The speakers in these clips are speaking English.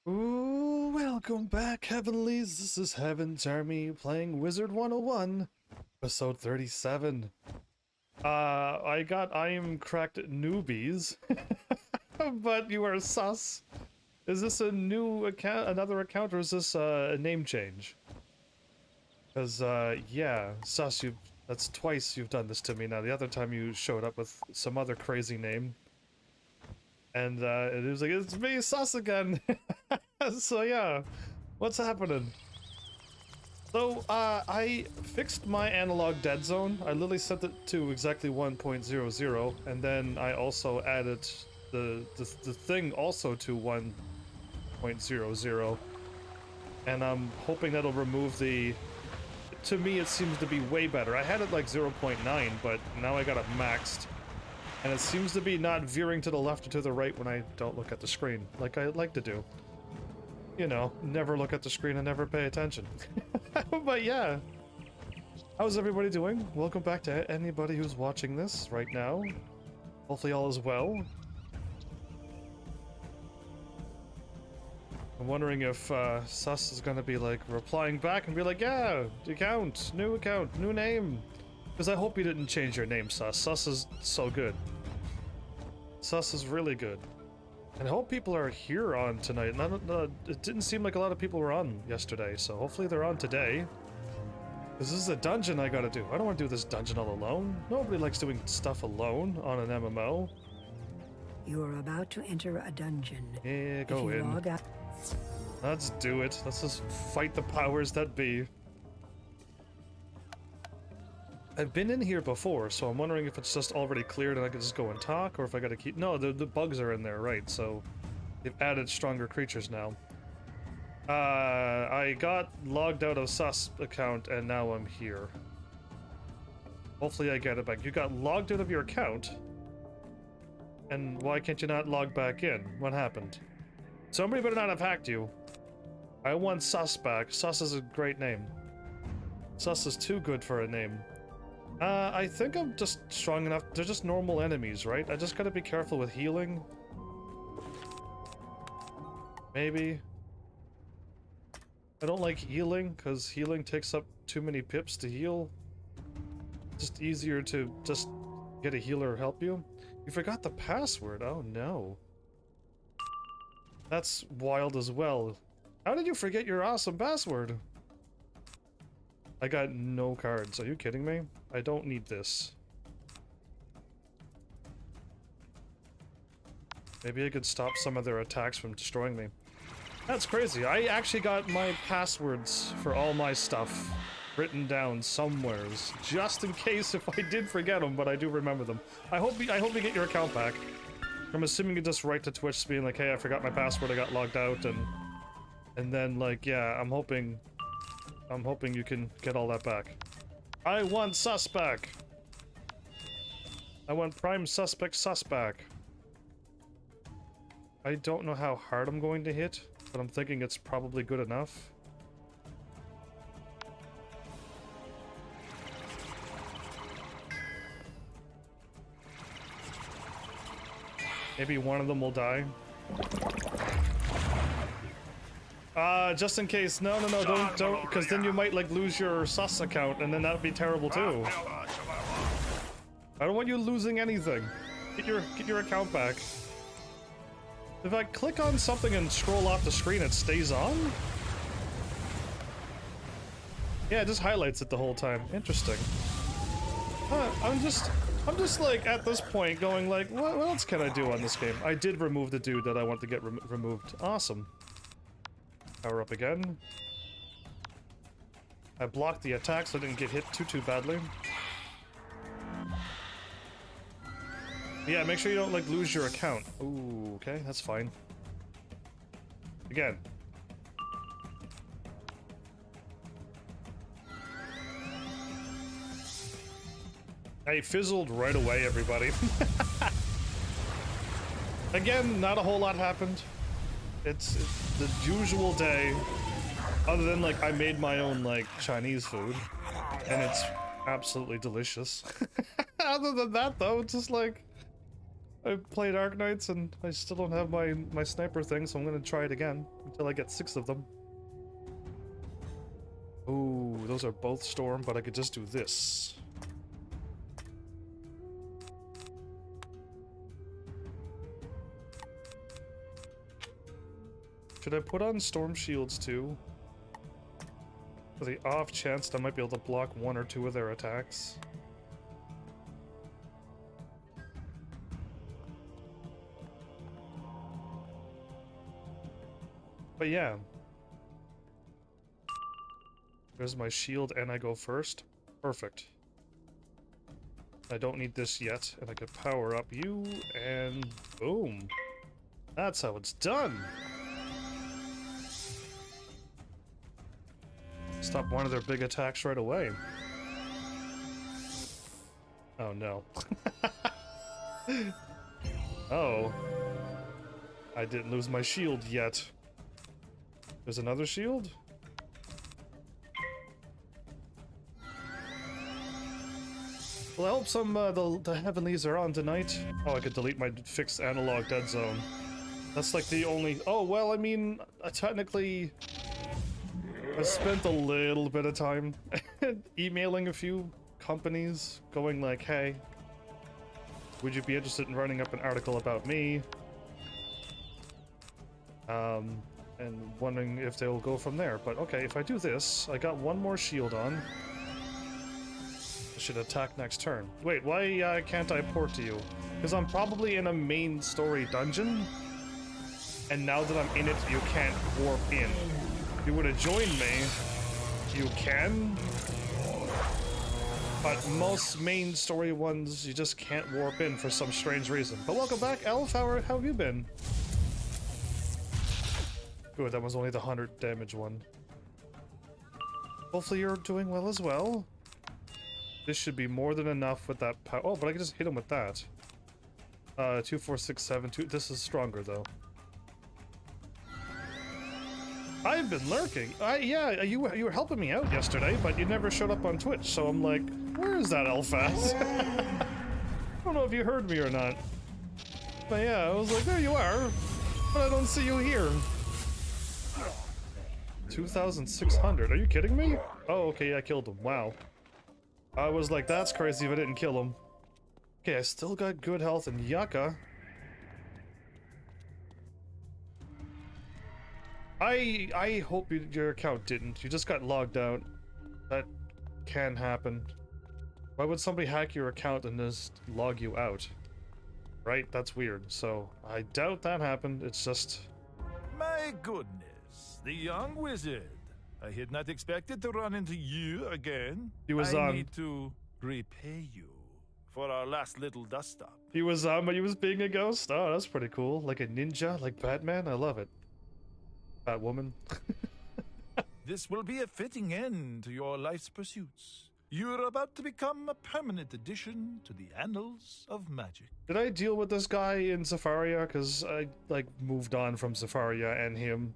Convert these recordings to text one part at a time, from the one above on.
Ooh, welcome back, Heavenlies. This is Heaven's Army playing Wizard 101, episode 37. I am cracked newbies, but you are sus. Is this a new account, another account, or is this a name change? Because, yeah, sus, that's twice you've done this to me now. The other time you showed up with some other crazy name. And, it was like, it's me, sus again! So yeah, what's happening? So, I fixed my analog dead zone. I literally set it to exactly 1.00, and then I also added the thing also to 1.00. And I'm hoping that'll remove the... To me, it seems to be way better. I had it like 0.9, but now I got it maxed. And it seems to be not veering to the left or to the right when I don't look at the screen, like I like to do. You know, never look at the screen and never pay attention. But yeah. How's everybody doing? Welcome back to anybody who's watching this right now. Hopefully all is well. I'm wondering if Sus is gonna be like replying back and be like, yeah, account, new name. Because I hope you didn't change your name, Sus. Sus is so good. Sus is really good. And I hope people are here on tonight. It didn't seem like a lot of people were on yesterday, so hopefully they're on today. This is a dungeon I gotta do. I don't want to do this dungeon all alone. Nobody likes doing stuff alone on an MMO. You are about to enter a dungeon. Yeah, go if you in. Log out... Let's do it. Let's just fight the powers that be. I've been in here before, so I'm wondering if it's just already cleared and I can just go and talk, or if I gotta keep... No, the bugs are in there, right, so they've added stronger creatures now. I got logged out of Sus account, and now I'm here. Hopefully I get it back. You got logged out of your account? And why can't you not log back in? What happened? Somebody better not have hacked you. I want Sus back. Sus is a great name. Sus is too good for a name. I think I'm just strong enough. They're just normal enemies, right? I just gotta be careful with healing. Maybe. I don't like healing, because healing takes up too many pips to heal. Just easier to just get a healer help you. You forgot the password. Oh no. That's wild as well. How did you forget your awesome password? I got no cards. Are you kidding me? I don't need this. Maybe I could stop some of their attacks from destroying me. That's crazy. I actually got my passwords for all my stuff written down somewheres, just in case if I did forget them, but I do remember them. I hope you get your account back. I'm assuming you just write to Twitch being like, hey, I forgot my password, I got logged out, and then like, yeah, I'm hoping you can get all that back. I want Sus back! I want Prime Suspect Sus back. I don't know how hard I'm going to hit, but I'm thinking it's probably good enough. Maybe one of them will die. Just in case. No, don't, because then you might, like, lose your Sus account, and then that would be terrible, too. I don't want you losing anything. Get your account back. If I click on something and scroll off the screen, it stays on? Yeah, it just highlights it the whole time. Interesting. I'm just like, at this point, going like, what else can I do on this game? I did remove the dude that I want to get removed. Awesome. Power up again. I blocked the attack so I didn't get hit too badly. Yeah, make sure you don't, like, lose your account. Ooh, okay, that's fine. Again. I fizzled right away, everybody. Again, not a whole lot happened. It's the usual day, other than, like, I made my own, like, Chinese food, and it's absolutely delicious. Other than that, though, it's just like, I played Arknights and I still don't have my sniper thing, so I'm gonna try it again until I get 6 of them. Ooh, those are both storm, but I could just do this. Should I put on storm shields too? For the off chance that I might be able to block 1 or 2 of their attacks. But yeah. There's my shield and I go first. Perfect. I don't need this yet, and I could power up you, and boom. That's how it's done! Stop one of their big attacks right away. Oh no. Oh. I didn't lose my shield yet. There's another shield? Well, I hope some the heavenlies are on tonight. Oh, I could delete my fixed analog dead zone. That's like the only... Oh, well, I mean, technically... I spent a little bit of time emailing a few companies, going like, hey, would you be interested in writing up an article about me? And wondering if they'll go from there. But okay, if I do this, I got 1 more shield on. I should attack next turn. Wait, why can't I port to you? Because I'm probably in a main story dungeon, and now that I'm in it, you can't warp in. If you would have joined me, you can. But most main story ones, you just can't warp in for some strange reason. But welcome back, Elf. How have you been? Good, that was only the 100 damage one. Hopefully you're doing well as well. This should be more than enough with that power. Oh, but I can just hit him with that. 2, 4, 6, 7, 2. This is stronger though. I've been lurking. Yeah, you were helping me out yesterday, but you never showed up on Twitch. So I'm like, where is that elf at? I don't know if you heard me or not. But yeah, I was like, there you are, but I don't see you here. 2,600. Are you kidding me? Oh, okay, I killed him. Wow. I was like, that's crazy if I didn't kill him. Okay, I still got good health and Yucca. I hope your account didn't. You just got logged out. That can happen. Why would somebody hack your account and just log you out? Right? That's weird. So, I doubt that happened. It's just... My goodness, the young wizard. I had not expected to run into you again. He was I need to repay you for our last little dust up. He was but he was being a ghost? Oh, that's pretty cool. Like a ninja, like Batman? I love it. Batwoman. This will be a fitting end to your life's pursuits. You're about to become a permanent addition to the annals of magic. Did I deal with this guy in Zafaria? Because I, like, moved on from Zafaria and him.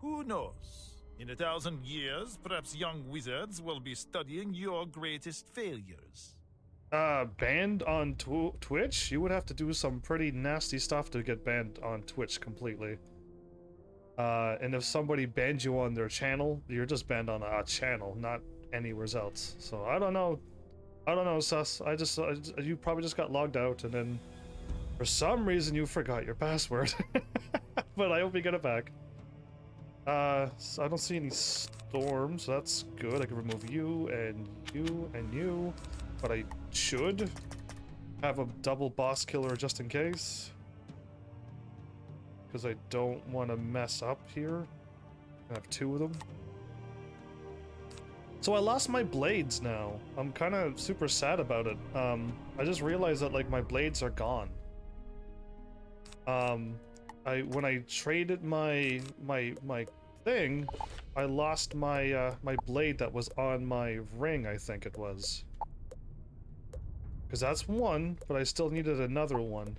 Who knows? In 1,000 years, perhaps young wizards will be studying your greatest failures. Banned on Twitch? You would have to do some pretty nasty stuff to get banned on Twitch completely. And if somebody banned you on their channel, you're just banned on a channel, not anywhere else. So I don't know. I don't know, sus. You probably just got logged out and then for some reason you forgot your password. But I hope you get it back. So I don't see any storms. So that's good. I can remove you and you and you. But I should have a double boss killer just in case. Because I don't want to mess up here. I have 2 of them. So I lost my blades now. I'm kind of super sad about it. I just realized that like my blades are gone. When I traded my thing, I lost my my blade that was on my ring, I think it was. Because that's 1, but I still needed another one.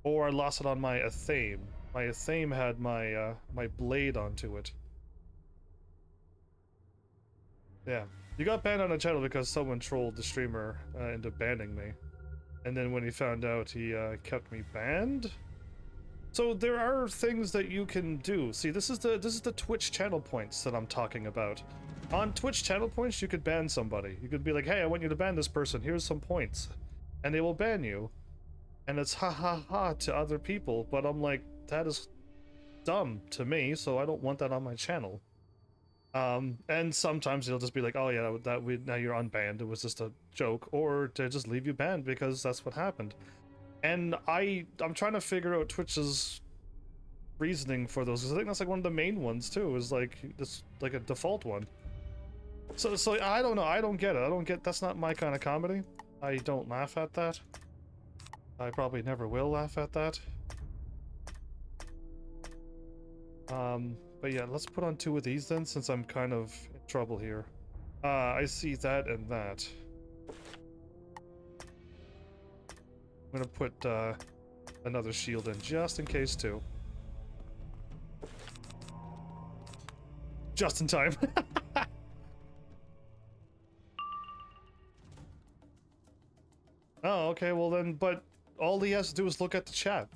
Or I lost it on my Athame. My Athame had my my blade onto it. Yeah. You got banned on the channel because someone trolled the streamer into banning me. And then when he found out, he kept me banned. So there are things that you can do. See, this is the Twitch channel points that I'm talking about. On Twitch channel points, you could ban somebody. You could be like, hey, I want you to ban this person. Here's some points. And they will ban you. And it's ha ha ha to other people. But I'm like, that is dumb to me, so I don't want that on my channel. And sometimes they'll just be like, oh yeah, now you're unbanned. It was just a joke. Or to just leave you banned because that's what happened. And I'm trying to figure out Twitch's reasoning for those, because I think that's like one of the main ones too, is like this, like a default one. So I don't know, I don't get it. That's not my kind of comedy. I don't laugh at that. I probably never will laugh at that. But yeah, let's put on 2 of these then, since I'm kind of in trouble here. I see that and that. I'm gonna put another shield in just in case too. Just in time. Oh, okay, well then, but all he has to do is look at the chat.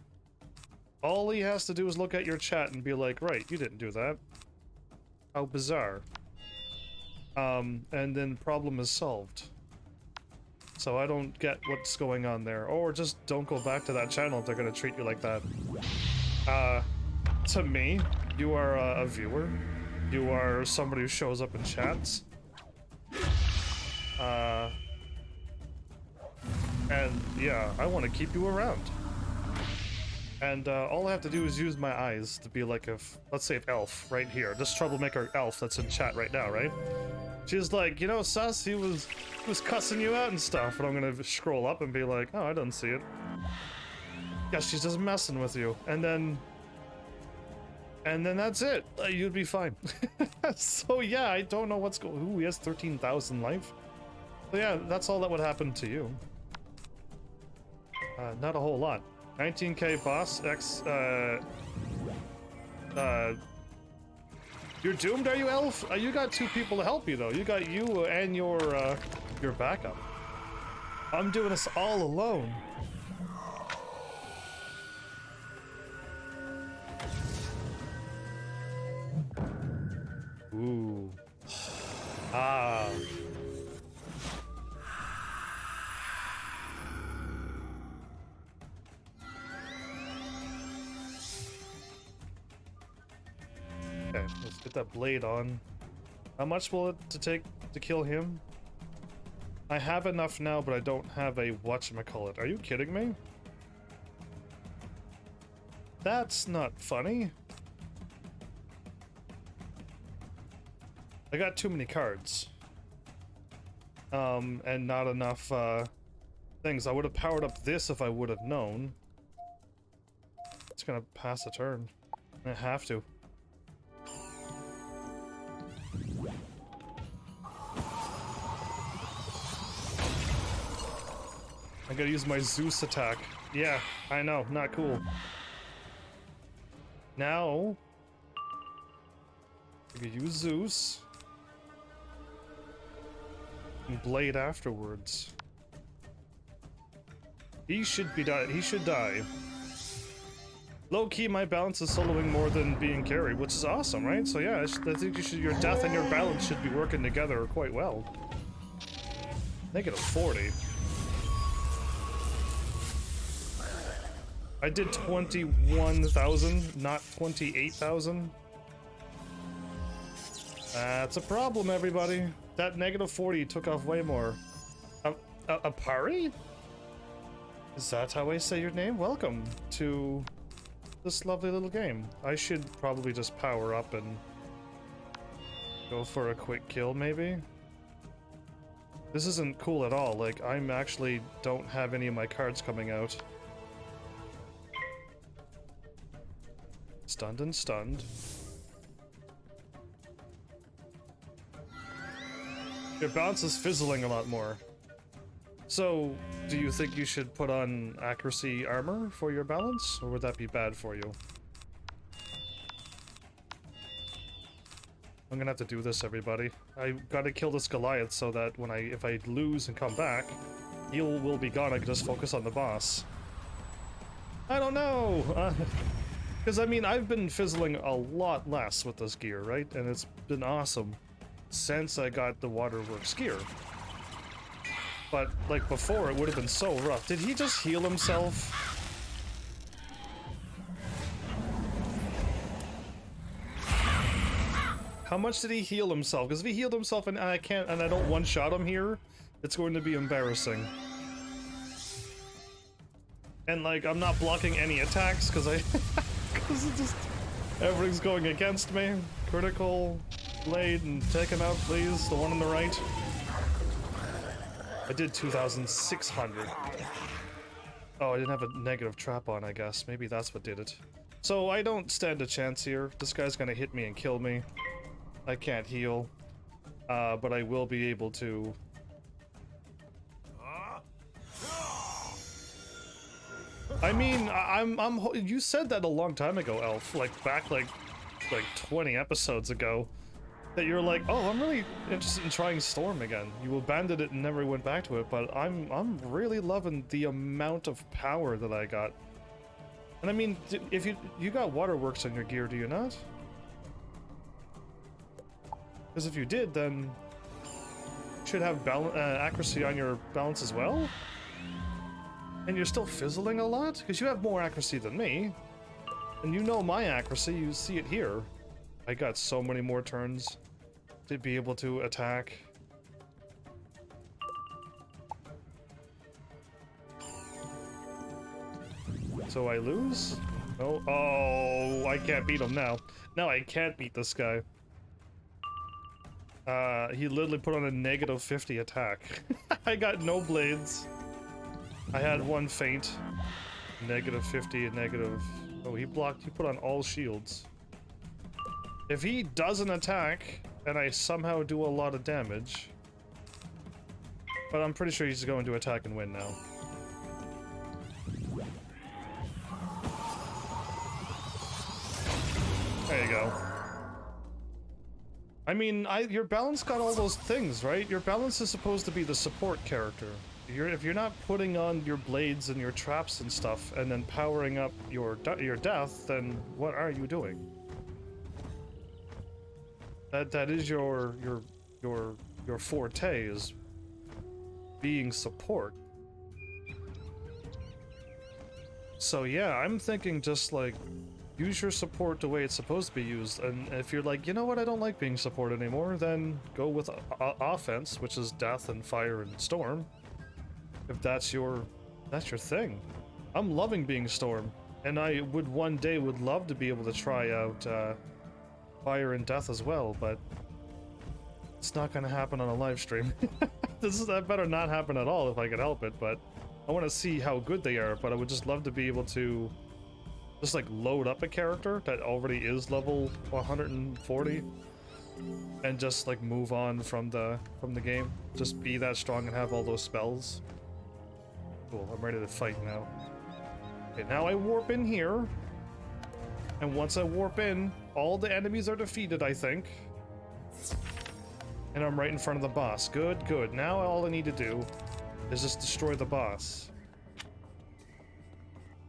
All he has to do is look at your chat and be like, right, you didn't do that. How bizarre. And then problem is solved. So I don't get what's going on there. Or just don't go back to that channel if they're gonna treat you like that. To me, you are a viewer. You are somebody who shows up in chats. And yeah, I want to keep you around. And all I have to do is use my eyes to be like if, let's say if Elf, right here, this troublemaker Elf that's in chat right now, right? She's like, you know, sus, he was cussing you out and stuff, and I'm gonna scroll up and be like, oh, I didn't see it. Yeah, she's just messing with you, and then that's it. You'd be fine. So yeah, I don't know what's going. Ooh, he has 13,000 life. So yeah, that's all that would happen to you. Not a whole lot. 19k boss X. You're doomed, are you, Elf? You got 2 people to help you though. You got you and your backup. I'm doing this all alone. Ooh. Ah. Okay, let's get that blade on. How much will it take to kill him? I have enough now, but I don't have a whatchamacallit. Are you kidding me? That's not funny. I got too many cards. And not enough, things. I would have powered up this if I would have known. It's gonna pass a turn. I have to. I gotta use my Zeus attack. Yeah, I know, not cool. Now, I could use Zeus. And Blade afterwards. He should die. Low key, my balance is soloing more than being carried, which is awesome, right? So yeah, I think your death and your balance should be working together quite well. Negative 40. I did 21,000, not 28,000. That's a problem, everybody. That negative 40 took off way more. Apari? Is that how I say your name? Welcome to this lovely little game. I should probably just power up and go for a quick kill, maybe? This isn't cool at all. Like, I'm actually don't have any of my cards coming out. Stunned and stunned. Your balance is fizzling a lot more. So, do you think you should put on accuracy armor for your balance, or would that be bad for you? I'm gonna have to do this, everybody. I gotta kill this Goliath so that when if I lose and come back, heal will be gone, I can just focus on the boss. I don't know! Because, I mean, I've been fizzling a lot less with this gear, right? And it's been awesome since I got the Waterworks gear. But, like, before, it would have been so rough. Did he just heal himself? How much did he heal himself? Because if he healed himself and I can't, and I don't one-shot him here, it's going to be embarrassing. And, like, I'm not blocking any attacks because because it just, everything's going against me. Critical, blade, and take him out, please. The one on the right. I did 2,600. Oh, I didn't have a negative trap on, I guess. Maybe that's what did it. So I don't stand a chance here. This guy's gonna hit me and kill me. I can't heal. But I will be able to... I mean, you said that a long time ago, Elf. Like, back, like 20 episodes ago. That you're like, oh, I'm really interested in trying Storm again. You abandoned it and never went back to it, but I'm really loving the amount of power that I got. And I mean, if you got Waterworks on your gear, do you not? Because if you did, then you should have accuracy on your balance as well. And you're still fizzling a lot? Because you have more accuracy than me. And you know my accuracy, you see it here. I got so many more turns to be able to attack. So I lose? No? Oh, I can't beat him now. No, I can't beat this guy. He literally put on a negative 50 attack. I got no blades. I had one feint. Negative 50 and negative... Oh, he blocked. He put on all shields. If he doesn't attack, and I somehow do a lot of damage... But I'm pretty sure he's going to attack and win now. There you go. I mean, your balance got all those things, right? Your balance is supposed to be the support character. If you're not putting on your blades and your traps and stuff, and then powering up your death, then what are you doing? That is your forte, is being support. So yeah, I'm thinking just like use your support the way it's supposed to be used, and if you're like, you know what, I don't like being support anymore, then go with offense, which is death and fire and storm. If that's your thing. I'm loving being Storm, and I would one day would love to be able to try out Fire and Death as well, but it's not gonna happen on a live stream. That better not happen at all if I could help it, but I want to see how good they are, but I would just love to be able to just like load up a character that already is level 140 and just like move on from the game. Just be that strong and have all those spells. Cool, I'm ready to fight now. Okay, now I warp in here. And once I warp in, all the enemies are defeated, I think. And I'm right in front of the boss. Good, good. Now all I need to do is just destroy the boss.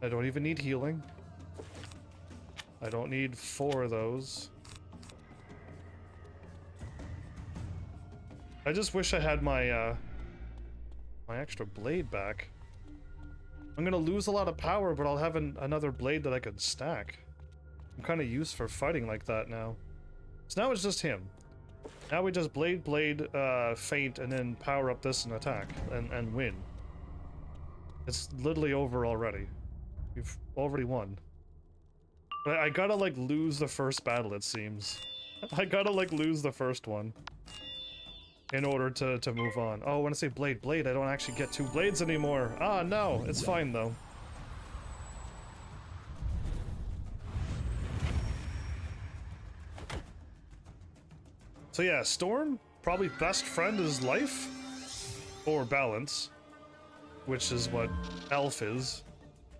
I don't even need healing. I don't need 4 of those. I just wish I had my, my extra blade back. I'm gonna lose a lot of power, but I'll have another blade that I could stack. I'm kind of used for fighting like that now. So now it's just him. Now we just blade, feint, and then power up this and attack, and win. It's literally over already. We've already won. But I gotta, like, lose the first battle, it seems. I gotta, like, lose the first one in order to move on. Oh, when I say blade, I don't actually get 2 blades anymore. Ah, no, it's fine though. So yeah, Storm, probably best friend is life or balance, which is what Elf is.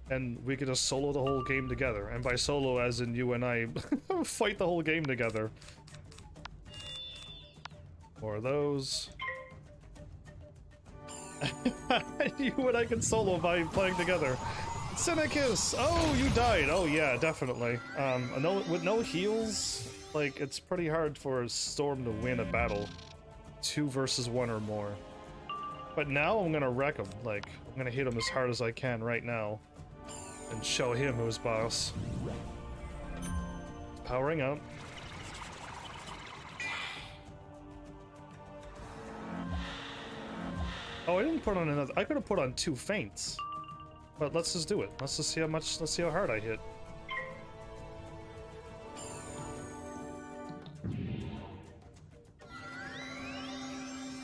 And we could just solo the whole game together. And by solo, as in you and I fight the whole game together. More of those. You and I can solo by playing together. Cynicus! Oh, you died! Oh yeah, definitely. With no heals, like, it's pretty hard for Storm to win a battle. 2 versus 1 or more. But now I'm gonna wreck him. Like, I'm gonna hit him as hard as I can right now. And show him who's boss. Powering up. Oh, I didn't put on another. I could have put on 2 feints. But let's just do it. Let's just see how much. Let's see how hard I hit.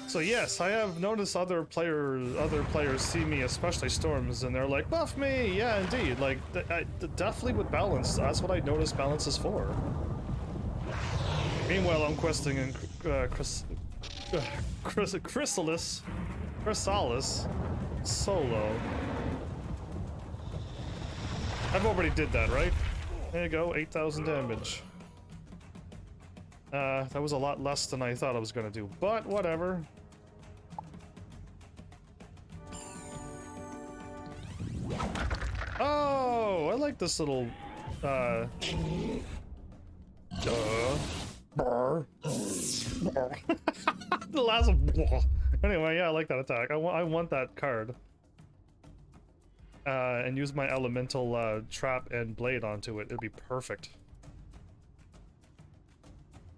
So yes, I have noticed other players see me, especially Storms, and they're like, "Buff me!" Yeah, indeed. Like, definitely with balance. That's what I notice balance is for. Meanwhile, I'm questing in Chrysalis solo. I've already did that, right? There you go, 8,000 damage. That was a lot less than I thought I was gonna do, but whatever. Oh, I like this little, the last one. Anyway, yeah, I like that attack. I want that card. And use my elemental trap and blade onto it. It'd be perfect.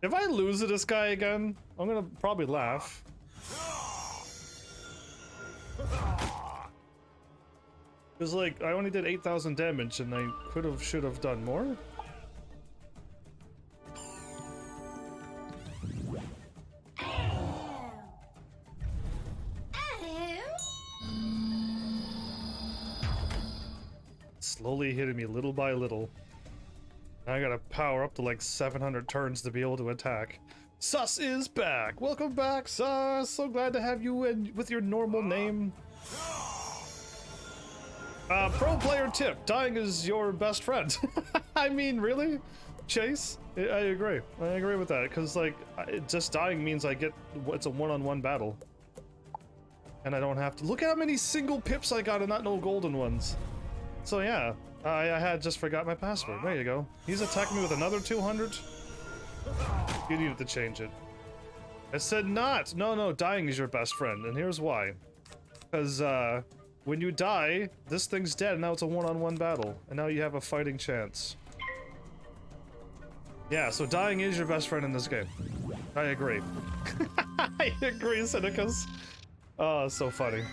If I lose to this guy again, I'm gonna probably laugh. Because, like, I only did 8,000 damage and I should have done more. Slowly hitting me little by little. Now I gotta power up to like 700 turns to be able to attack. Sus is back! Welcome back, Sus! So glad to have you with your normal name. Pro player tip, dying is your best friend. I mean, really? Chase? I agree. I agree with that, because, like, just dying means it's a one-on-one battle. And I don't have to. Look at how many single pips I got and not no golden ones. So yeah, I had just forgot my password. There you go. He's attacking me with another 200. You needed to change it. I said not! No, dying is your best friend, and here's why. Because, when you die, this thing's dead, and now it's a one-on-one battle, and now you have a fighting chance. Yeah, so dying is your best friend in this game. I agree. I agree, Cynicus. Oh, so funny.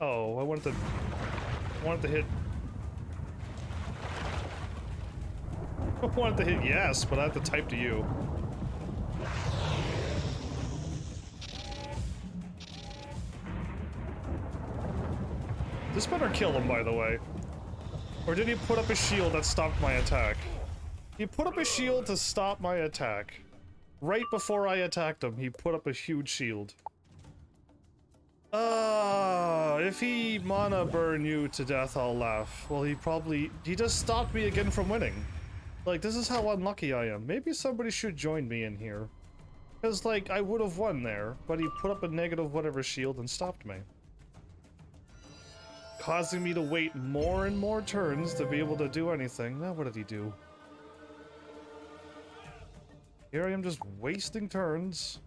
Oh, I wanted to hit... I wanted to hit yes, but I have to type to you. This better kill him, by the way. Or did he put up a shield that stopped my attack? He put up a shield to stop my attack. Right before I attacked him, he put up a huge shield. If he mana burn you to death, I'll laugh. Well, he just stopped me again from winning. Like, this is how unlucky I am. Maybe somebody should join me in here. Because, like, I would have won there, but he put up a negative whatever shield and stopped me. Causing me to wait more and more turns to be able to do anything. Now, what did he do? Here I am just wasting turns.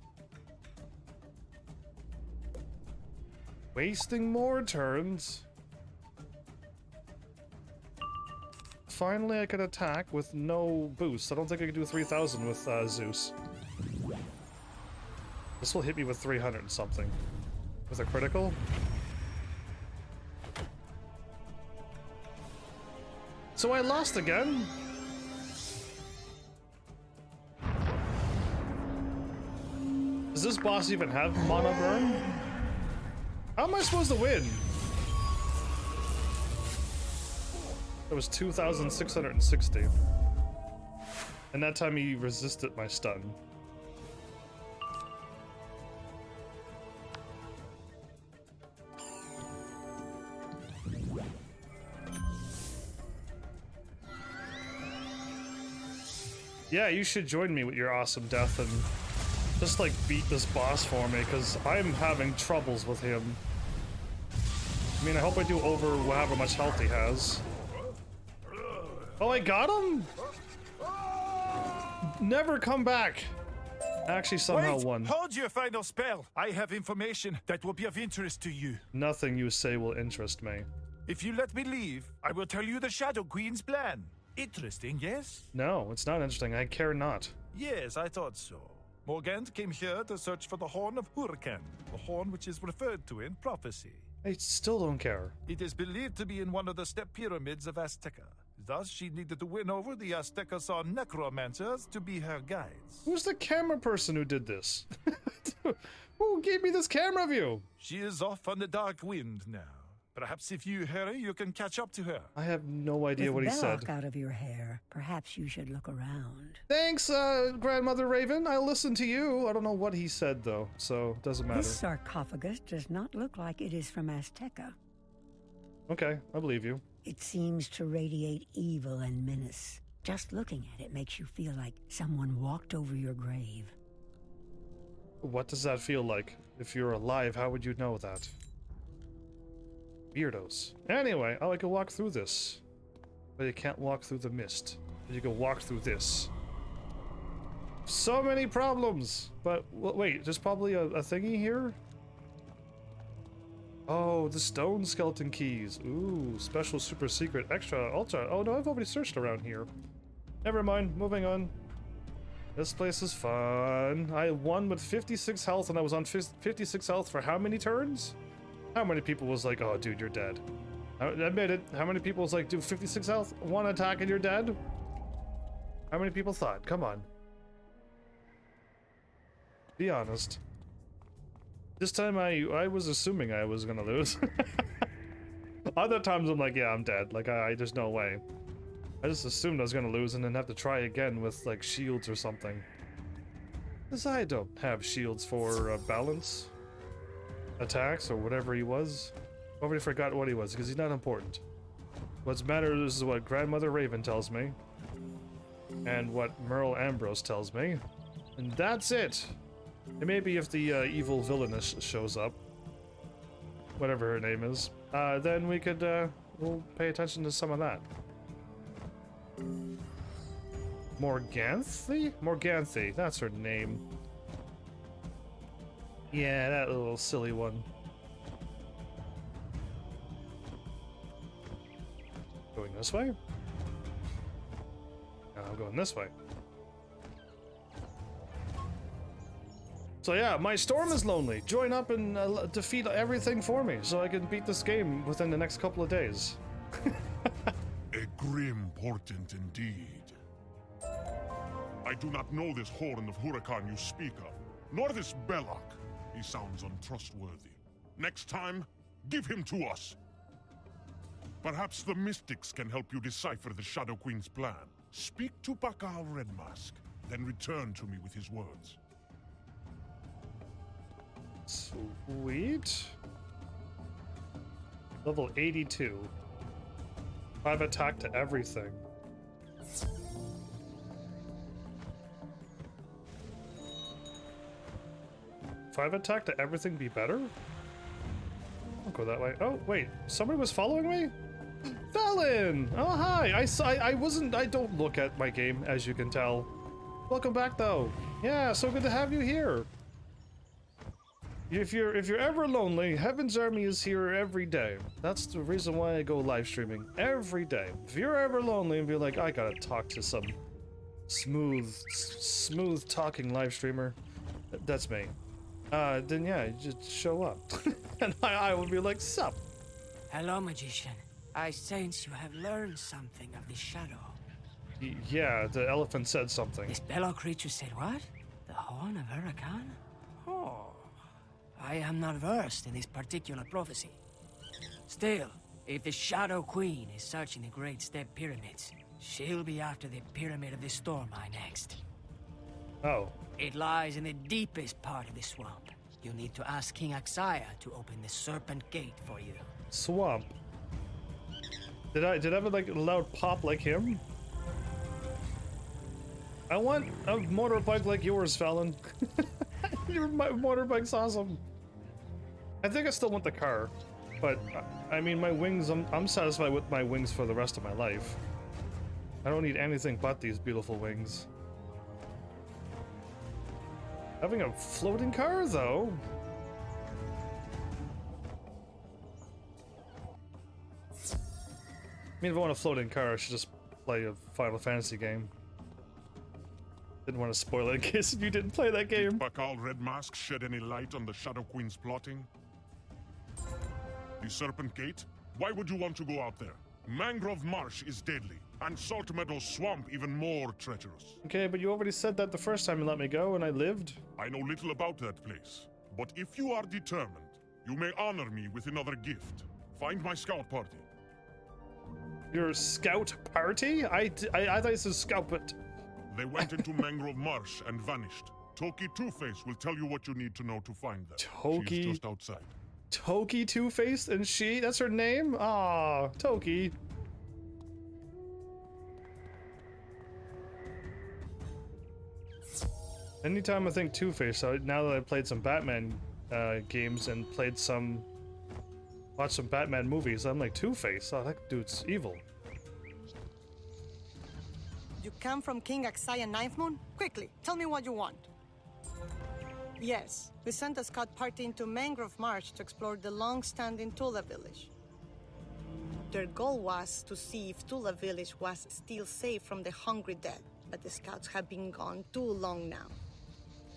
Wasting more turns. Finally, I could attack with no boost. I don't think I could do 3,000 with Zeus. This will hit me with 300 and something. With a critical? So I lost again? Does this boss even have mana burn? How am I supposed to win? That was 2,660. And that time he resisted my stun. Yeah, you should join me with your awesome death and Just like beat this boss for me, because I'm having troubles with him. I mean, I hope I do over however much health he has. Oh, I got him? Never come back. Actually, somehow won. Hold your final spell. I have information that will be of interest to you. Nothing you say will interest me. If you let me leave, I will tell you the Shadow Queen's plan. Interesting, yes? No, it's not interesting. I care not. Yes, I thought so. Morgant came here to search for the Horn of Huracan, the horn which is referred to in prophecy. I still don't care. It is believed to be in one of the step pyramids of Azteca. Thus, she needed to win over the Azteca saw necromancers to be her guides. Who's the camera person who did this? Who gave me this camera view? She is off on the dark wind now. Perhaps if you hurry, you can catch up to her. I have no idea what he With said. Belloc out of your hair, perhaps you should look around. Thanks, Grandmother Raven. I'll listen to you. I don't know what he said, though, so it doesn't matter. This sarcophagus does not look like it is from Azteca. Okay, I believe you. It seems to radiate evil and menace. Just looking at it makes you feel like someone walked over your grave. What does that feel like? If you're alive, how would you know that? Weirdos. Anyway, oh, I can walk through this. But you can't walk through the mist. But you can walk through this. So many problems! But, wait, there's probably a thingy here? Oh, the stone skeleton keys. Ooh, special, super secret, extra, ultra. Oh no, I've already searched around here. Never mind, moving on. This place is fun. I won with 56 health and I was on 56 health for how many turns? How many people was like, oh dude, you're dead? Admit it. How many people was like, dude, 56 health, one attack and you're dead? How many people thought? Come on. Be honest. This time I was assuming I was gonna lose. Other times I'm like, yeah, I'm dead. Like, there's no way. I just assumed I was gonna lose and then have to try again with, like, shields or something. Because I don't have shields for balance attacks or whatever he was. Already forgot what he was because he's not important. What matters is what Grandmother Raven tells me. And what Merle Ambrose tells me. And that's it. And maybe if the evil villainess shows up, whatever her name is, then we could, we'll pay attention to some of that. Morganthe? Morganthe, that's her name. Yeah, that little silly one. Going this way? No, I'm going this way. So yeah, my storm is lonely. Join up and defeat everything for me so I can beat this game within the next couple of days. A grim portent indeed. I do not know this Horn of Huracan you speak of, nor this Belloc. He sounds untrustworthy. Next time, give him to us. Perhaps the mystics can help you decipher the Shadow Queen's plan. Speak to Bakal Redmask, then return to me with his words. Sweet. Level 82. 5 attack to everything. Five attack to everything be better? I'll go that way. Oh, wait. Somebody was following me? Felon! Oh, hi! I don't look at my game, as you can tell. Welcome back, though. Yeah, so good to have you here. If you're ever lonely, Heaven's Army is here every day. That's the reason why I go live streaming every day. If you're ever lonely and be like, I gotta talk to some smooth talking live streamer, that's me. Then yeah, you just show up, and I will be like, sup. Hello, magician. I sense you have learned something of the shadow. Yeah, the elephant said something. This Belloc creature said what? The Horn of Huracan? Oh. I am not versed in this particular prophecy. Still, if the Shadow Queen is searching the Great Step Pyramids, she'll be after the Pyramid of the Storm Eye next. Oh. It lies in the deepest part of the swamp. You'll need to ask King Axaya to open the Serpent Gate for you. Swamp. Did I have a loud pop like him? I want a motorbike like yours, Fallon. Your motorbike's awesome. I think I still want the car, but I mean, my wings, I'm satisfied with my wings for the rest of my life. I don't need anything but these beautiful wings. Having a floating car, though. I mean, if I want a floating car, I should just play a Final Fantasy game. Didn't want to spoil it in case you didn't play that game. Did Bakal Red Mask shed any light on the Shadow Queen's plotting? The Serpent Gate? Why would you want to go out there? Mangrove Marsh is deadly, and Salt Meadow Swamp even more treacherous. Okay, but you already said that the first time you let me go, and I lived. I know little about that place, but if you are determined, you may honor me with another gift. Find my scout party. Your scout party? I thought it was scout, but... They went into Mangrove Marsh and vanished. Toki Two-Face will tell you what you need to know to find them. Toki? She's just outside. Toki Two-Face and she? That's her name? Aw, Toki. Anytime I think Two-Face, now that I've played some Batman games and watched some Batman movies, I'm like, Two-Face? Oh, that dude's evil. You come from King Axaya Ninth Moon? Quickly, tell me what you want. Yes, we sent a scout party into Mangrove Marsh to explore the long-standing Tula village. Their goal was to see if Tula village was still safe from the hungry dead, but the scouts have been gone too long now.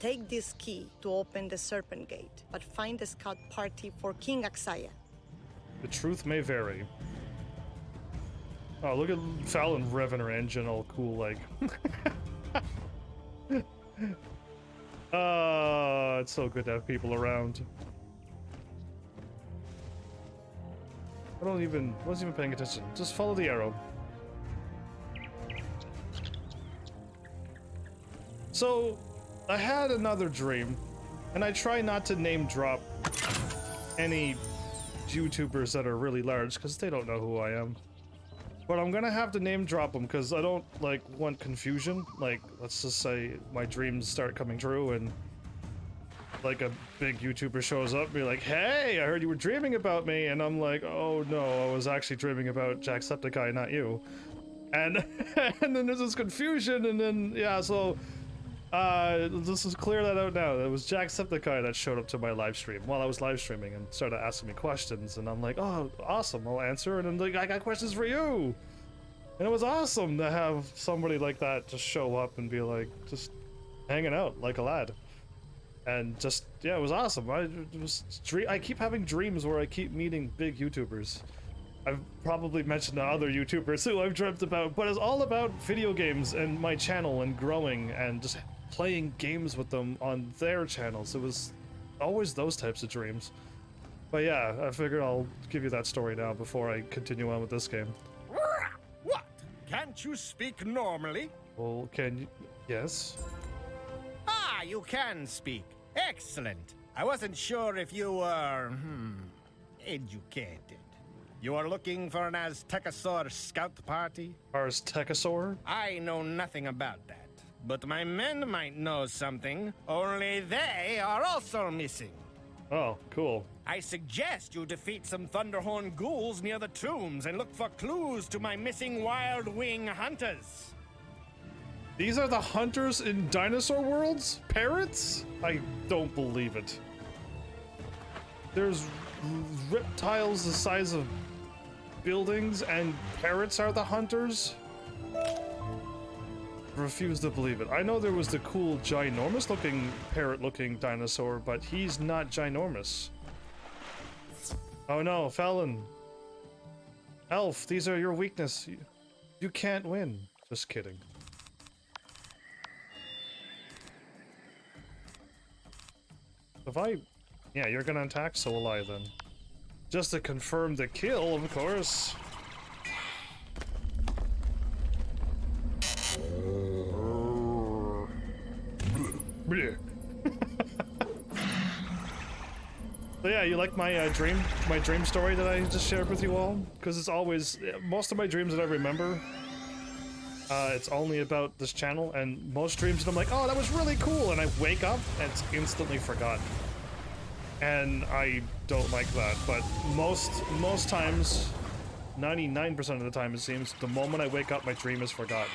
Take this key to open the Serpent Gate, but find the scout party for King Axaya. The truth may vary. Oh, look at Fallon revving her engine all cool, like. It's so good to have people around. Wasn't even paying attention. Just follow the arrow. So, I had another dream, and I try not to name drop any YouTubers that are really large, because they don't know who I am. But I'm gonna have to name drop them, because I don't, like, want confusion. Like, let's just say my dreams start coming true, and, like, a big YouTuber shows up and be like, hey, I heard you were dreaming about me, and I'm like, oh no, I was actually dreaming about Jacksepticeye, not you. And, and then there's this confusion, and then, yeah, so... let's just clear that out now. It was Jacksepticeye that showed up to my live stream while I was live streaming and started asking me questions, and I'm like, oh, awesome, I'll answer, and then like, I got questions for you. And it was awesome to have somebody like that just show up and be like, just hanging out like a lad. And just, yeah, it was awesome. I keep having dreams where I keep meeting big YouTubers. I've probably mentioned to other YouTubers who I've dreamt about, but it's all about video games and my channel and growing and just playing games with them on their channels. It was always those types of dreams. But yeah, I figured I'll give you that story now before I continue on with this game. What? Can't you speak normally? Well, can you? Yes? Ah, you can speak. Excellent. I wasn't sure if you were, educated. You are looking for an Aztecosaur scout party? Aztecosaur? I know nothing about that. But my men might know something, only they are also missing. Oh, cool. I suggest you defeat some Thunderhorn ghouls near the tombs and look for clues to my missing Wild Wing hunters. These are the hunters in dinosaur worlds? Parrots? I don't believe it. There's reptiles the size of buildings and parrots are the hunters? Refuse to believe it. I know there was the cool ginormous looking parrot looking dinosaur, but he's not ginormous. Oh no, Fallon. Elf, these are your weakness. You can't win. Just kidding. Yeah, you're gonna attack, so will I then. Just to confirm the kill, of course. So yeah, you like my dream story that I just shared with you all? Because it's always, most of my dreams that I remember It's only about this channel, and most streams I'm like, oh, that was really cool, and I wake up and it's instantly forgotten. And I don't like that, but most times, 99% of the time it seems, the moment I wake up my dream is forgotten.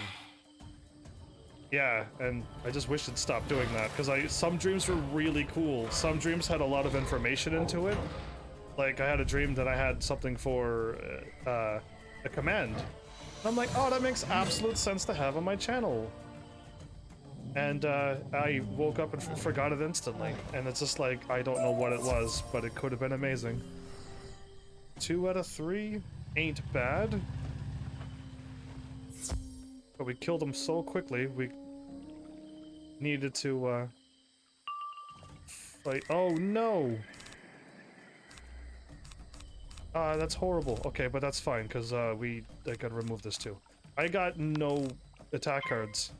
Yeah, and I just wish it'd stop doing that, because some dreams were really cool. Some dreams had a lot of information into it. Like, I had a dream that I had something for a command. I'm like, oh, that makes absolute sense to have on my channel. And I woke up and forgot it instantly. And it's just like, I don't know what it was, but it could have been amazing. 2 out of 3 ain't bad. But we killed them so quickly, we needed to fight. Oh no! That's horrible. Okay, but that's fine, because I gotta remove this too. I got no attack cards.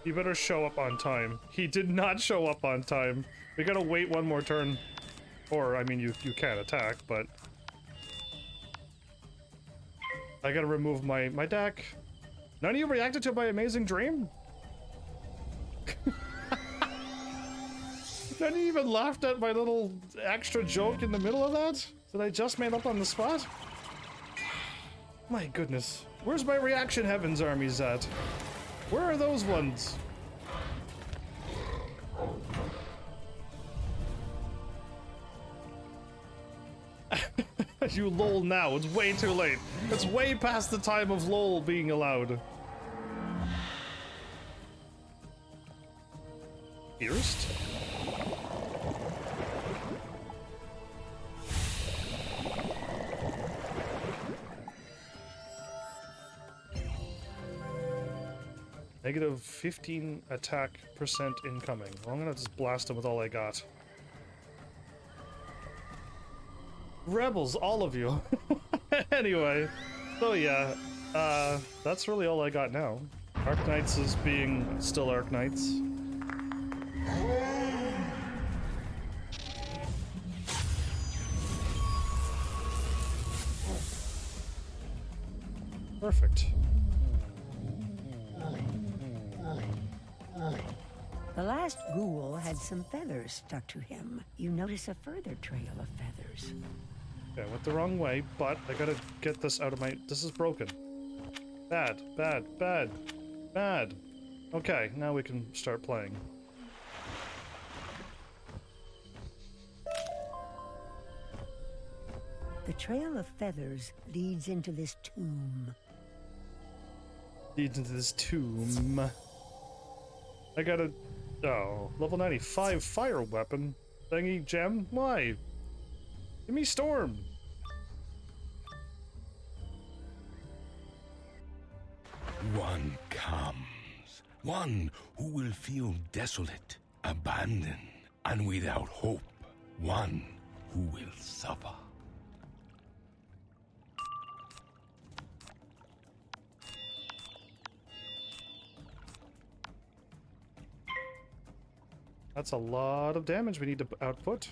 You better show up on time. He did not show up on time. We gotta wait one more turn. Or, I mean, you can't attack, but... I gotta remove my deck. None of you reacted to my amazing dream? None of you even laughed at my little extra joke in the middle of that? That I just made up on the spot? My goodness. Where's my reaction heavens armies at? Where are those ones? You lol now, it's way too late. It's way past the time of lol being allowed. Pierced? Negative 15 attack percent incoming. Well, I'm gonna just blast him with all I got. Rebels, all of you. Anyway, so yeah, that's really all I got now. Arknights is being still Arknights. Perfect. The last ghoul had some feathers stuck to him. You notice a further trail of feathers. Okay, I went the wrong way, but I gotta get this out of my... This is broken. Bad, bad, bad, bad. Okay, now we can start playing. The trail of feathers leads into this tomb. Leads into this tomb. I gotta... Oh, level 95 fire weapon. Thingy gem? Why? Give me storm. One comes. One who will feel desolate, abandoned, and without hope. One who will suffer. That's a lot of damage we need to output.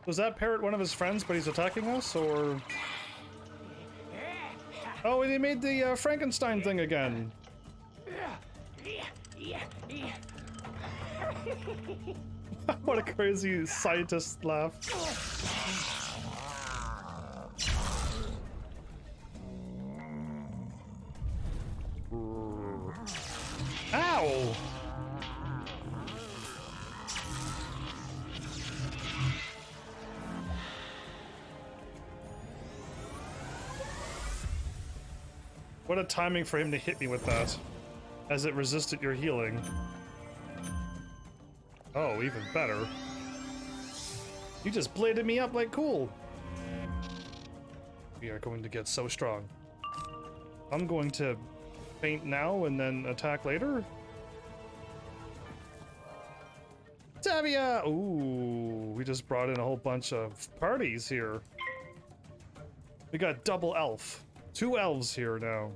Was that parrot one of his friends, but he's attacking us, or... Oh, and he made the Frankenstein thing again. What a crazy scientist laugh. Ow! What a timing for him to hit me with that, as it resisted your healing. Oh, even better. You just bladed me up like cool. We are going to get so strong. I'm going to faint now and then attack later? Tavia! Ooh. we just brought in a whole bunch of parties here. We got double elf. 2 elves here now.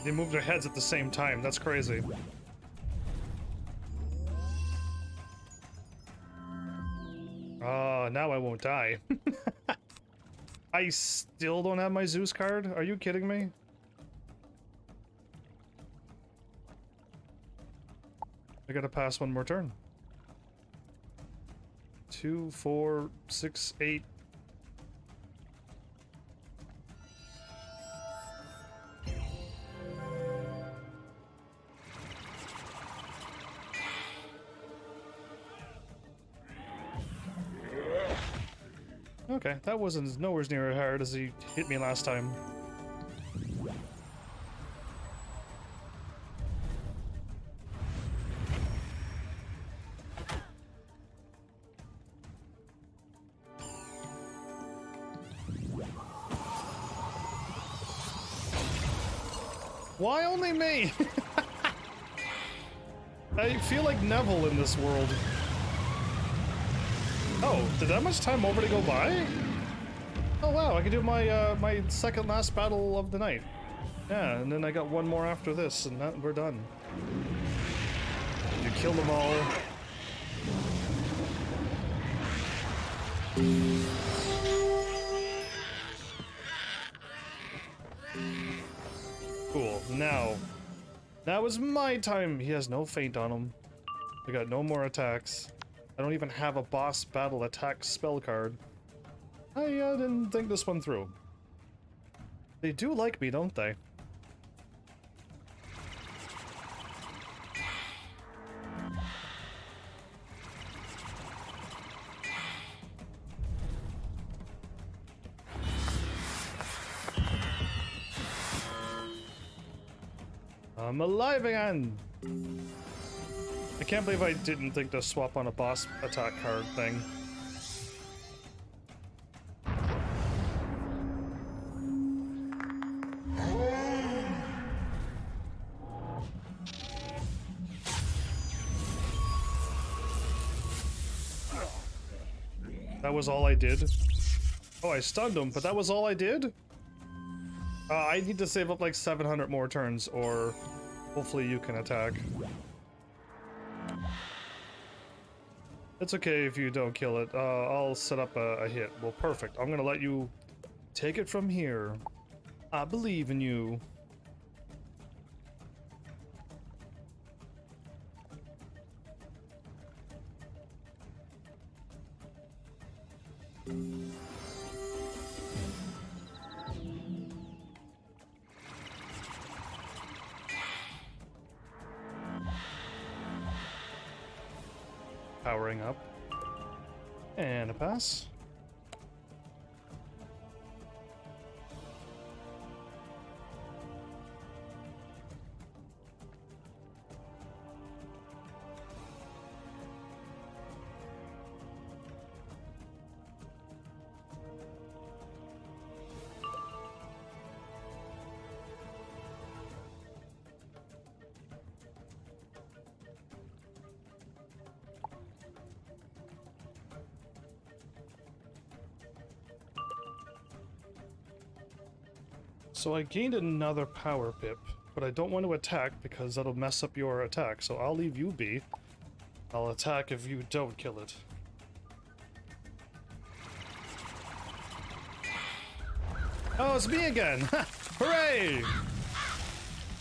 They move their heads at the same time. That's crazy. Oh, now I won't die. I still don't have my Zeus card? Are you kidding me? I gotta pass one more turn. 2, 4, 6, 8. Okay, that wasn't nowhere near as hard as he hit me last time. Why only me? I feel like Neville in this world. Oh, did that much time already go by? Oh wow, I can do my my second last battle of the night. Yeah, and then I got one more after this, and that, we're done. You kill them all. Cool. Now is my time. He has no feint on him. I got no more attacks. I don't even have a boss battle attack spell card. I didn't think this one through. They do like me, don't they? I'm alive again! I can't believe I didn't think to swap on a boss attack card thing. That was all I did? Oh, I stunned him, but that was all I did? I need to save up like 700 more turns, or hopefully you can attack. It's okay if you don't kill it. I'll set up a hit. Well, perfect. I'm gonna let you take it from here. I believe in you. Powering up. And a pass. So I gained another power pip, but I don't want to attack because that'll mess up your attack, so I'll leave you be. I'll attack if you don't kill it. Oh, it's me again! Hooray!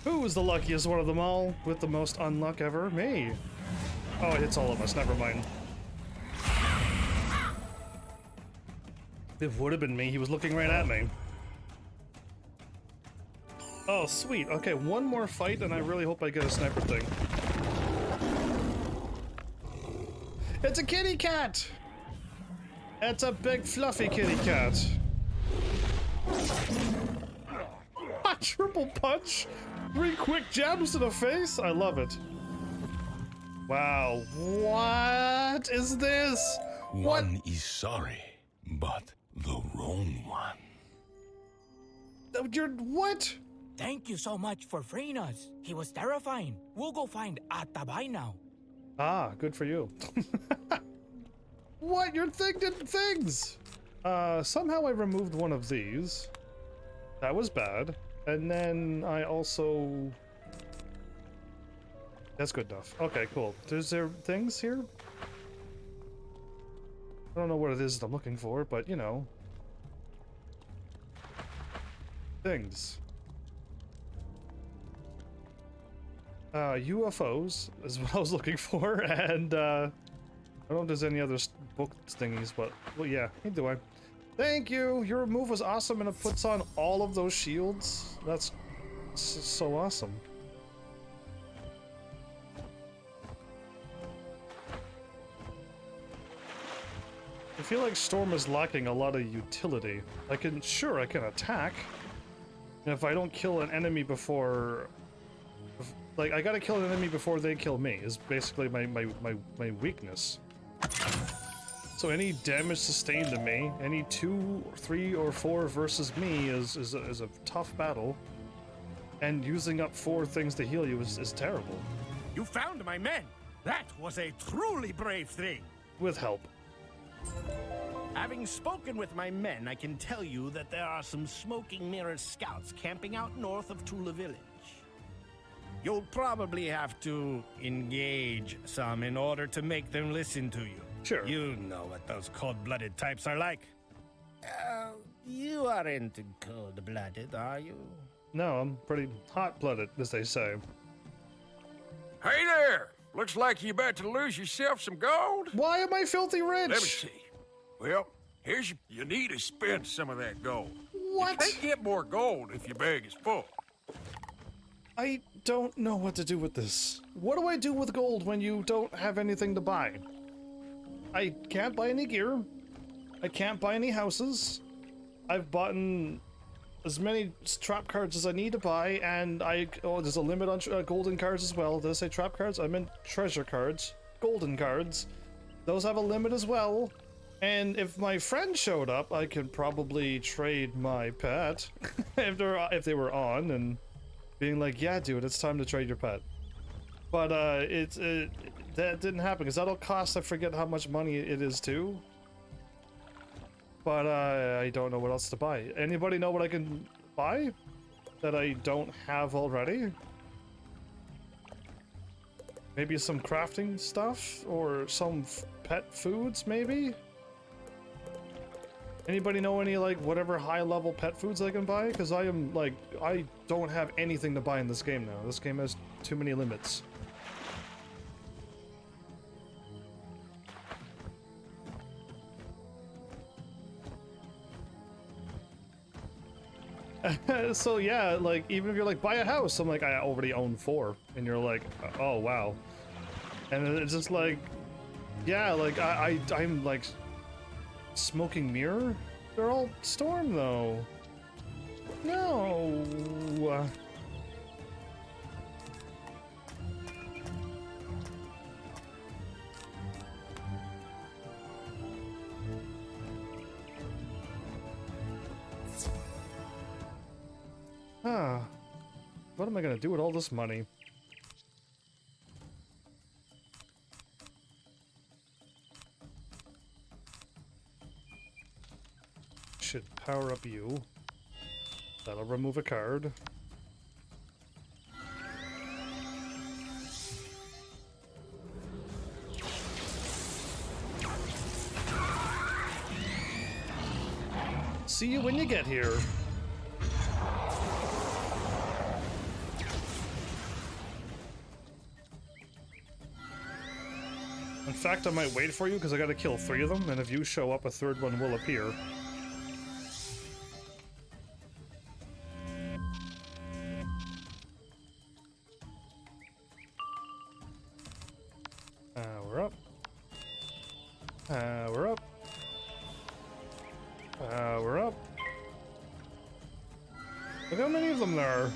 Who's the luckiest one of them all, with the most unluck ever? Me! Oh, it hits all of us, never mind. It would have been me, he was looking right at me. Oh, sweet. Okay, one more fight, and I really hope I get a sniper thing. It's a kitty cat! It's a big fluffy kitty cat. A triple punch? 3 quick jabs to the face? I love it. Wow, what is this? What? One is sorry, but the wrong one. You're what? Thank you so much for freeing us. He was terrifying. We'll go find Atabay now. Ah, good for you. What? Your thing did things! Somehow I removed one of these. That was bad. And then I also... That's good enough. Okay, cool. Is there things here? I don't know what it is that I'm looking for, but you know. Things. UFOs is what I was looking for, and I don't know if there's any other book thingies, but well, yeah, either way. Thank you! Your move was awesome, and it puts on all of those shields. That's so awesome. I feel like Storm is lacking a lot of utility. I can attack. And if I don't kill an enemy before... Like, I gotta kill an enemy before they kill me, is basically my weakness. So any damage sustained to me, any 2, 3, or 4 versus me is a tough battle. And using up 4 things to heal you is terrible. You found my men! That was a truly brave thing! With help. Having spoken with my men, I can tell you that there are some Smoking Mirror scouts camping out north of Tula Village. You'll probably have to engage some in order to make them listen to you. Sure. You know what those cold-blooded types are like. You aren't cold-blooded, are you? No, I'm pretty hot-blooded, as they say. Hey there! Looks like you're about to lose yourself some gold. Why am I filthy rich? Let me see. Well, you need to spend some of that gold. What? You can't get more gold if your bag is full. I don't know what to do with this. What do I do with gold when you don't have anything to buy? I can't buy any gear. I can't buy any houses. I've bought as many trap cards as I need to buy, and there's a limit on golden cards as well. Did I say trap cards? I meant treasure cards. Golden cards. Those have a limit as well. And if my friend showed up, I could probably trade my pet if they were on and being like, yeah, dude, it's time to trade your pet. But that didn't happen because that'll cost, I forget how much money it is too. But I don't know what else to buy. Anybody know what I can buy that I don't have already? Maybe some crafting stuff or some pet foods, maybe? Anybody know any, like, whatever high-level pet foods I can buy? Because I am, like, I don't have anything to buy in this game now. This game has too many limits. So, yeah, like, even if you're like, buy a house, I'm like, I already own 4. And you're like, oh, wow. And it's just like, yeah, like, I'm, like... Smoking Mirror? They're all Storm, though. No. What am I gonna do with all this money? Should power up you. That'll remove a card. See you when you get here. In fact, I might wait for you because I gotta kill 3 of them, and if you show up, a 3rd one will appear. We're up. We're up. We're up. Look how many of them there are.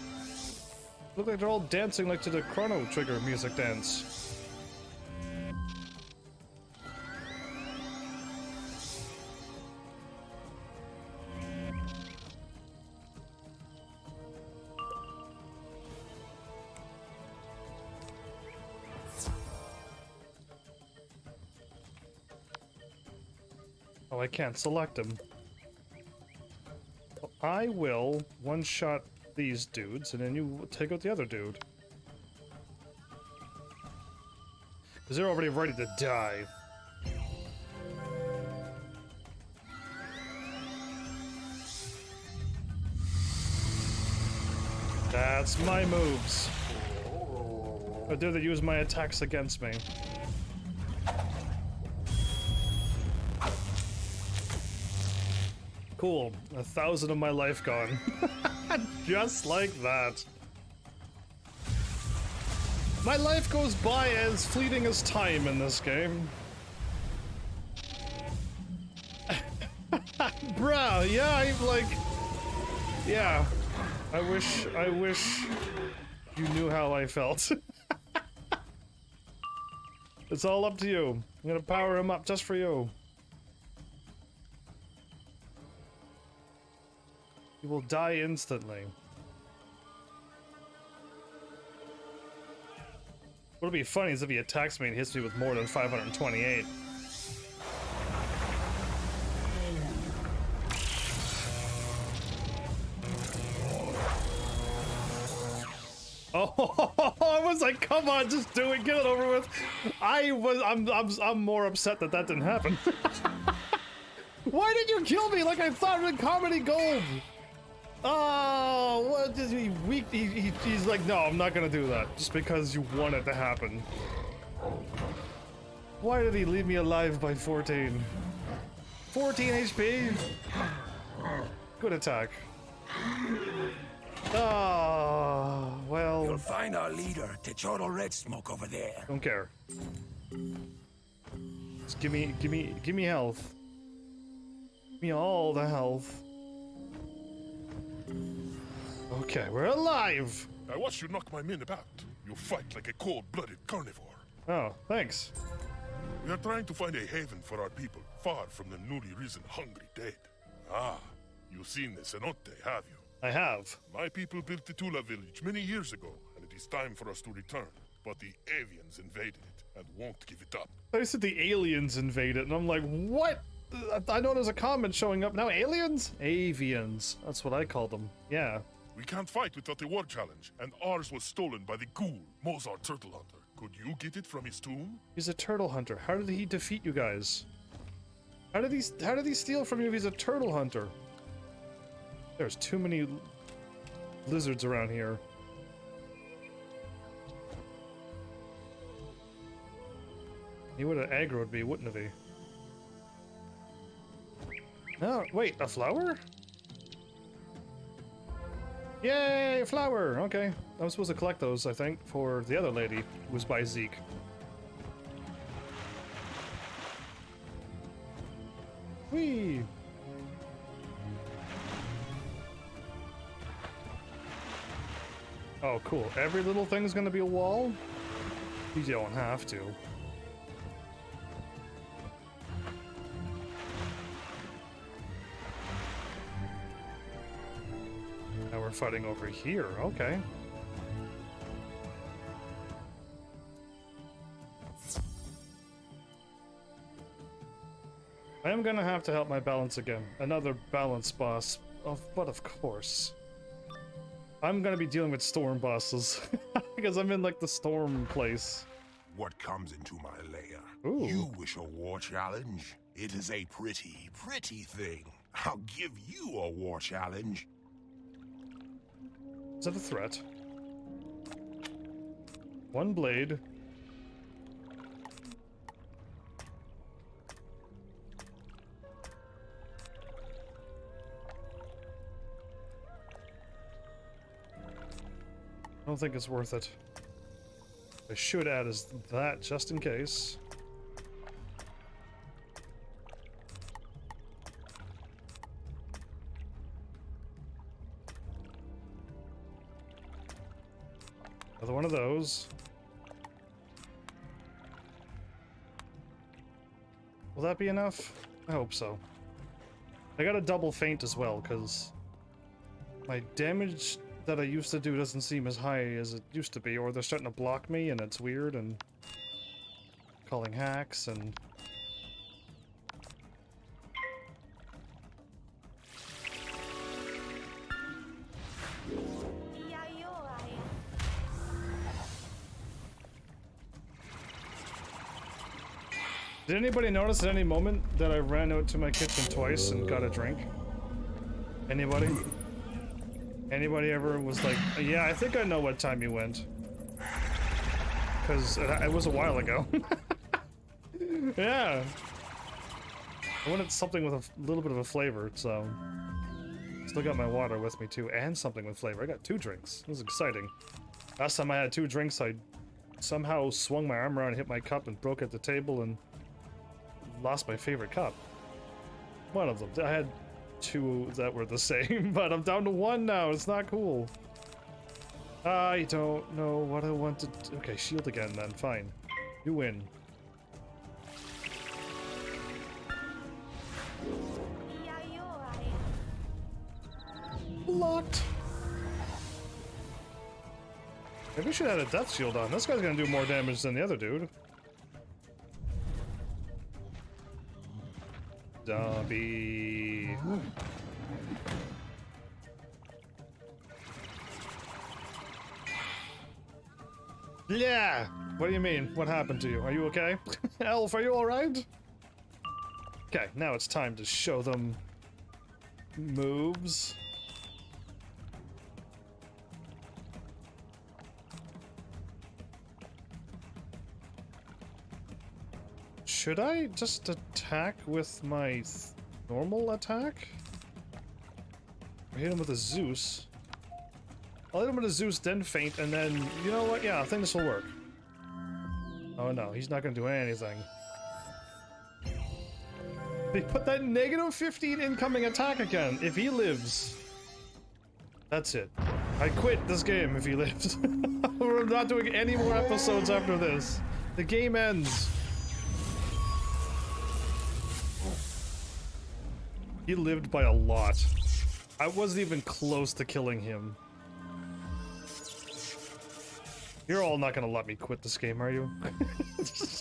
Look like they're all dancing like to the Chrono Trigger music dance. Oh, I can't select them. Well, I will one-shot these dudes, and then you take out the other dude. Because they're already ready to die. That's my moves. How dare they use my attacks against me? Cool. 1,000 of my life gone. Just like that. My life goes by as fleeting as time in this game. Bro, yeah, I'm like... Yeah. I wish you knew how I felt. It's all up to you. I'm gonna power him up just for you. He will die instantly. What'll be funny is if he attacks me and hits me with more than 528. Oh, I was like, come on, just do it, get it over with. I'm more upset that that didn't happen. Why did you kill me like I thought in Comedy Gold? Oh, what is he weak? He's like, no, I'm not gonna do that just because you want it to happen. Why did he leave me alive by 14? 14 HP? Good attack. Ah, well. You'll find our leader, Techoro Red Smoke, over there. Don't care. Just give me health. Give me all the health. Okay, we're alive! I watched you knock my men about. You fight like a cold-blooded carnivore. Oh, thanks. We are trying to find a haven for our people, far from the newly risen hungry dead. Ah, you've seen the cenote, have you? I have. My people built the Tula village many years ago, and it is time for us to return. But the avians invaded it, and won't give it up. I said the aliens invaded, and I'm like, what? I know there's a comment showing up now. Aliens? Avians. That's what I call them. Yeah. We can't fight without a war challenge, and ours was stolen by the ghoul, Mozart Turtle Hunter. Could you get it from his tomb? He's a turtle hunter. How did he defeat you guys? How did he steal from you if he's a turtle hunter? There's too many lizards around here. He would have aggroed me, wouldn't he? No, wait, a flower? Yay, flower! Okay. I was supposed to collect those, I think, for the other lady who was by Zeke. Whee! Oh, cool. Every little thing's gonna be a wall? You don't have to. Now we're fighting over here, okay. I am gonna have to help my balance again. Another balance boss. Oh, but of course. I'm gonna be dealing with storm bosses. Because I'm in like the storm place. What comes into my lair? Ooh. You wish a war challenge? It is a pretty, pretty thing. I'll give you a war challenge. Is that a threat? One blade. I don't think it's worth it. I should add is that just in case. Another one of those. Will that be enough? I hope so. I got a double feint as well, because my damage that I used to do doesn't seem as high as it used to be, or they're starting to block me and it's weird, and calling hacks and... Did anybody notice at any moment that I ran out to my kitchen twice and got a drink? Anybody? Anybody ever was like, yeah, I think I know what time you went. Because it was a while ago. Yeah. I wanted something with a little bit of a flavor, so... Still got my water with me too, and something with flavor. I got 2 drinks. It was exciting. Last time I had 2 drinks, I somehow swung my arm around, hit my cup, and broke at the table, and lost my favorite cup. One of them. I had 2 that were the same, but I'm down to 1 now. It's not cool. I don't know what I want to do. Okay, shield again then. Fine. You win. Locked. Maybe we should have a death shield on. This guy's gonna do more damage than the other dude. Zombie. Yeah! What do you mean? What happened to you? Are you okay? Elf, are you alright? Okay, now it's time to show them moves. Should I just attack with my normal attack? Or hit him with a Zeus? I'll hit him with a Zeus, then feint, and then... You know what? Yeah, I think this will work. Oh no, he's not gonna do anything. They put that negative 15 incoming attack again. If he lives... That's it. I quit this game if he lives. We're not doing any more episodes after this. The game ends. He lived by a lot. I wasn't even close to killing him. You're all not gonna let me quit this game, are you?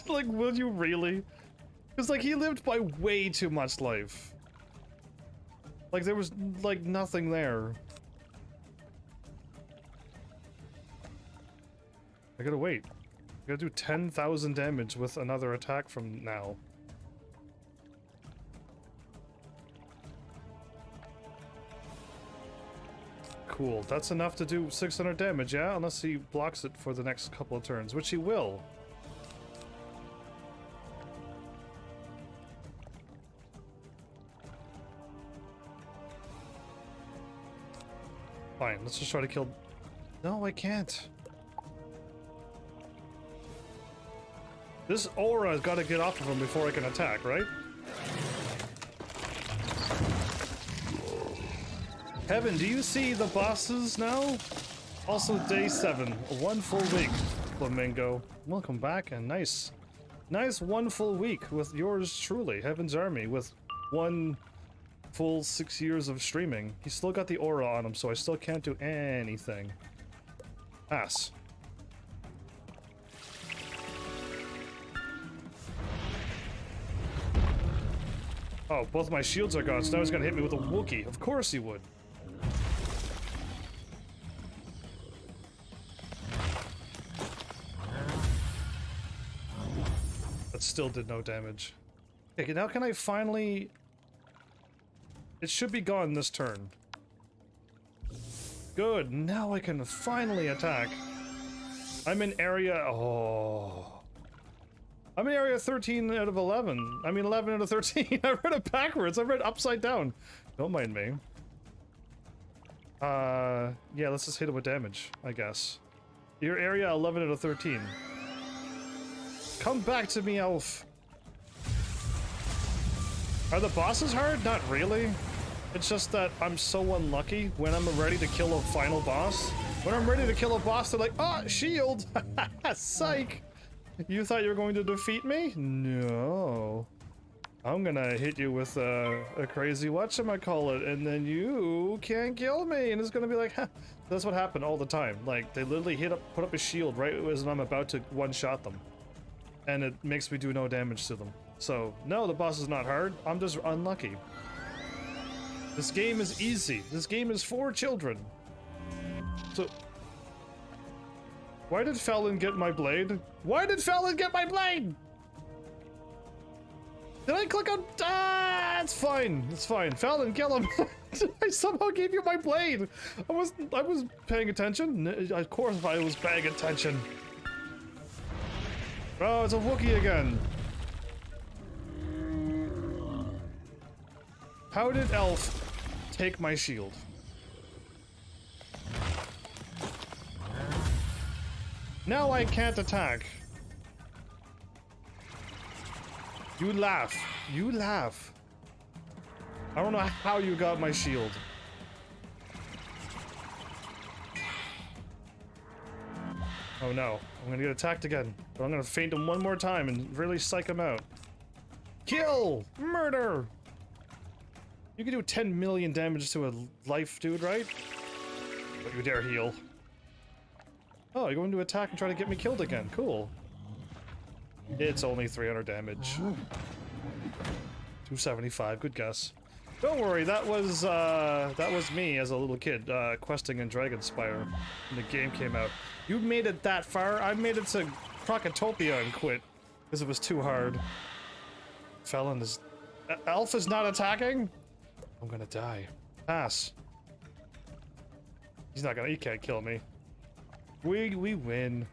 Like, will you really? Because, like, he lived by way too much life. Like, there was, like, nothing there. I gotta wait. I gotta do 10,000 damage with another attack from now. Cool. That's enough to do 600 damage, yeah? Unless he blocks it for the next couple of turns, which he will. Fine, let's just try to kill... No, I can't. This aura has got to get off of him before I can attack, right? Heaven, do you see the bosses now? Also day 7, 1 full week, Flamingo. Welcome back, and nice 1 full week with yours truly, Heaven's Army, with 1 full 6 years of streaming. He's still got the aura on him, so I still can't do anything. Ass. Oh, both my shields are gone, so now he's gonna hit me with a Wookiee. Of course he would. That still did no damage. Okay, now can I finally... It should be gone this turn. Good, now I can finally attack. I'm in area... Oh... I'm in area 13 out of 11. I mean 11 out of 13. I read it backwards. I read upside down. Don't mind me. Yeah, let's just hit him with damage, I guess. Your area 11 out of 13. Come back to me, Elf. Are the bosses hard? Not really. It's just that I'm so unlucky when I'm ready to kill a final boss. When I'm ready to kill a boss, they're like, oh, shield! Psych! You thought you were going to defeat me? No. I'm gonna hit you with a crazy whatchamacallit, and then you can't kill me, and it's gonna be like, huh. That's what happened all the time. Like, they literally put up a shield right as I'm about to one-shot them. And it makes me do no damage to them. So, no, the boss is not hard. I'm just unlucky. This game is easy. This game is for children. So... Why did Fallon get my blade? Why did Fallon get my blade? Did I click on... Ah, it's fine. It's fine. Fallon, kill him. I somehow gave you my blade. I was paying attention. Of course I was paying attention. Oh, it's a Wookiee again. How did Elf take my shield? Now I can't attack. You laugh. You laugh. I don't know how you got my shield. Oh no. I'm gonna get attacked again. But I'm gonna feint him one more time and really psych him out. Kill! Murder! You can do 10 million damage to a life, dude, right? But you dare heal. Oh, you're going to attack and try to get me killed again. Cool. It's only 300 damage. 275, good guess. Don't worry, that was me as a little kid, questing in Dragonspire when the game came out. You made it that far, I made it to Krokotopia and quit, because it was too hard. Felon is... Elf is not attacking? I'm gonna die. Pass. He can't kill me. We win.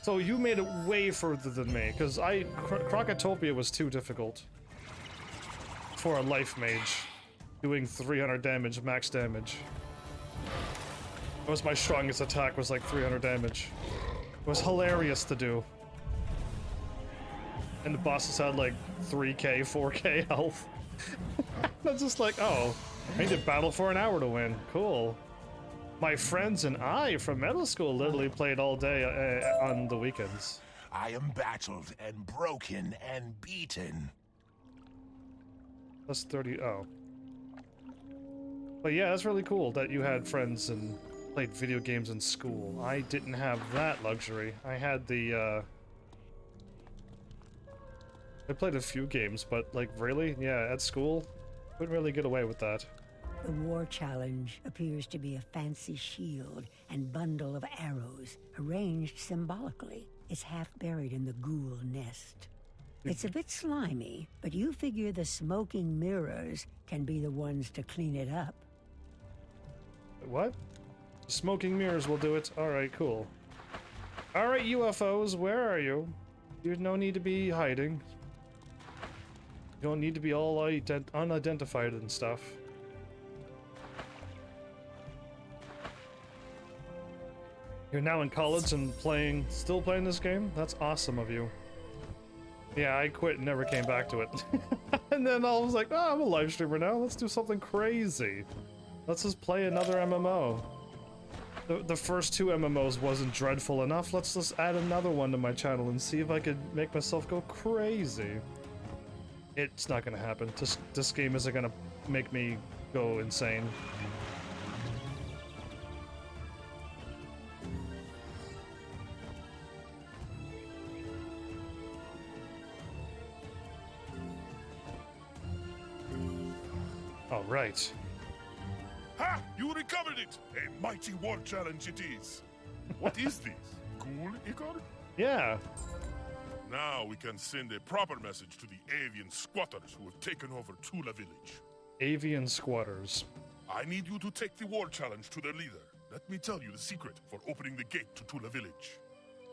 So you made it way further than me, because Krokotopia was too difficult for a life mage, doing 300 damage, max damage. That was my strongest attack, was like 300 damage. It was hilarious to do. And the bosses had like 3k, 4k health. I'm just like, oh, I need to battle for an hour to win. Cool. My friends and I from middle school literally played all day on the weekends. I am battled and broken and beaten. That's 30. Oh. But yeah, that's really cool that you had friends and played video games in school. I didn't have that luxury. I had the, I played a few games, but like, really? Yeah, at school? Couldn't really get away with that. The war challenge appears to be a fancy shield and bundle of arrows arranged symbolically. It's half buried in the ghoul nest. It's a bit slimy, but you figure the smoking mirrors can be the ones to clean it up. What? Smoking mirrors will do it. Alright, cool. Alright, UFOs, where are you? There's no need to be hiding. You don't need to be all unidentified and stuff. You're now in college and still playing this game? That's awesome of you. Yeah, I quit and never came back to it. And then I was like, oh, I'm a live streamer now. Let's do something crazy. Let's just play another MMO. The first two MMOs wasn't dreadful enough. Let's just add another one to my channel and see if I could make myself go crazy. It's not gonna happen. This game isn't gonna make me go insane. All right. Ha! You recovered it! A mighty war challenge it is. What is this? Ghoul Igor? Yeah. Now we can send a proper message to the avian squatters who have taken over Tula village. Avian squatters. I need you to take the war challenge to their leader. Let me tell you the secret for opening the gate to Tula village.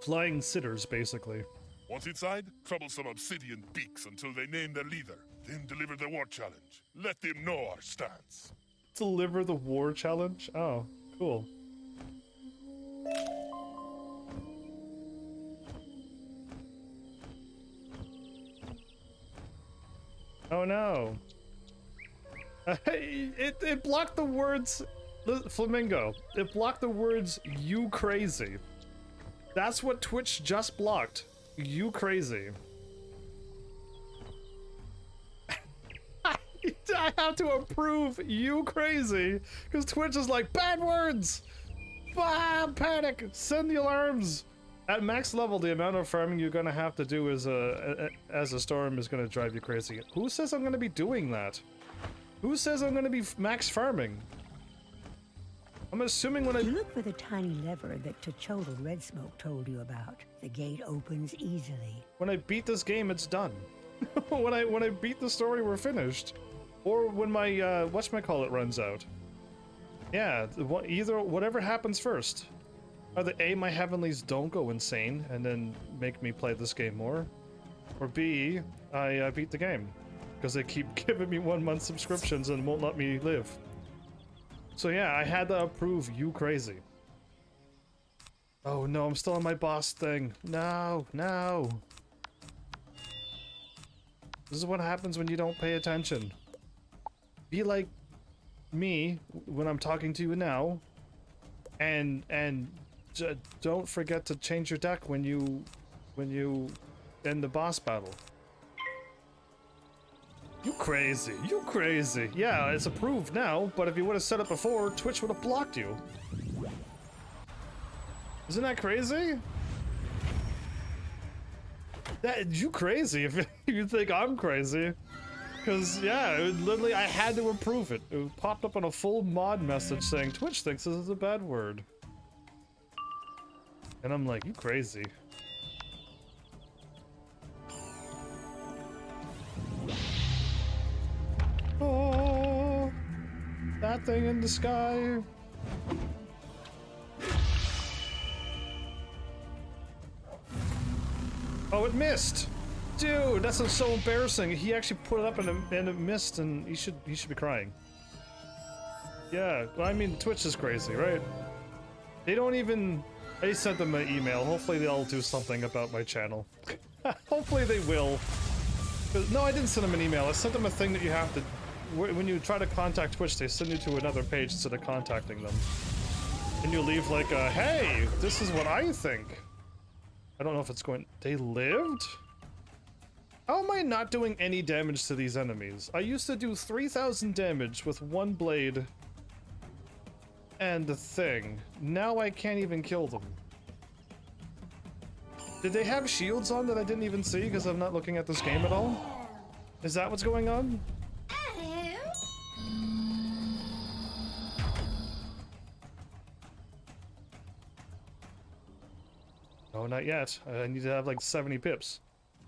Flying sitters, basically. Once inside, trouble some obsidian beaks until they name their leader. Then deliver the war challenge. Let them know our stance. Deliver the war challenge? Oh, cool. Oh no. It blocked the words Flamingo, it blocked the words "you crazy." That's what Twitch just blocked. You crazy. I have to approve "you crazy" because Twitch is like, bad words! Panic! Send the alarms! At max level, the amount of farming you're gonna have to do as a storm is gonna drive you crazy. Who says I'm gonna be doing that? Who says I'm gonna be max farming? I'm assuming when You look for the tiny lever that T'Chotl Red Smoke told you about. The gate opens easily. When I beat this game, it's done. when I beat the story, we're finished. Or when my whatchamacallit runs out. Yeah, either whatever happens first. Either A, my heavenlies don't go insane and then make me play this game more, or B, I beat the game because they keep giving me 1 month subscriptions and won't let me live. So yeah, I had to approve "you crazy." Oh no, I'm still on my boss thing. No. This is what happens when you don't pay attention. Be like me when I'm talking to you now, and don't forget to change your deck when you end the boss battle. You crazy. Yeah, it's approved now, but if you would have said it before, Twitch would have blocked you. Isn't that crazy? You crazy if you think I'm crazy. Because, yeah, literally, I had to approve it. It popped up on a full mod message saying, Twitch thinks this is a bad word. And I'm like, you crazy. Oh, that thing in the sky. Oh, it missed. Dude, that's so embarrassing. He actually put it up and it missed, and he should be crying. Yeah, well, I mean, Twitch is crazy, right? They don't even. I sent them an email. Hopefully they'll do something about my channel. Hopefully they will. No, I didn't send them an email. I sent them a thing that you have to. When you try to contact Twitch, they send you to another page instead of contacting them. And you leave like a, hey, this is what I think. I don't know if it's going. They lived? How am I not doing any damage to these enemies? I used to do 3,000 damage with one blade and the thing. Now I can't even kill them. Did they have shields on that I didn't even see because I'm not looking at this game at all? Is that what's going on? Oh, not yet. I need to have like 70 pips.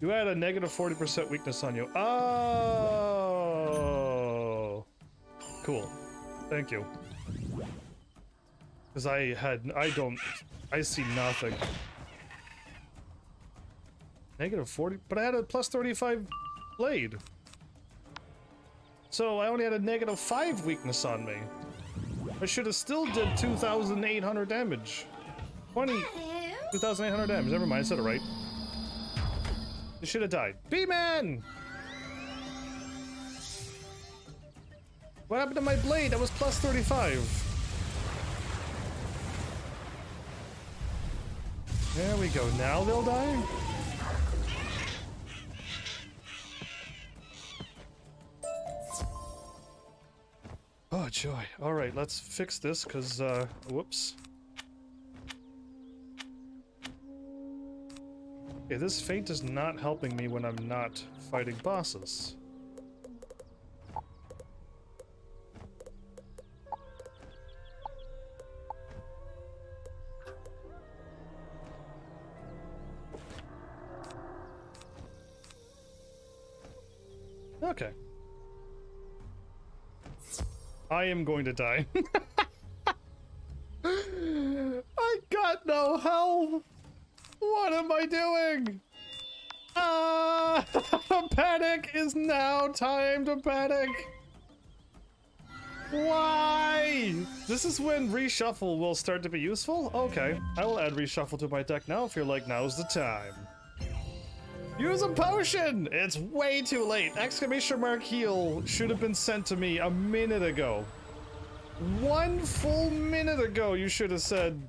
You had a negative 40% weakness on you. Oh! Cool. Thank you. Because I see nothing. Negative 40? But I had a plus 35 blade. So I only had a negative 5 weakness on me. I should have still did 2,800 damage. 2,800 damage. Never mind, I said it right. You should have died. B-Man! What happened to my blade? That was plus 35. There we go. Now they'll die? Oh, joy. Alright, let's fix this, because, whoops. Okay, this feint is not helping me when I'm not fighting bosses. Okay. I am going to die. I got no health! What am I doing? Panic is now time to panic. Why? This is when reshuffle will start to be useful? Okay, I will add reshuffle to my deck now if you're like, now's the time. Use a potion! It's way too late. Exclamation mark heal should have been sent to me a minute ago. 1 full minute ago, you should have said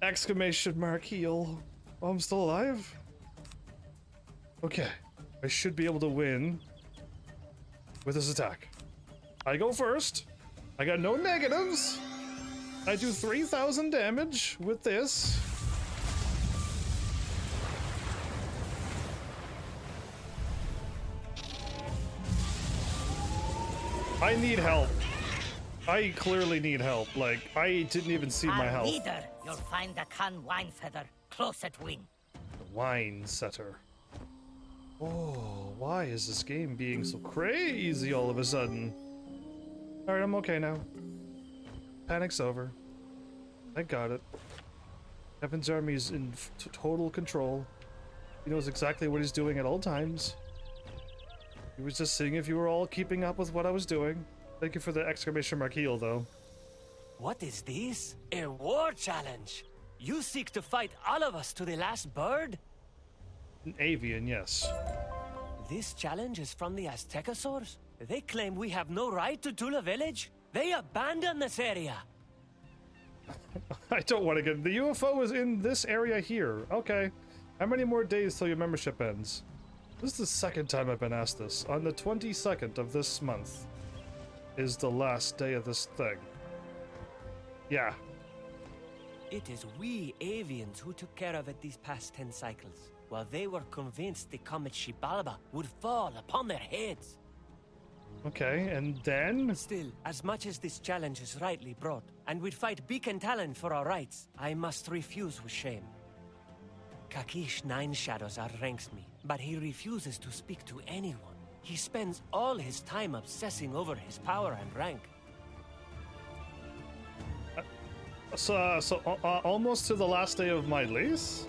exclamation mark heal. Oh, I'm still alive? Okay. I should be able to win with this attack. I go first. I got no negatives. I do 3,000 damage with this. I need help. I clearly need help. Like, I didn't even see my health. Leader, you'll find the Khan wine feather close at wing. The wine setter. Oh, why is this game being so crazy all of a sudden? Alright, I'm okay now. Panic's over. I got it. Heaven's Army is in total control. He knows exactly what he's doing at all times. He was just seeing if you were all keeping up with what I was doing. Thank you for the exclamation mark heal, though. What is this? A war challenge? You seek to fight all of us to the last bird? An avian, yes. This challenge is from the Aztecosaurs? They claim we have no right to Tula Village? They abandoned this area! I don't want to get... The UFO is in this area here. Okay. How many more days till your membership ends? This is the second time I've been asked this. On the 22nd of this month is the last day of this thing. Yeah. It is we avians who took care of it these past 10 cycles, while they were convinced the Comet Xibalba would fall upon their heads. Okay, and then? Still, as much as this challenge is rightly brought, and we'd fight beak and talon for our rights, I must refuse with shame. Kakish Nine Shadows outranks me, but he refuses to speak to anyone. He spends all his time obsessing over his power and rank. Almost to the last day of my lease?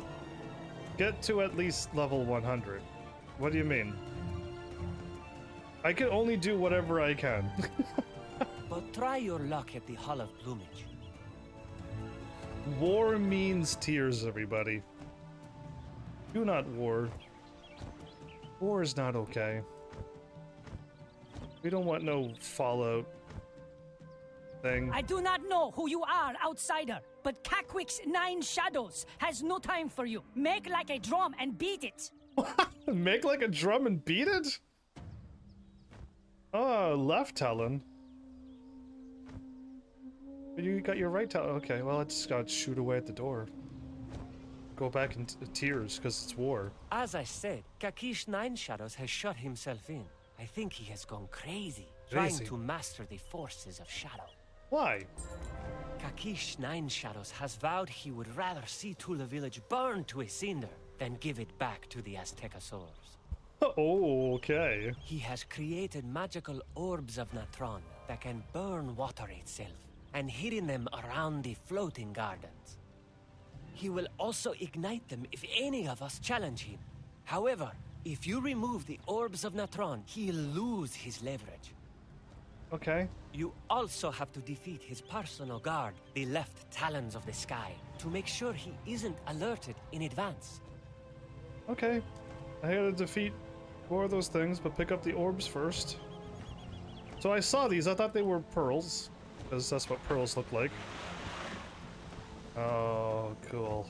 Get to at least level 100. What do you mean? I can only do whatever I can. But try your luck at the Hall of Plumage. War means tears, everybody. Do not war. War is not okay. We don't want no fallout thing. I do not know who you are, outsider, but Kakwick's Nine Shadows has no time for you. Make like a drum and beat it. Make like a drum and beat it? Oh, left talon. You got your right talon. Okay, well, I just gotta shoot away at the door. Go back in tears, because it's war. As I said, Kakish Nine Shadows has shut himself in. I think he has gone crazy, trying to master the forces of Shadow. Why? Kakish Nine Shadows has vowed he would rather see Tula Village burn to a cinder than give it back to the Aztecosaurs. Oh, okay. He has created magical orbs of Natron that can burn water itself, and hidden them around the floating gardens. He will also ignite them if any of us challenge him. However, if you remove the orbs of Natron, he'll lose his leverage. Okay. You also have to defeat his personal guard, the left talons of the sky, to make sure he isn't alerted in advance. Okay. I gotta defeat 4 of those things, but pick up the orbs first. So I saw these, I thought they were pearls, because that's what pearls look like. Oh, cool.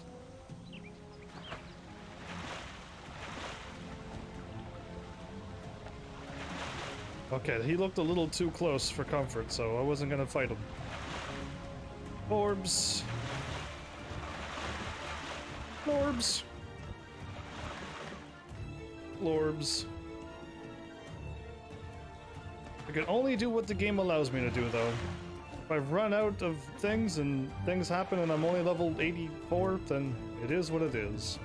Okay, he looked a little too close for comfort, so I wasn't gonna fight him. Orbs. Orbs. Orbs. I can only do what the game allows me to do, though. If I run out of things and things happen and I'm only level 84, then it is what it is.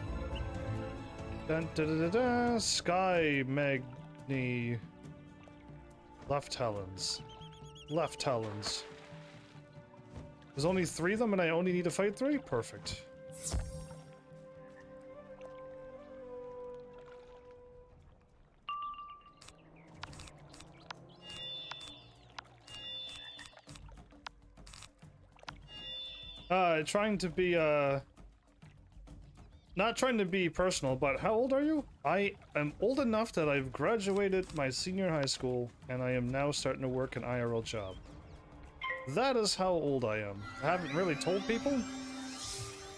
Dun, da, da, da, da. Sky Magni. Left talons. Left talons. There's only 3 of them and I only need to fight 3? Perfect. Trying to be, not trying to be personal, but how old are you? I am old enough that I've graduated my senior high school, and I am now starting to work an IRL job. That is how old I am. I haven't really told people,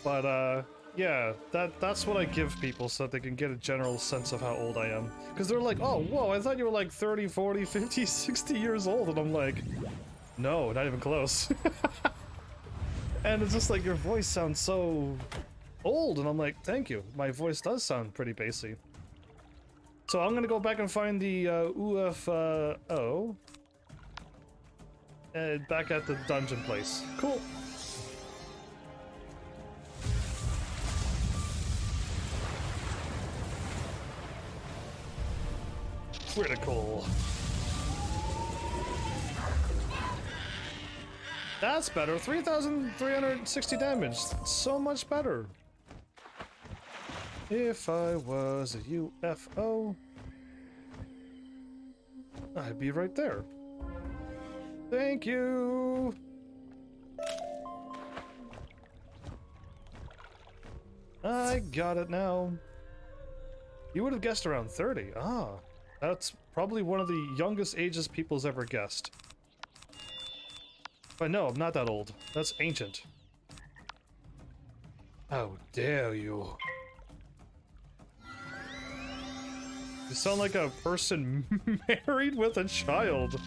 but yeah, that's what I give people so that they can get a general sense of how old I am. Because they're like, oh, whoa, I thought you were like 30, 40, 50, 60 years old. And I'm like, no, not even close. And it's just like, your voice sounds so old. And I'm like, thank you. My voice does sound pretty bassy. So I'm gonna go back and find the UFO. Back at the dungeon place. Cool. Critical. That's better. 3,360 damage. So much better. If I was a UFO, I'd be right there. Thank you. I got it now. You would have guessed around 30. Ah, that's probably one of the youngest ages people's ever guessed. But no, I'm not that old. That's ancient. How dare you? You sound like a person married with a child.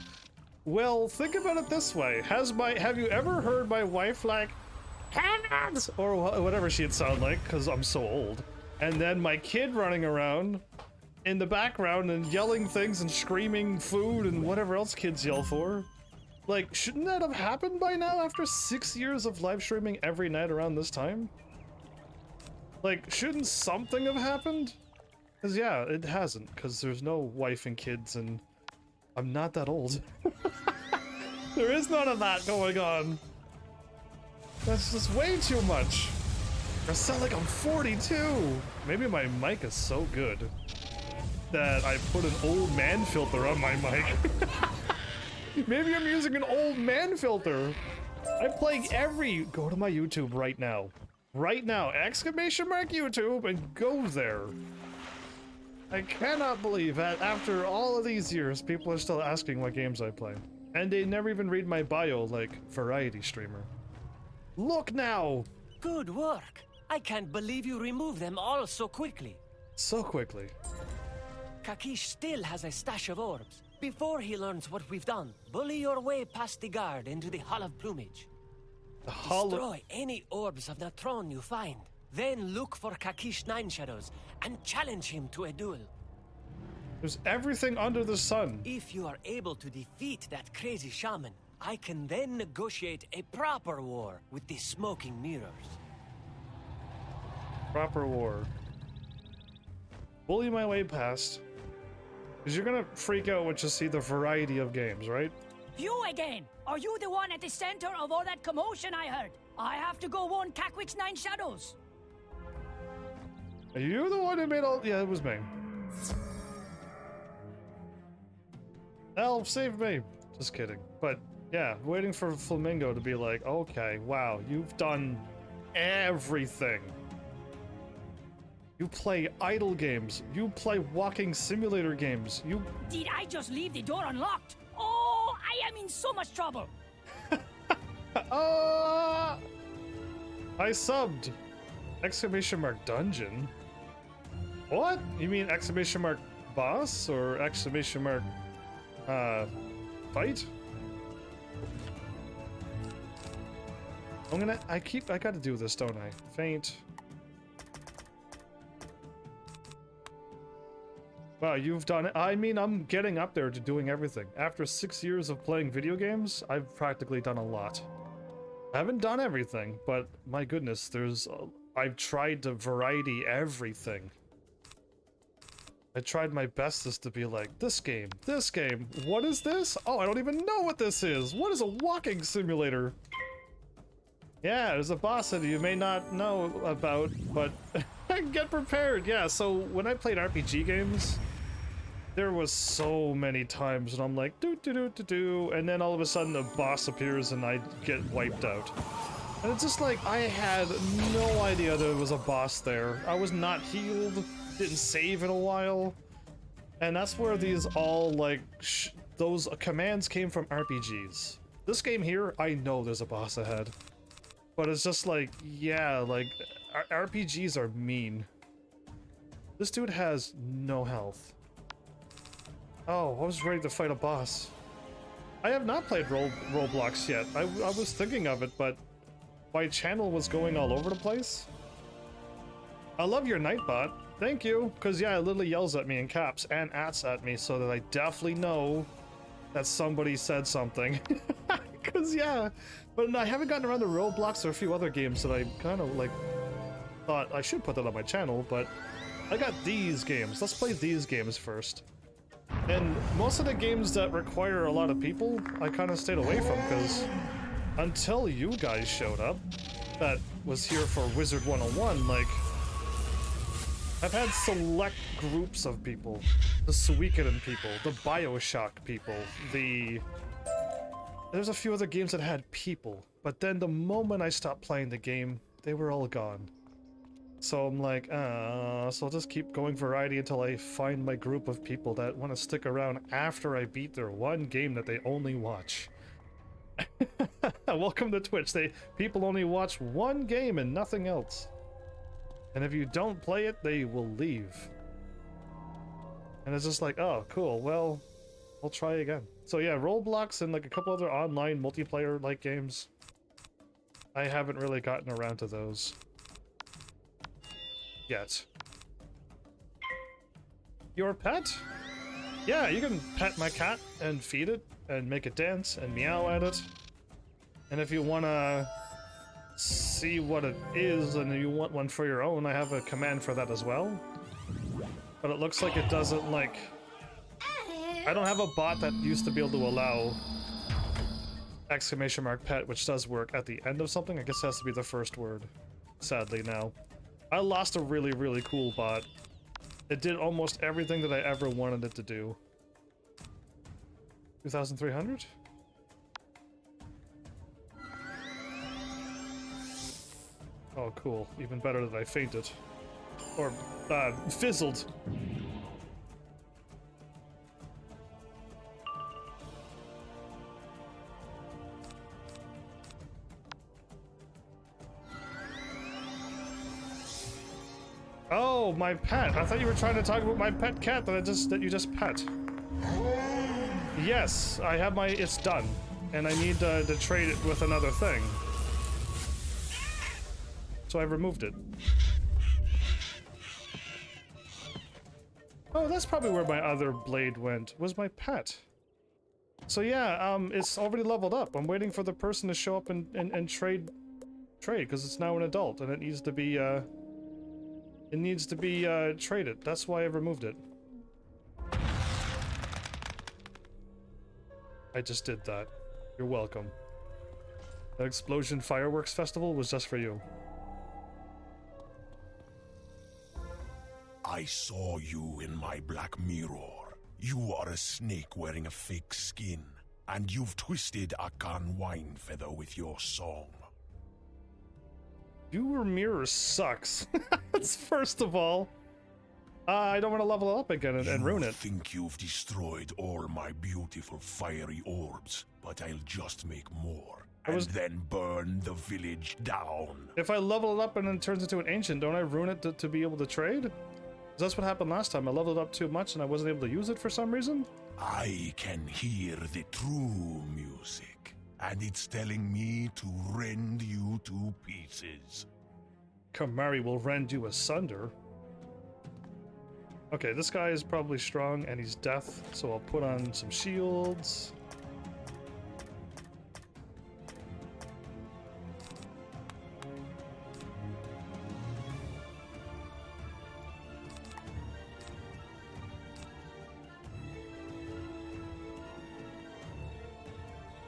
Well, think about it this way. Have you ever heard my wife like, heavens, or whatever she'd sound like, because I'm so old, and then my kid running around in the background and yelling things and screaming food and whatever else kids yell for? Like, shouldn't that have happened by now after 6 years of live streaming every night around this time? Like, shouldn't something have happened? Because yeah, it hasn't, because there's no wife and kids and I'm not that old. There is none of that going on. That's just way too much. I sound like I'm 42. Maybe my mic is so good that I put an old man filter on my mic. Maybe I'm using an old man filter. I'm playing go to my YouTube right now. Right now, ! YouTube, and go there. I cannot believe that after all of these years, people are still asking what games I play. And they never even read my bio like variety streamer. Look now! Good work. I can't believe you removed them all so quickly. So quickly. Kakish still has a stash of orbs. Before he learns what we've done, bully your way past the guard into the Hall of Plumage. Destroy any orbs of Natron you find. Then look for Kakish Nine Shadows and challenge him to a duel. There's everything under the sun. If you are able to defeat that crazy shaman, I can then negotiate a proper war with the smoking mirrors. Proper war. Bully my way past. Because you're gonna freak out when you see the variety of games, right? You again! Are you the one at the center of all that commotion I heard? I have to go warn Kakwik's Nine Shadows. Are you the one who made all... Yeah, it was me. Elf, save me! Just kidding. But, yeah, waiting for Flamingo to be like, okay, wow, you've done everything. You play idle games. You play walking simulator games. You... Did I just leave the door unlocked? Oh, I am in so much trouble. I subbed! ! Dungeon? What? You mean ! Boss? Or ! Fight? I gotta do this, don't I? Faint. Wow, you've done it. I mean, I'm getting up there to doing everything. After 6 years of playing video games, I've practically done a lot. I haven't done everything, but my goodness, I've tried to variety everything. I tried my bestest to be like, this game, what is this? Oh, I don't even know what this is. What is a walking simulator? Yeah, there's a boss that you may not know about, but get prepared. Yeah, so when I played RPG games, there was so many times when I'm like, do, and then all of a sudden a boss appears and I get wiped out. And it's just like, I had no idea there was a boss there. I was not healed, didn't save in a while. And that's where these all, like, those commands came from RPGs. This game here, I know there's a boss ahead. But it's just like, yeah, like, RPGs are mean. This dude has no health. Oh, I was ready to fight a boss. I have not played Roblox yet. I was thinking of it, but my channel was going all over the place. I love your Nightbot. Thank you. Because, yeah, it literally yells at me in caps and at me so that I definitely know that somebody said something. Because, yeah. But I haven't gotten around to Roblox or a few other games that I kind of, like, thought I should put that on my channel, but I got these games. Let's play these games first. And most of the games that require a lot of people, I kind of stayed away from, because until you guys showed up, that was here for Wizard 101, like, I've had select groups of people. The Suikoden people, the Bioshock people, there's a few other games that had people, but then the moment I stopped playing the game, they were all gone. So I'm like, so I'll just keep going variety until I find my group of people that want to stick around after I beat their one game that they only watch. Welcome to Twitch. People only watch one game and nothing else. And if you don't play it, they will leave. And it's just like, oh, cool, well, I'll try again. So yeah, Roblox and like a couple other online multiplayer-like games. I haven't really gotten around to those yet. Your pet? Yeah, you can pet my cat and feed it and make it dance and meow at it. And if you wanna see what it is and you want one for your own, I have a command for that as well. But it looks like it doesn't, like... I don't have a bot that used to be able to allow !pet, which does work at the end of something. I guess it has to be the first word, sadly now. I lost a really, really cool bot. It did almost everything that I ever wanted it to do. 2,300? Oh, cool. Even better that I fainted. Or, fizzled. Oh, my pet. I thought you were trying to talk about my pet cat that you just pet. Yes, I have it's done. And I need to trade it with another thing. So I removed it. Oh, that's probably where my other blade went, was my pet. So yeah, it's already leveled up. I'm waiting for the person to show up and trade, because it's now an adult, and it needs to be, traded. That's why I removed it. I just did that. You're welcome. The Explosion Fireworks Festival was just for you. I saw you in my black mirror. You are a snake wearing a fake skin, and you've twisted Akan wine feather with your song. Your mirror sucks. That's first of all. I don't want to level it up again and ruin it. You think you've destroyed all my beautiful fiery orbs, but I'll just make more, and then burn the village down. If I level it up and then it turns into an ancient, don't I ruin it to be able to trade? That's what happened last time. I leveled it up too much and I wasn't able to use it for some reason. I can hear the true music, and it's telling me to rend you to pieces. Kamari will rend you asunder. Okay, this guy is probably strong and he's death, so I'll put on some shields.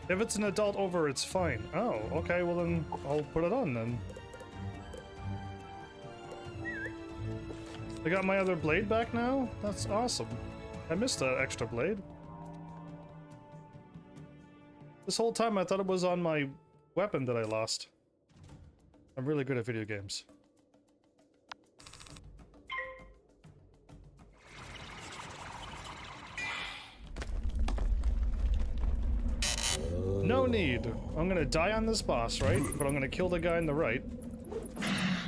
If it's an adult over, it's fine. Oh, okay, well then I'll put it on then. I got my other blade back now? That's awesome. I missed that extra blade. This whole time I thought it was on my weapon that I lost. I'm really good at video games. No need. I'm gonna die on this boss, right? But I'm gonna kill the guy on the right.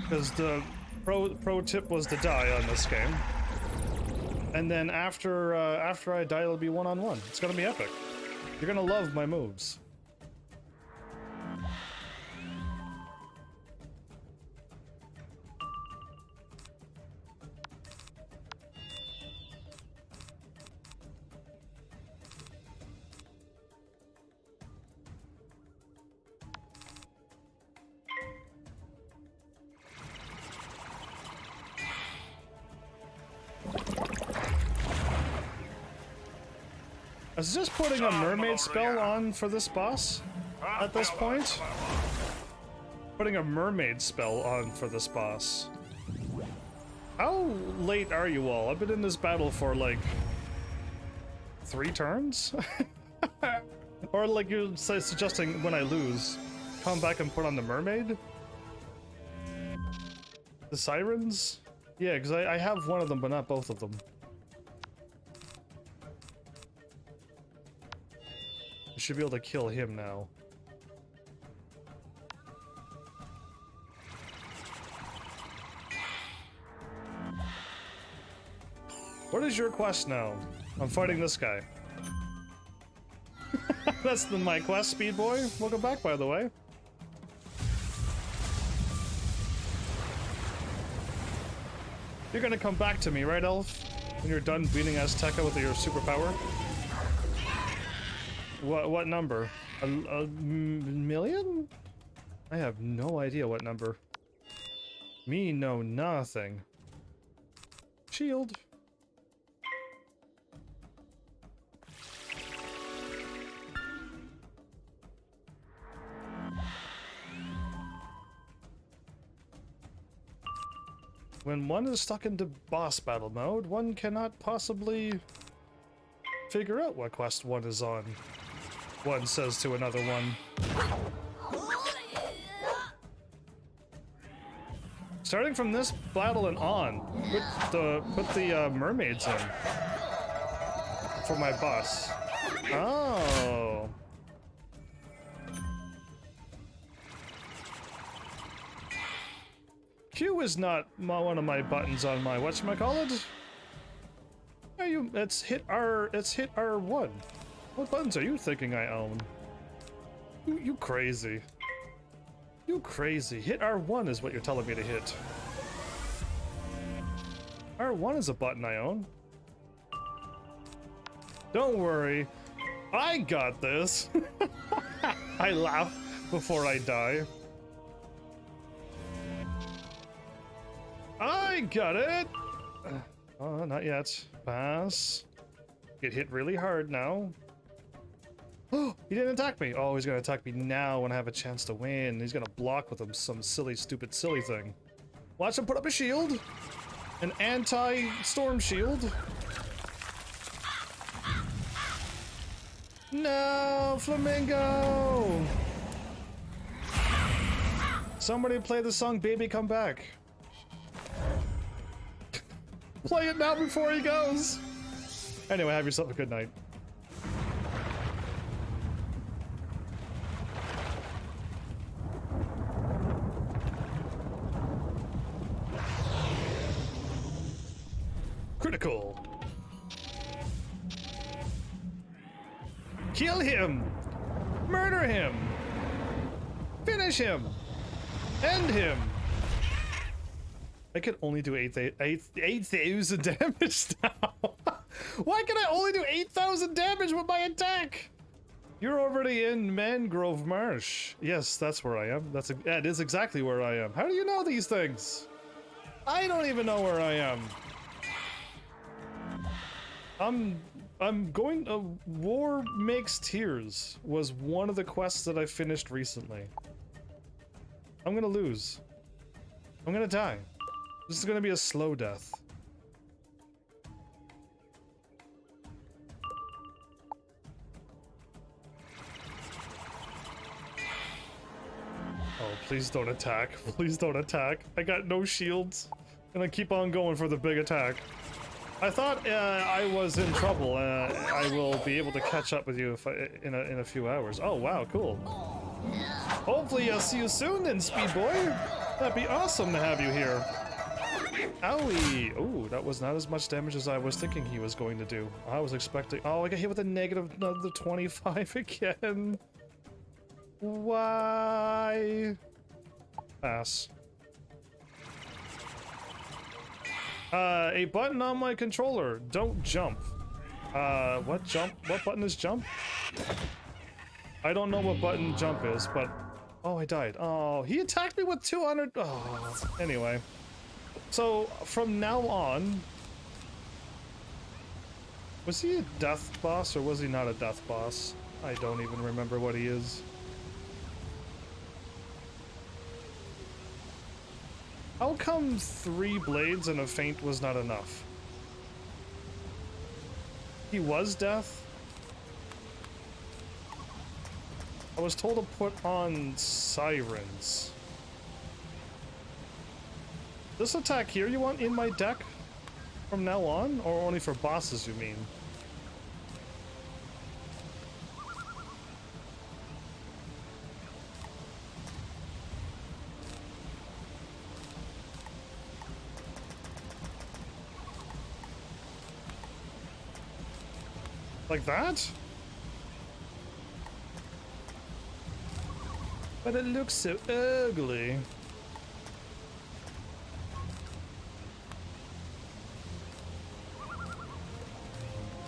Because the pro tip was to die on this game. And then after I die, it'll be one-on-one. It's gonna be epic. You're gonna love my moves. I was just putting a mermaid spell on for this boss at this point. Putting a mermaid spell on for this boss. How late are you all? I've been in this battle for like 3 turns? Or like you're suggesting when I lose, come back and put on the mermaid? The sirens? Yeah, because I have one of them, but not both of them. I should be able to kill him now. What is your quest now? I'm fighting this guy. That's my quest, Speed Boy. Welcome back, by the way. You're gonna come back to me, right, Elf? When you're done beating Azteca with your superpower? What number? A million? I have no idea what number. Me know nothing. Shield. When one is stuck into boss battle mode, one cannot possibly figure out what quest one is on. One says to another one. Starting from this battle and on, put the mermaids in for my boss. Oh. Q is not one of my buttons on my whatchamacallit. Are you? It's hit R1. What buttons are you thinking I own? You crazy. You crazy. Hit R1 is what you're telling me to hit. R1 is a button I own. Don't worry. I got this. I laugh before I die. I got it! Oh, not yet. Pass. Get hit really hard now. Oh, he didn't attack me. Oh, he's gonna attack me now when I have a chance to win. He's gonna block with him some silly, stupid, silly thing. Watch him put up a shield. An anti-storm shield. No, Flamingo! Somebody play the song Baby Come Back. Play it now before he goes! Anyway, have yourself a good night. Critical. Kill him! Murder him! Finish him! End him! I can only do 8,000 damage now. Why can I only do 8,000 damage with my attack? You're already in Mangrove Marsh. Yes, that's where I am. That is exactly where I am. How do you know these things? I don't even know where I am. I'm going. War Makes Tears was one of the quests that I finished recently. I'm gonna lose. I'm gonna die. This is gonna be a slow death. Oh, please don't attack. Please don't attack. I got no shields. And I keep on going for the big attack. I thought I was in trouble. I will be able to catch up with you if in a few hours. Oh wow, cool. Hopefully I'll see you soon then, Speed Boy. That'd be awesome to have you here. Owie! Ooh, that was not as much damage as I was thinking he was going to do. I was expecting. Oh, I got hit with a negative another 25 again. Why? Pass. A button on my controller. Don't jump. What jump? What button is jump? I don't know what button jump is, but... Oh, I died. Oh, he attacked me with 200... Oh, anyway. So, from now on... Was he a death boss, or was he not a death boss? I don't even remember what he is. How come 3 blades and a feint was not enough? He was death? I was told to put on sirens. This attack here you want in my deck from now on? Or only for bosses, you mean? Like that? But it looks so ugly.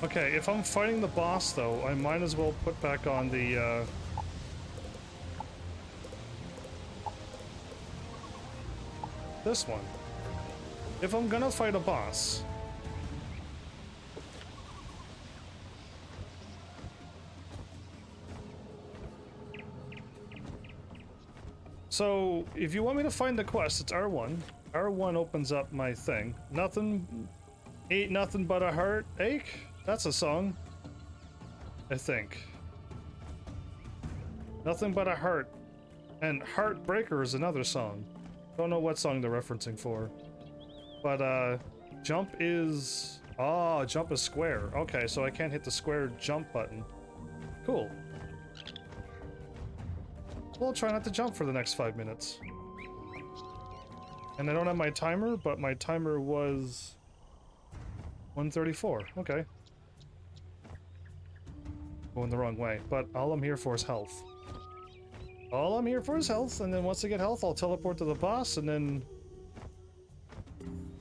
Okay, if I'm fighting the boss though, I might as well put back on the this one. If I'm gonna fight a boss. So, if you want me to find the quest, it's R1. R1 opens up my thing. Nothing... Ain't nothing but a heartache? That's a song. I think. Nothing but a heart. And Heartbreaker is another song. Don't know what song they're referencing for. But, jump is... Oh, jump is square. Okay, so I can't hit the square jump button. Cool. We'll try not to jump for the next 5 minutes. And I don't have my timer, but my timer was 134. Okay. Going the wrong way, but all I'm here for is health. All I'm here for is health, and then once I get health, I'll teleport to the boss, and then...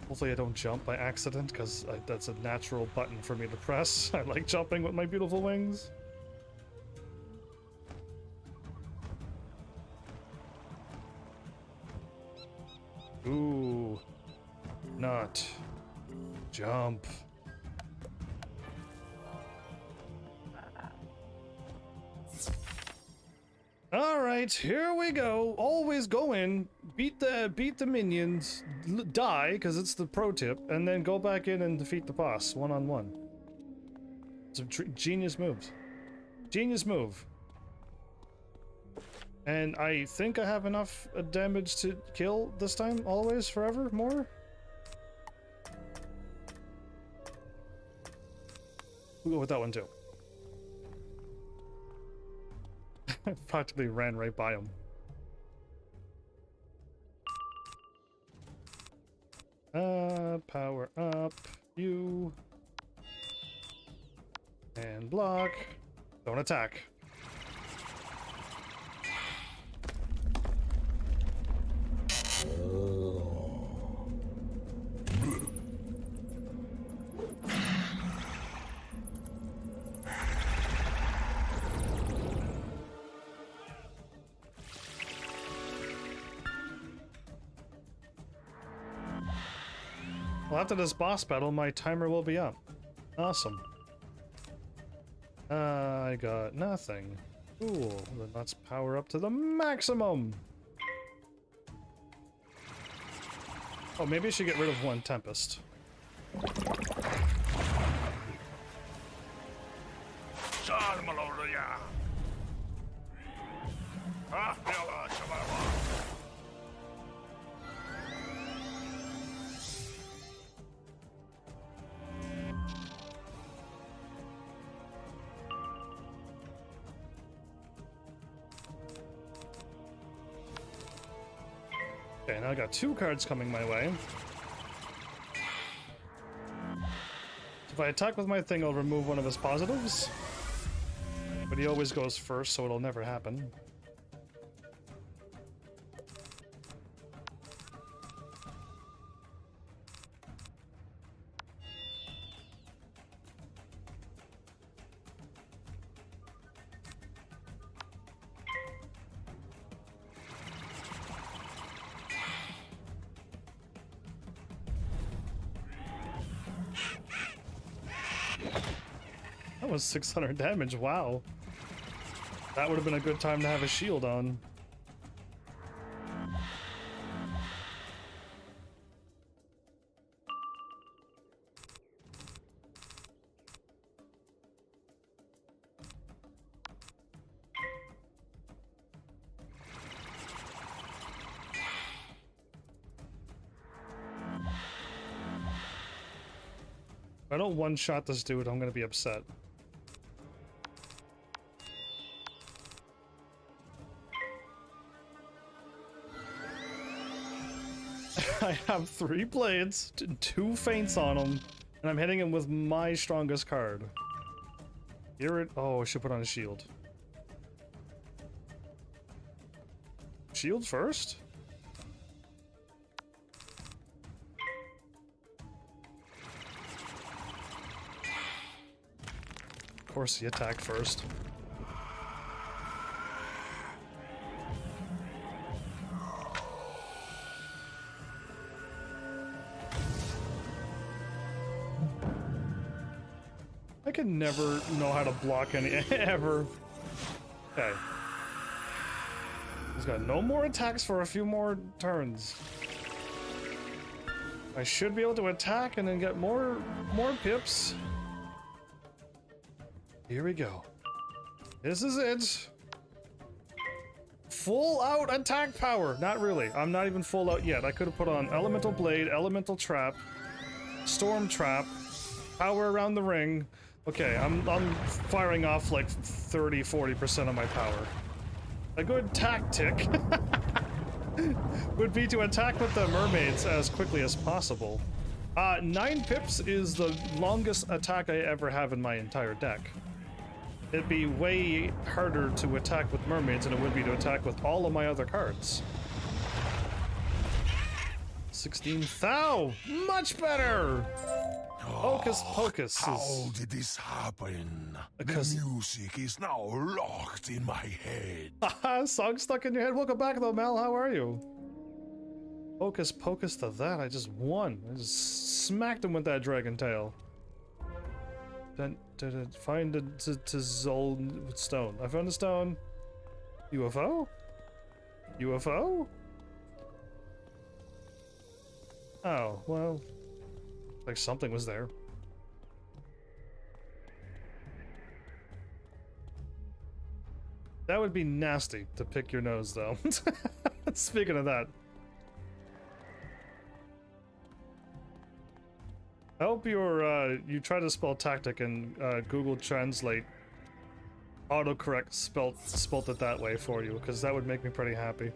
Hopefully I don't jump by accident, because that's a natural button for me to press. I like jumping with my beautiful wings. Ooh. Not. Jump. Alright, here we go. Always go in, beat the minions, die, because it's the pro tip, and then go back in and defeat the boss, one-on-one. Some genius moves. Genius move. And I think I have enough damage to kill this time, always, forever, more? We'll go with that one too. Practically ran right by him. Power up, you. And block. Don't attack. Well, after this boss battle, my timer will be up. Awesome. I got nothing. Cool. Then let's power up to the maximum. Oh, maybe I should get rid of one Tempest. Okay, now I got 2 cards coming my way. If I attack with my thing, I'll remove one of his positives. But he always goes first, so it'll never happen. That was 600 damage, wow. That would have been a good time to have a shield on. If I don't one-shot this dude, I'm gonna be upset. I have 3 blades, 2 feints on him, and I'm hitting him with my strongest card. Here it. Oh, I should put on a shield. Shield first? Of course, he attacked first. I can never know how to block any ever. Okay. He's got no more attacks for a few more turns. I should be able to attack and then get more pips. Here we go. This is it. Full out attack power. Not really. I'm not even full out yet. I could have put on Elemental Blade, Elemental Trap, Storm Trap, Power around the ring. Okay, I'm firing off like 30-40% of my power. A good tactic would be to attack with the mermaids as quickly as possible. 9 pips is the longest attack I ever have in my entire deck. It'd be way harder to attack with mermaids than it would be to attack with all of my other cards. 16,000! Much better! Hocus Pocus. How did this happen? The music is now locked in my head. Haha, song stuck in your head. Welcome back though, Mel. How are you? Hocus Pocus to that. I just won. I just smacked him with that dragon tail. Find a stone. I found a stone. UFO? UFO? Oh, well. Like something was there. That would be nasty to pick your nose, though. Speaking of that. I hope you try to spell tactic and Google Translate autocorrect spelt it that way for you, because that would make me pretty happy.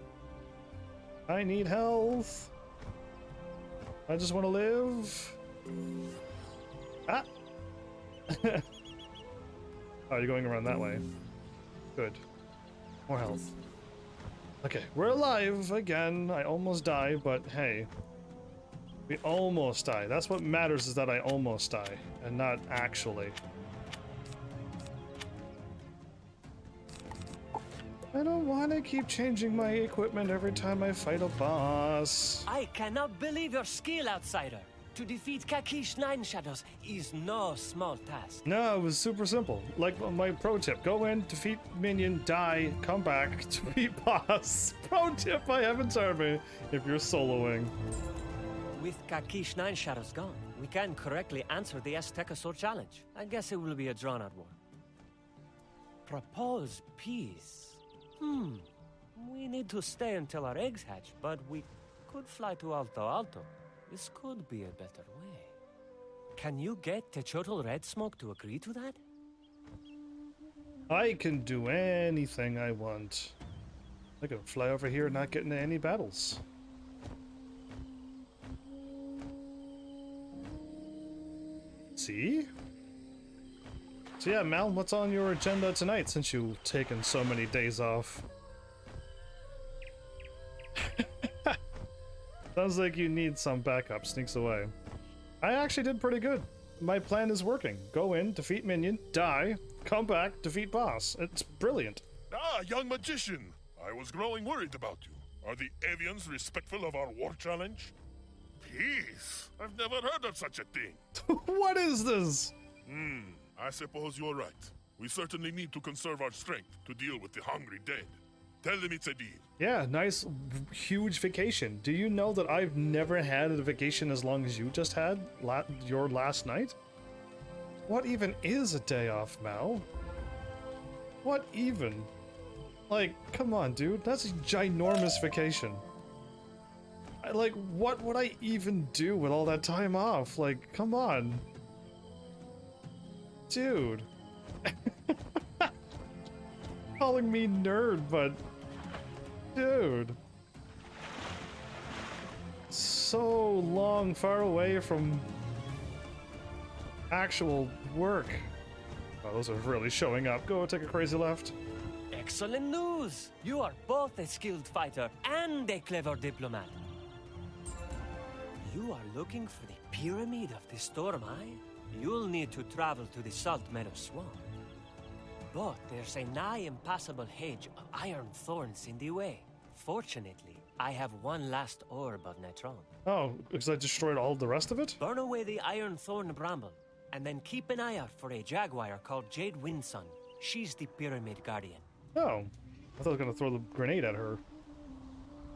I need health. I just want to live. Ah! Oh, you're going around that way. Good. More health. Okay, we're alive again. I almost died, but hey. We almost die. That's what matters, is that I almost die, and not actually. I don't want to keep changing my equipment every time I fight a boss. I cannot believe your skill, outsider. To defeat Kakish Nine Shadows is no small task. No, it was super simple. Like my pro tip. Go in, defeat minion, die, come back, defeat boss. Pro tip by HEAVENSARMY if you're soloing. With Kakish Nine Shadows gone, we can correctly answer the Aztecosaur challenge. I guess it will be a drawn-out war. Propose peace. We need to stay until our eggs hatch, but we could fly to Alto Alto. This could be a better way. Can you get Techotel Red Smoke to agree to that? I can do anything I want. I can fly over here and not get into any battles. see? So yeah, Mal, what's on your agenda tonight since you've taken so many days off? Sounds like you need some backup. Sneaks away. I actually did pretty good. My plan is working. Go in, defeat minion, die, come back, defeat boss. It's brilliant. Ah, young magician! I was growing worried about you. Are the avians respectful of our war challenge? Peace! I've never heard of such a thing. What is this? I suppose you're right. We certainly need to conserve our strength to deal with the hungry dead. Tell them it's a deal. Yeah, nice, huge vacation. Do you know that I've never had a vacation as long as you just had your last night? What even is a day off, Mal? What even? Like, come on, dude. That's a ginormous vacation. Like, what would I even do with all that time off? Like, come on. Dude. Calling me nerd, but... Dude. So long, far away from actual work. Oh, those are really showing up. Go take a crazy left. Excellent news! You are both a skilled fighter and a clever diplomat. You are looking for the Pyramid of the Storm Eye? You'll need to travel to the Salt Meadow Swamp. But there's a nigh impassable hedge of iron thorns in the way. Fortunately, I have one last orb of Natron. Oh, because I destroyed all the rest of it? Burn away the iron thorn bramble, and then keep an eye out for a jaguar called Jade Windsun. She's the Pyramid Guardian. Oh, I thought I was gonna throw the grenade at her.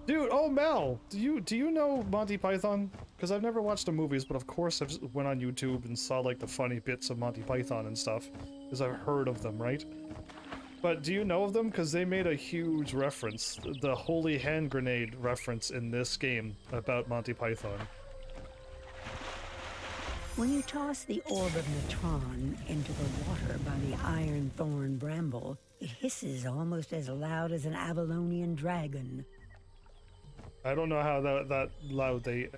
Dude, oh Mel, do you know Monty Python? Because I've never watched the movies, but of course I went on YouTube and saw like the funny bits of Monty Python and stuff, because I've heard of them, right? But do you know of them? Because they made a huge reference, the holy hand grenade reference in this game about Monty Python. When you toss the orb of Natron into the water by the iron thorn bramble, it hisses almost as loud as an Avalonian dragon. I don't know how that loud they...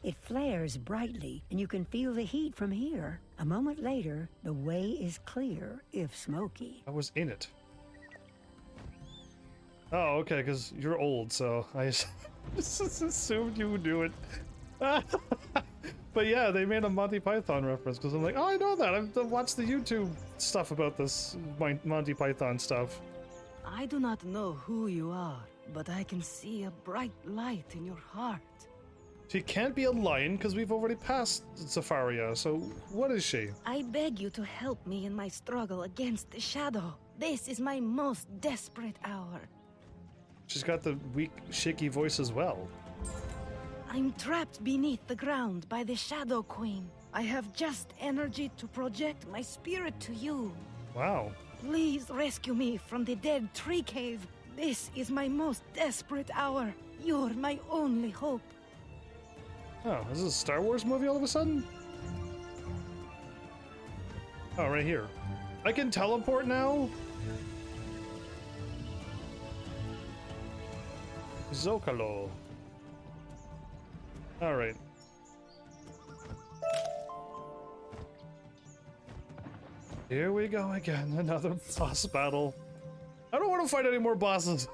It flares brightly, and you can feel the heat from here. A moment later, the way is clear, if smoky. I was in it. Oh, okay, because you're old, so I just assumed you would do it. But yeah, they made a Monty Python reference, because I'm like, oh, I know that. I've watched the YouTube stuff about this Monty Python stuff. I do not know who you are, but I can see a bright light in your heart. She can't be a lion because we've already passed Safaria, so what is she? I beg you to help me in my struggle against the shadow. This is my most desperate hour. She's got the weak, shaky voice as well. I'm trapped beneath the ground by the Shadow Queen. I have just energy to project my spirit to you. Wow. Please rescue me from the dead tree cave. This is my most desperate hour. You're my only hope. Oh, is this a Star Wars movie all of a sudden? Oh, right here. I can teleport now? Zocalo. Alright. Here we go again, another boss battle. I don't want to fight any more bosses.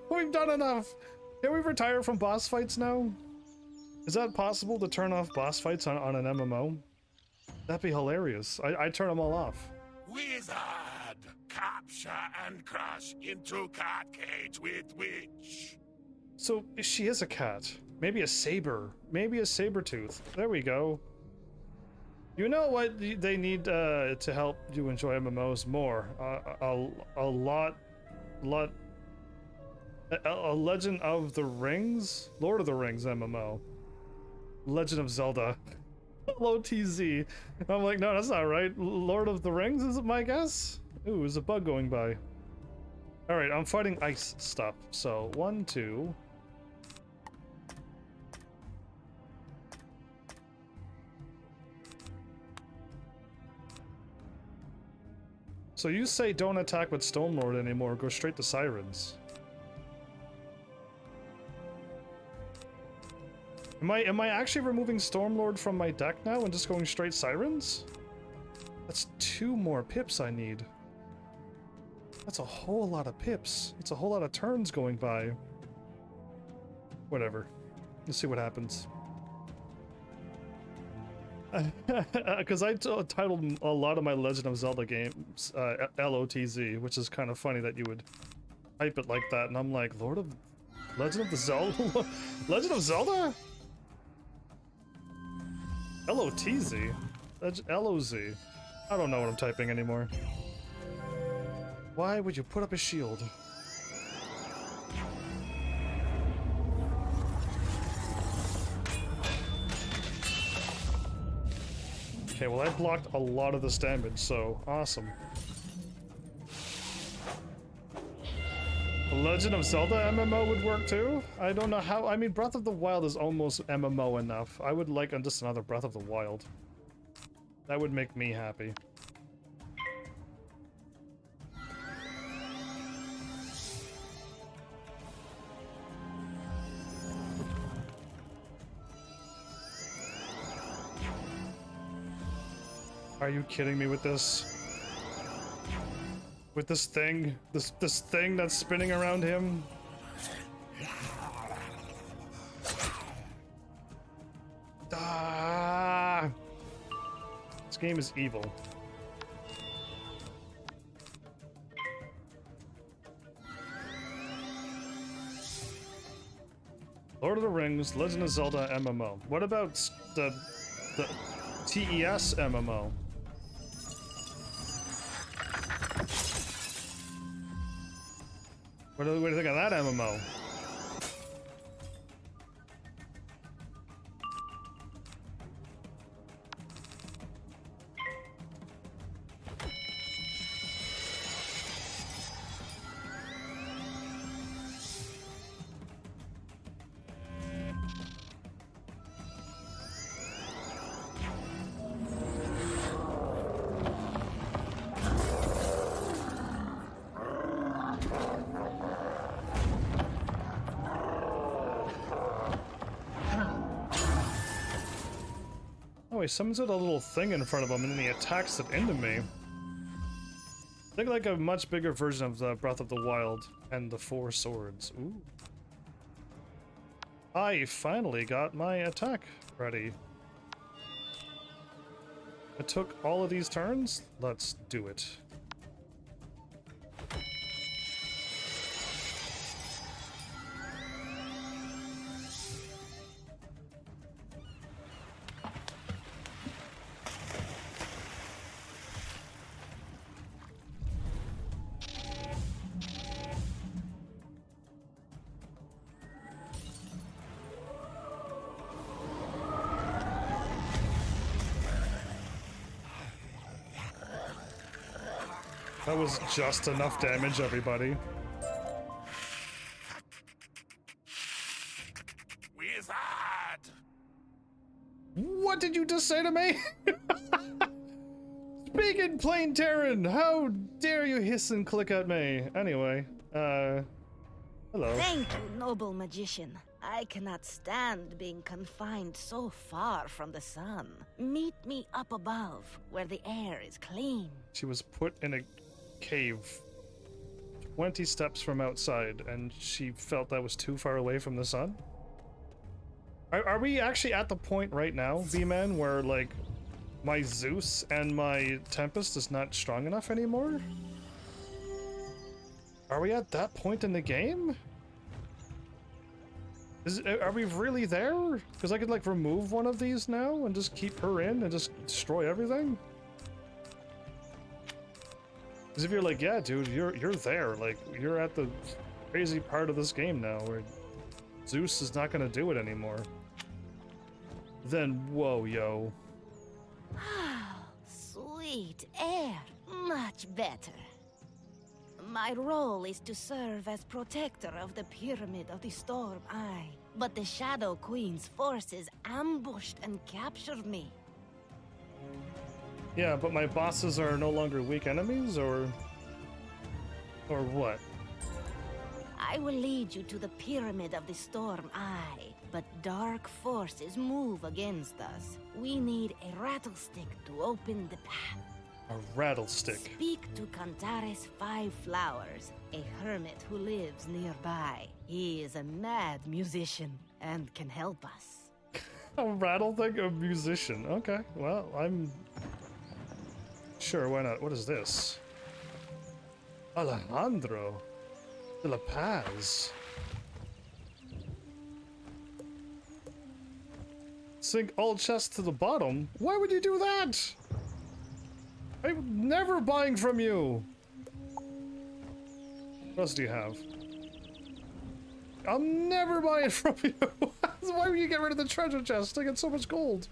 We've done enough. Can we retire from boss fights now? Is that possible to turn off boss fights on an MMO? That'd be hilarious. I turn them all off. Wizard! Capture and crush into cat cage with witch. So she is a cat. Maybe a saber. Maybe a saber tooth. There we go. You know what they need to help you enjoy MMOs more? A Legend of the Rings? Lord of the Rings MMO. Legend of Zelda. Hello TZ. I'm like, no, that's not right. Lord of the Rings is my guess? Ooh, there's a bug going by. Alright, I'm fighting ice stuff. So, 1, 2... So you say don't attack with Stone Lord anymore, go straight to Sirens. Am I actually removing Stormlord from my deck now and just going straight Sirens? That's 2 more pips I need. That's a whole lot of pips. It's a whole lot of turns going by. Whatever. Let's see what happens. Because I titled a lot of my Legend of Zelda games LOTZ, which is kind of funny that you would type it like that, and I'm like, Legend of the Zelda? Legend of Zelda? LOTZ? LOZ. I don't know what I'm typing anymore. Why would you put up a shield? Okay, well I blocked a lot of this damage, so awesome. The Legend of Zelda MMO would work too? I don't know how. I mean, Breath of the Wild is almost MMO enough. I would like just another Breath of the Wild. That would make me happy. Are you kidding me with this? With this thing? This thing that's spinning around him? Ah! This game is evil. Lord of the Rings, Legend of Zelda MMO. What about the TES MMO? What do you think of that MMO? He summons out a little thing in front of him and then he attacks it into me. Think like a much bigger version of the Breath of the Wild and the 4 swords. Ooh. I finally got my attack ready. It took all of these turns? Let's do it. That was just enough damage, everybody. Wizard! What did you just say to me? Speak in plain Terran! How dare you hiss and click at me? Anyway, hello. Thank you, noble magician. I cannot stand being confined so far from the sun. Meet me up above, where the air is clean. She was put in a cave 20 steps from outside, and she felt that was too far away from the sun? Are we actually at the point right now, V-Man, where, like, my Zeus and my Tempest is not strong enough anymore? Are we at that point in the game? Are we really there? Because I could, like, remove one of these now and just keep her in and just destroy everything? Because if you're like, yeah, dude, you're there, like, you're at the crazy part of this game now where Zeus is not gonna do it anymore. Then, whoa, yo. Sweet air, much better. My role is to serve as protector of the Pyramid of the Storm Eye, but the Shadow Queen's forces ambushed and captured me. Yeah, but my bosses are no longer weak enemies, or what? I will lead you to the Pyramid of the Storm Eye, but dark forces move against us. We need a rattlestick to open the path. A rattlestick. Speak to Cantares Five Flowers, a hermit who lives nearby. He is a mad musician and can help us. A rattlestick, a musician. Okay, well, I'm... Sure, why not? What is this? Alejandro de la Paz. Sink all chests to the bottom? Why would you do that? I'm never buying from you. What else do you have? I'll never buy it from you. Why would you get rid of the treasure chest? I get so much gold.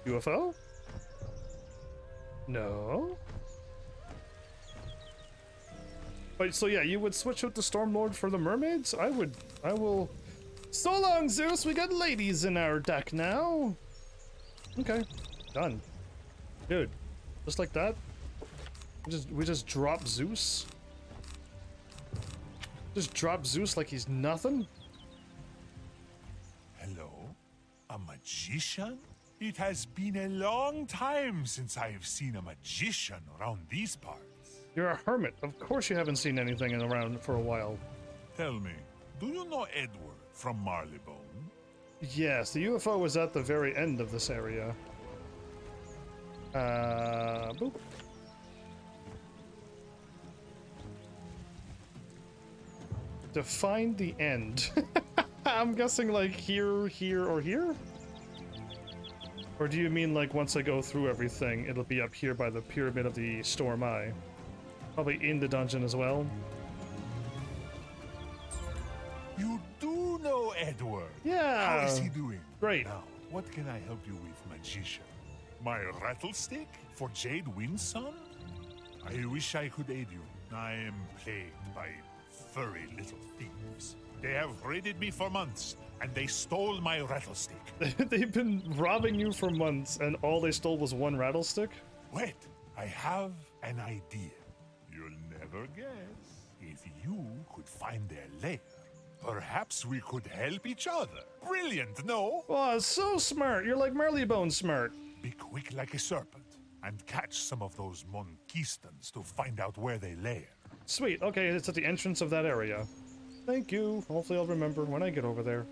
UFO? No. Wait, so yeah, you would switch out the Stormlord for the mermaids? I will. So long, Zeus. We got ladies in our deck now. Okay, done. Dude, just like that. We just drop Zeus. Just drop Zeus like he's nothing. Hello, a magician? It has been a long time since I have seen a magician around these parts. You're a hermit. Of course you haven't seen anything around for a while. Tell me, do you know Edward from Marleybone? Yes, the UFO was at the very end of this area. Boop. To find the end. I'm guessing like here, here, or here? Or do you mean like once I go through everything, it'll be up here by the Pyramid of the Storm Eye? Probably in the dungeon as well. You do know Edward. Yeah. How is he doing? Great. Now, what can I help you with, magician? My rattlestick for Jade Windson? I wish I could aid you. I am plagued by furry little thieves. They have raided me for months, and they stole my rattlestick. They've been robbing you for months, and all they stole was one rattlestick? Wait, I have an idea. You'll never guess. If you could find their lair, perhaps we could help each other. Brilliant, no? Oh, so smart. You're like Marleybone smart. Be quick like a serpent, and catch some of those Monquistans to find out where they lair. Sweet. Okay, it's at the entrance of that area. Thank you. Hopefully I'll remember when I get over there.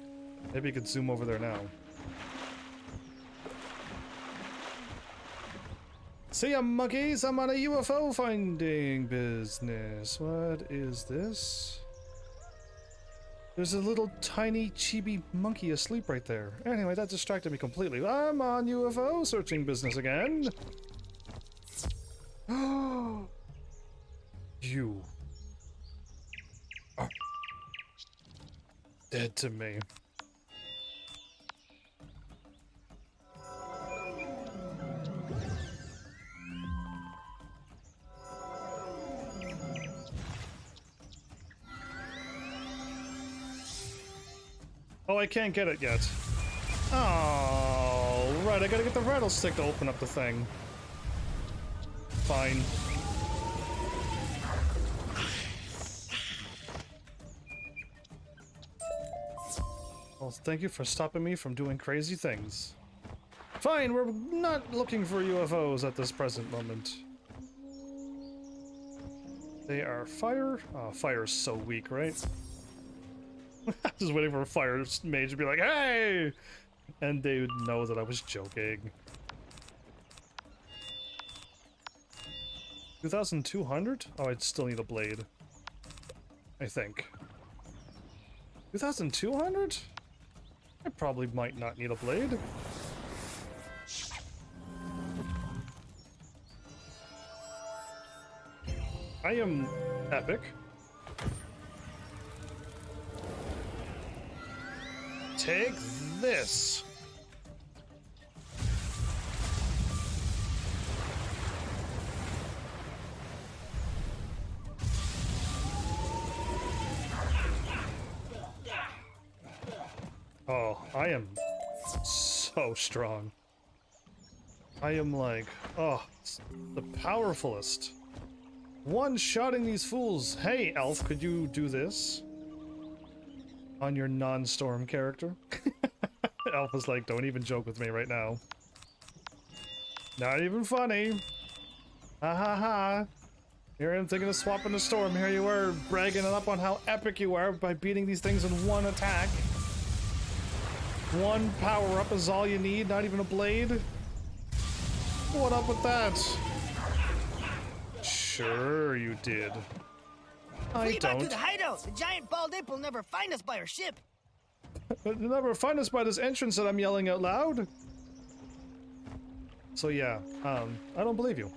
Maybe you could zoom over there now. See ya, monkeys! I'm on a UFO finding business. What is this? There's a little tiny chibi monkey asleep right there. Anyway, that distracted me completely. I'm on UFO searching business again. You are dead to me. Oh, I can't get it yet. Oh, right, I gotta get the rattlestick to open up the thing. Fine. Well, thank you for stopping me from doing crazy things. Fine, we're not looking for UFOs at this present moment. They are fire? Oh, fire's so weak, right? Just waiting for a fire mage to be like, hey! And they would know that I was joking. 2,200? Oh, I'd still need a blade. I think. 2,200? I probably might not need a blade. I am epic. Take this. Oh, I am so strong. I am like, oh, the powerfulest. One-shotting these fools. Hey, elf, could you do this? On your non-storm character. Alpha's like, don't even joke with me right now. Not even funny. Ha ha ha. Here I'm thinking of swapping the storm. Here you were bragging up on how epic you are by beating these things in one attack. One power-up is all you need, not even a blade. What up with that? Sure you did. I Flee back to don't. the hideout! The giant bald ape will never find us by our ship! You'll never find us by this entrance that I'm yelling out loud. So yeah, I don't believe you.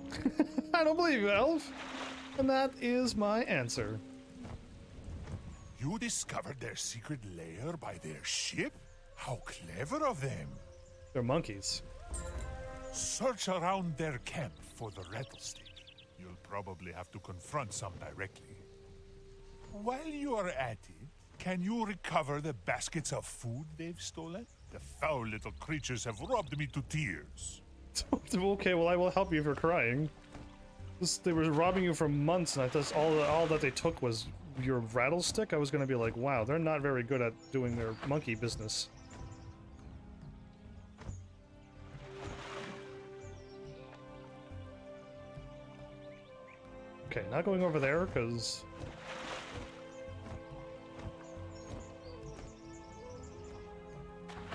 I don't believe you, Elf. And that is my answer. You discovered their secret lair by their ship? How clever of them. They're monkeys. Search around their camp for the rattlestick. You'll probably have to confront some directly. While you are at it, can you recover the baskets of food they've stolen? The foul little creatures have robbed me to tears. Okay, well I will help you if you're crying. They were robbing you for months, and I thought all that they took was your rattlestick. I was gonna be like, wow, they're not very good at doing their monkey business. Okay, not going over there, because...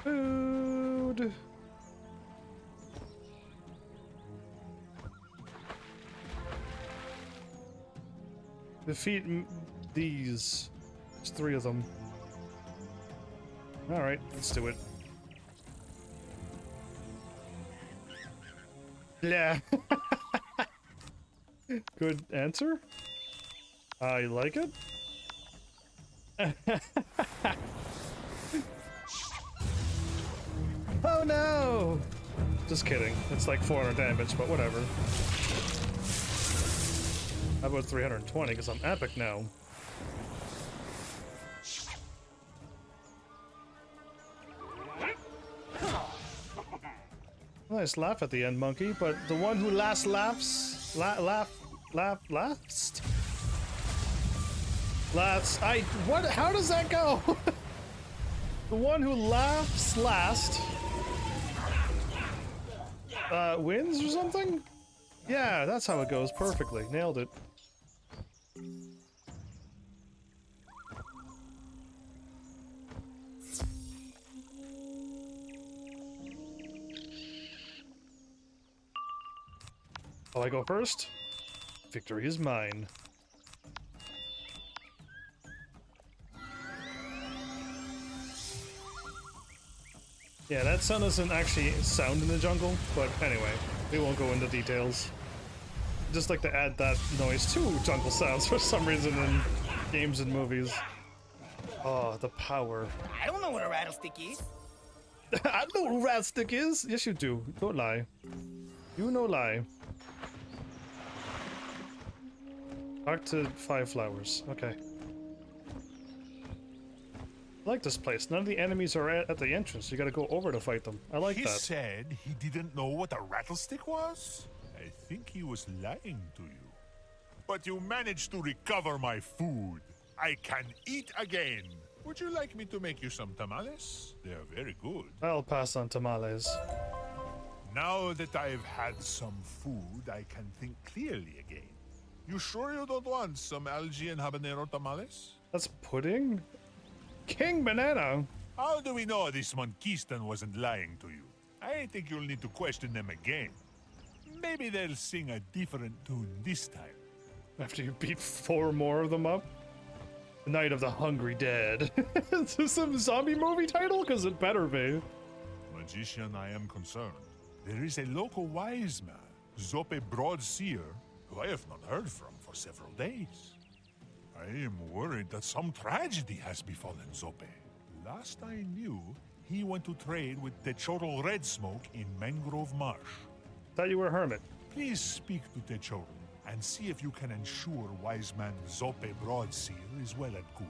Food! Defeat these. There's 3 of them. Alright, let's do it. Yeah. Good answer. I like it. Oh no! Just kidding. It's like 400 damage, but whatever. How about 320, because I'm epic now. Nice laugh at the end, monkey, but the one who last laughs... last? What? How does that go? The one who laughs last... wins or something? Yeah, that's how it goes perfectly. Nailed it. Oh, I go first? Victory is mine. Yeah, that sound doesn't actually sound in the jungle, but anyway, we won't go into details. I just like to add that noise to jungle sounds for some reason in games and movies. Oh, the power. I don't know what a rattlestick is. I know what a rattlestick is! Yes, you do. Don't lie. You no lie. Talk to 5 flowers. Okay. I like this place. None of the enemies are at the entrance. You gotta go over to fight them. I like that. He said he didn't know what a rattlestick was? I think he was lying to you. But you managed to recover my food. I can eat again. Would you like me to make you some tamales? They are very good. I'll pass on tamales. Now that I've had some food, I can think clearly again. You sure you don't want some algae and habanero tamales? That's pudding? King Banana! How do we know this Monkistan wasn't lying to you? I think you'll need to question them again. Maybe they'll sing a different tune this time. After you beat 4 more of them up? The Night of the Hungry Dead. Is this some zombie movie title? Because it better be. Magician, I am concerned. There is a local wise man, Zope Broadseer, who I have not heard from for several days. I am worried that some tragedy has befallen Zope. Last I knew, he went to trade with Techotl Red Smoke in Mangrove Marsh. Thought you were a hermit. Please speak to Techotl and see if you can ensure wise man Zope Broadseer is well and good.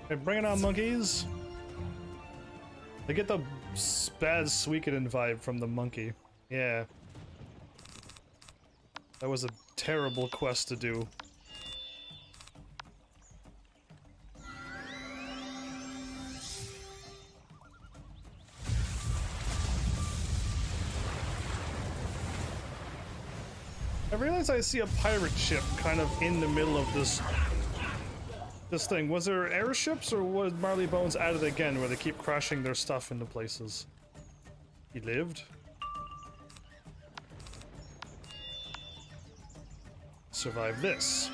Hey, bring it on, monkeys. They get the bad Suikoden vibe from the monkey. Yeah. That was a terrible quest to do. I realize I see a pirate ship kind of in the middle of this thing. Was there airships, or was Marley Bones at it again where they keep crashing their stuff into places? He lived? Survive this.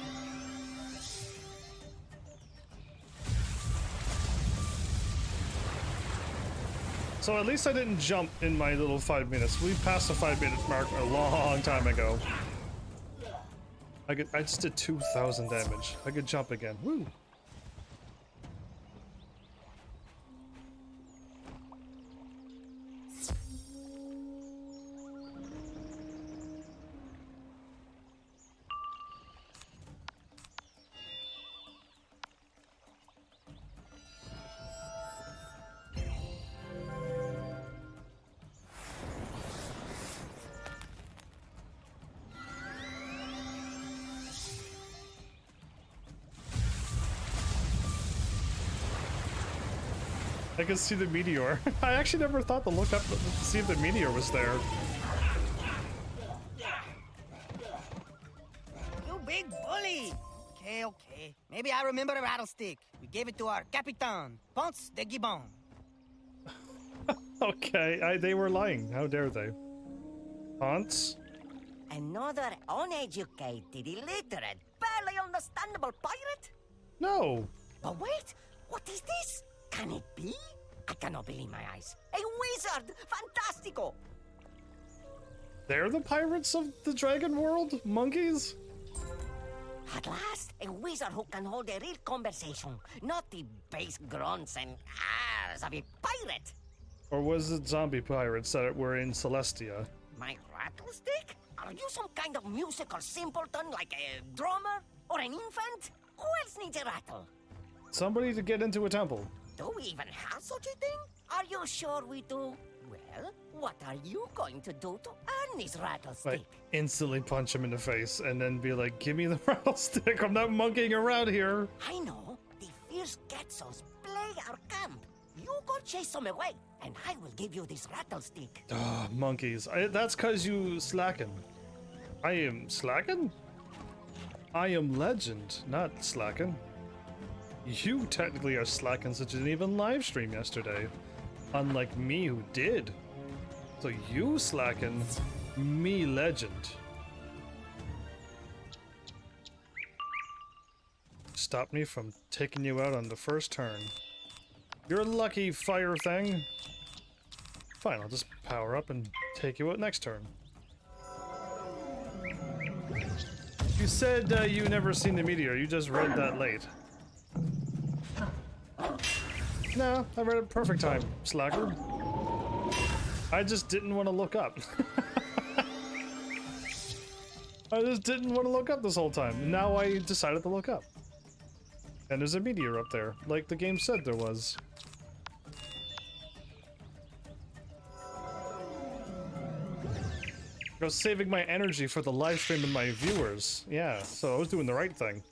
So at least I didn't jump in my little 5 minutes. We passed the 5-minute mark a long time ago. I just did 2,000 damage. I could jump again. Woo! I can see the meteor. I actually never thought to look up to see if the meteor was there. You big bully! Okay, okay. Maybe I remember a rattlestick. We gave it to our Capitan, Ponce de Gibbon. Okay, they were lying. How dare they? Ponce? Another uneducated, illiterate, barely understandable pirate? No. But wait, what is this? Can it be? I cannot believe my eyes. A wizard! Fantastico! They're the pirates of the Dragon World? Monkeys? At last, a wizard who can hold a real conversation, not the base grunts and ahs of a pirate. Or was it zombie pirates that were in Celestia? My rattlestick? Are you some kind of musical simpleton like a drummer? Or an infant? Who else needs a rattle? Somebody to get into a temple. Do we even have such a thing? Are you sure we do? Well, what are you going to do to earn this rattlestick? Like, instantly punch him in the face and then be like, give me the rattlestick, I'm not monkeying around here. I know. The fierce Quetzals plague our camp. You go chase them away, and I will give you this rattlestick. Ah, monkeys. That's cause you slacken. I am slacken? I am legend, not slacken. You technically are slacking since you didn't even live stream yesterday. Unlike me who did. So you slacken, me legend. Stop me from taking you out on the first turn. You're lucky, fire thing. Fine, I'll just power up and take you out next turn. You said you never seen the meteor, you just read that late. No, I read it perfect time, slacker. I just didn't want to look up. I just didn't want to look up this whole time. Now I decided to look up. And there's a meteor up there, like the game said there was. I was saving my energy for the live stream and my viewers. Yeah, so I was doing the right thing.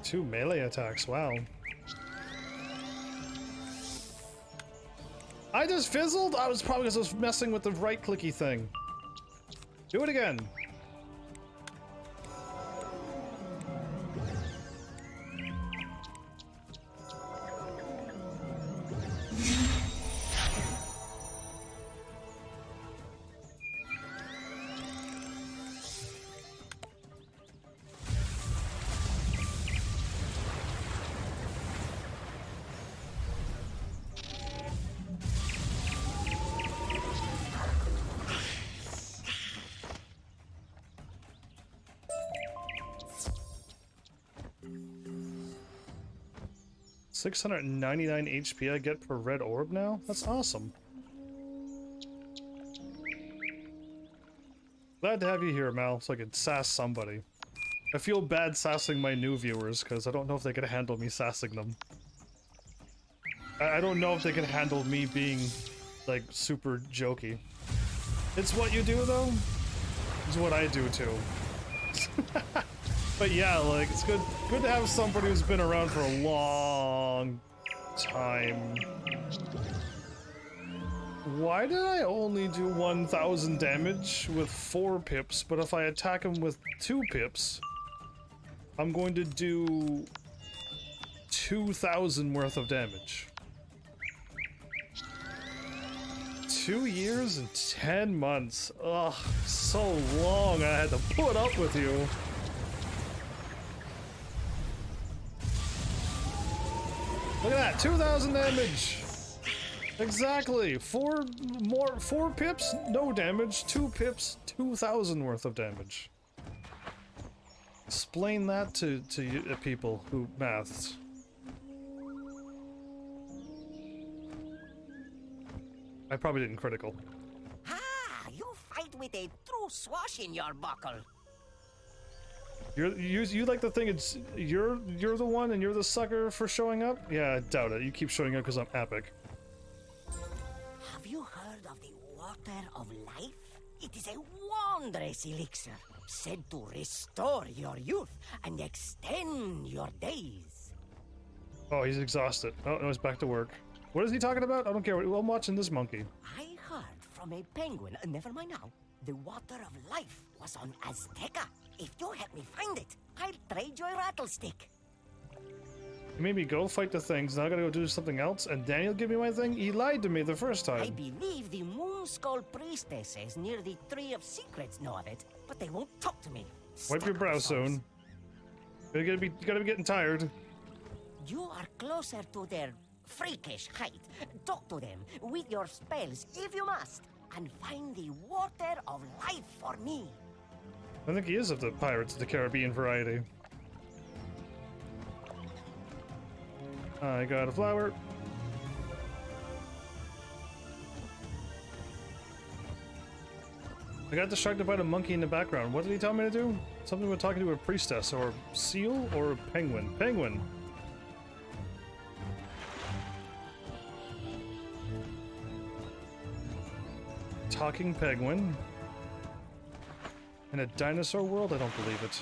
Two melee attacks, wow. I just fizzled? I was probably because I was messing with the right-clicky thing. Do it again. $699 HP I get per red orb now? That's awesome. Glad to have you here, Mal, so I can sass somebody. I feel bad sassing my new viewers, because I don't know if they can handle me sassing them. I don't know if they can handle me being, like, super jokey. It's what you do, though. It's what I do, too. But yeah, like, it's good to have somebody who's been around for a long time. Why did I only do 1,000 damage with 4 pips, but if I attack him with 2 pips, I'm going to do 2,000 worth of damage. 2 years and 10 months. Ugh, so long I had to put up with you. Look at that, 2,000 damage. Exactly. 4 pips, no damage. 2 pips, 2,000 worth of damage. Explain that to people who maths. I probably didn't critical. Ah, you fight with a true swash in your buckle. You like to think it's you're the one and you're the sucker for showing up? Yeah, I doubt it. You keep showing up because I'm epic. Have you heard of the water of life? It is a wondrous elixir, said to restore your youth and extend your days. Oh, he's exhausted. Oh, no, he's back to work. What is he talking about? I don't care. I'm watching this monkey. I heard from a penguin, never mind now, the water of life was on Azteca. If you help me find it, I'll trade your rattlestick. He made me go fight the things, now I gotta go do something else, and Daniel give me my thing? He lied to me the first time. I believe the Moon Skull priestesses near the Tree of Secrets know of it, but they won't talk to me. Wipe your brow soon. You gotta be getting tired. You are closer to their freakish height. Talk to them with your spells if you must, and find the water of life for me. I think he is of the Pirates of the Caribbean variety. I got a flower. I got distracted by the monkey in the background. What did he tell me to do? Something about talking to a priestess or a seal or a penguin. Penguin! Talking penguin. In a dinosaur world? I don't believe it.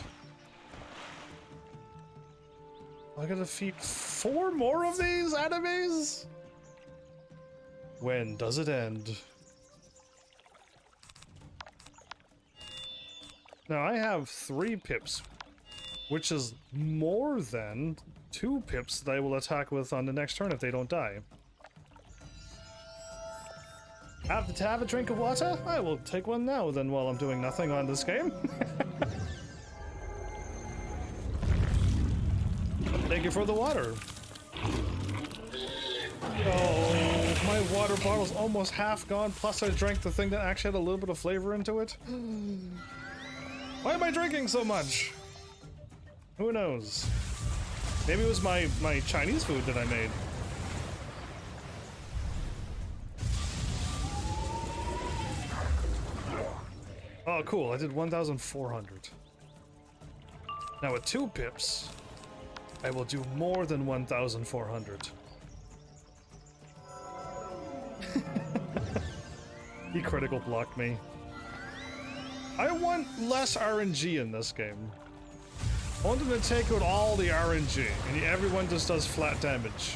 I gotta defeat 4 more of these enemies? When does it end? Now I have 3 pips, which is more than 2 pips that I will attack with on the next turn if they don't die. Have to have a drink of water? I will take one now then while I'm doing nothing on this game. Thank you for the water. Oh, my water bottle's almost half gone, plus I drank the thing that actually had a little bit of flavor into it. Why am I drinking so much? Who knows? Maybe it was my Chinese food that I made. Oh, cool. I did 1,400. Now with 2 pips, I will do more than 1,400. He critical blocked me. I want less RNG in this game. I want them to take out all the RNG, and everyone just does flat damage.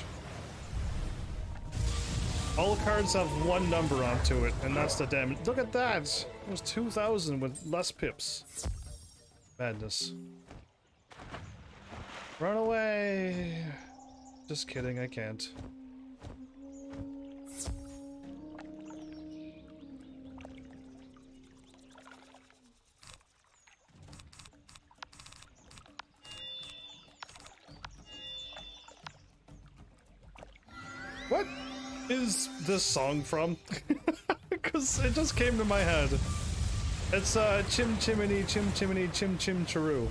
All cards have 1 number onto it, and that's the damage. Look at that! It was 2,000 with less pips. Madness. Run away! Just kidding, I can't. What is this song from? Because it just came to my head. It's Chim Chimney Chim Chimney Chim Chim Chiru.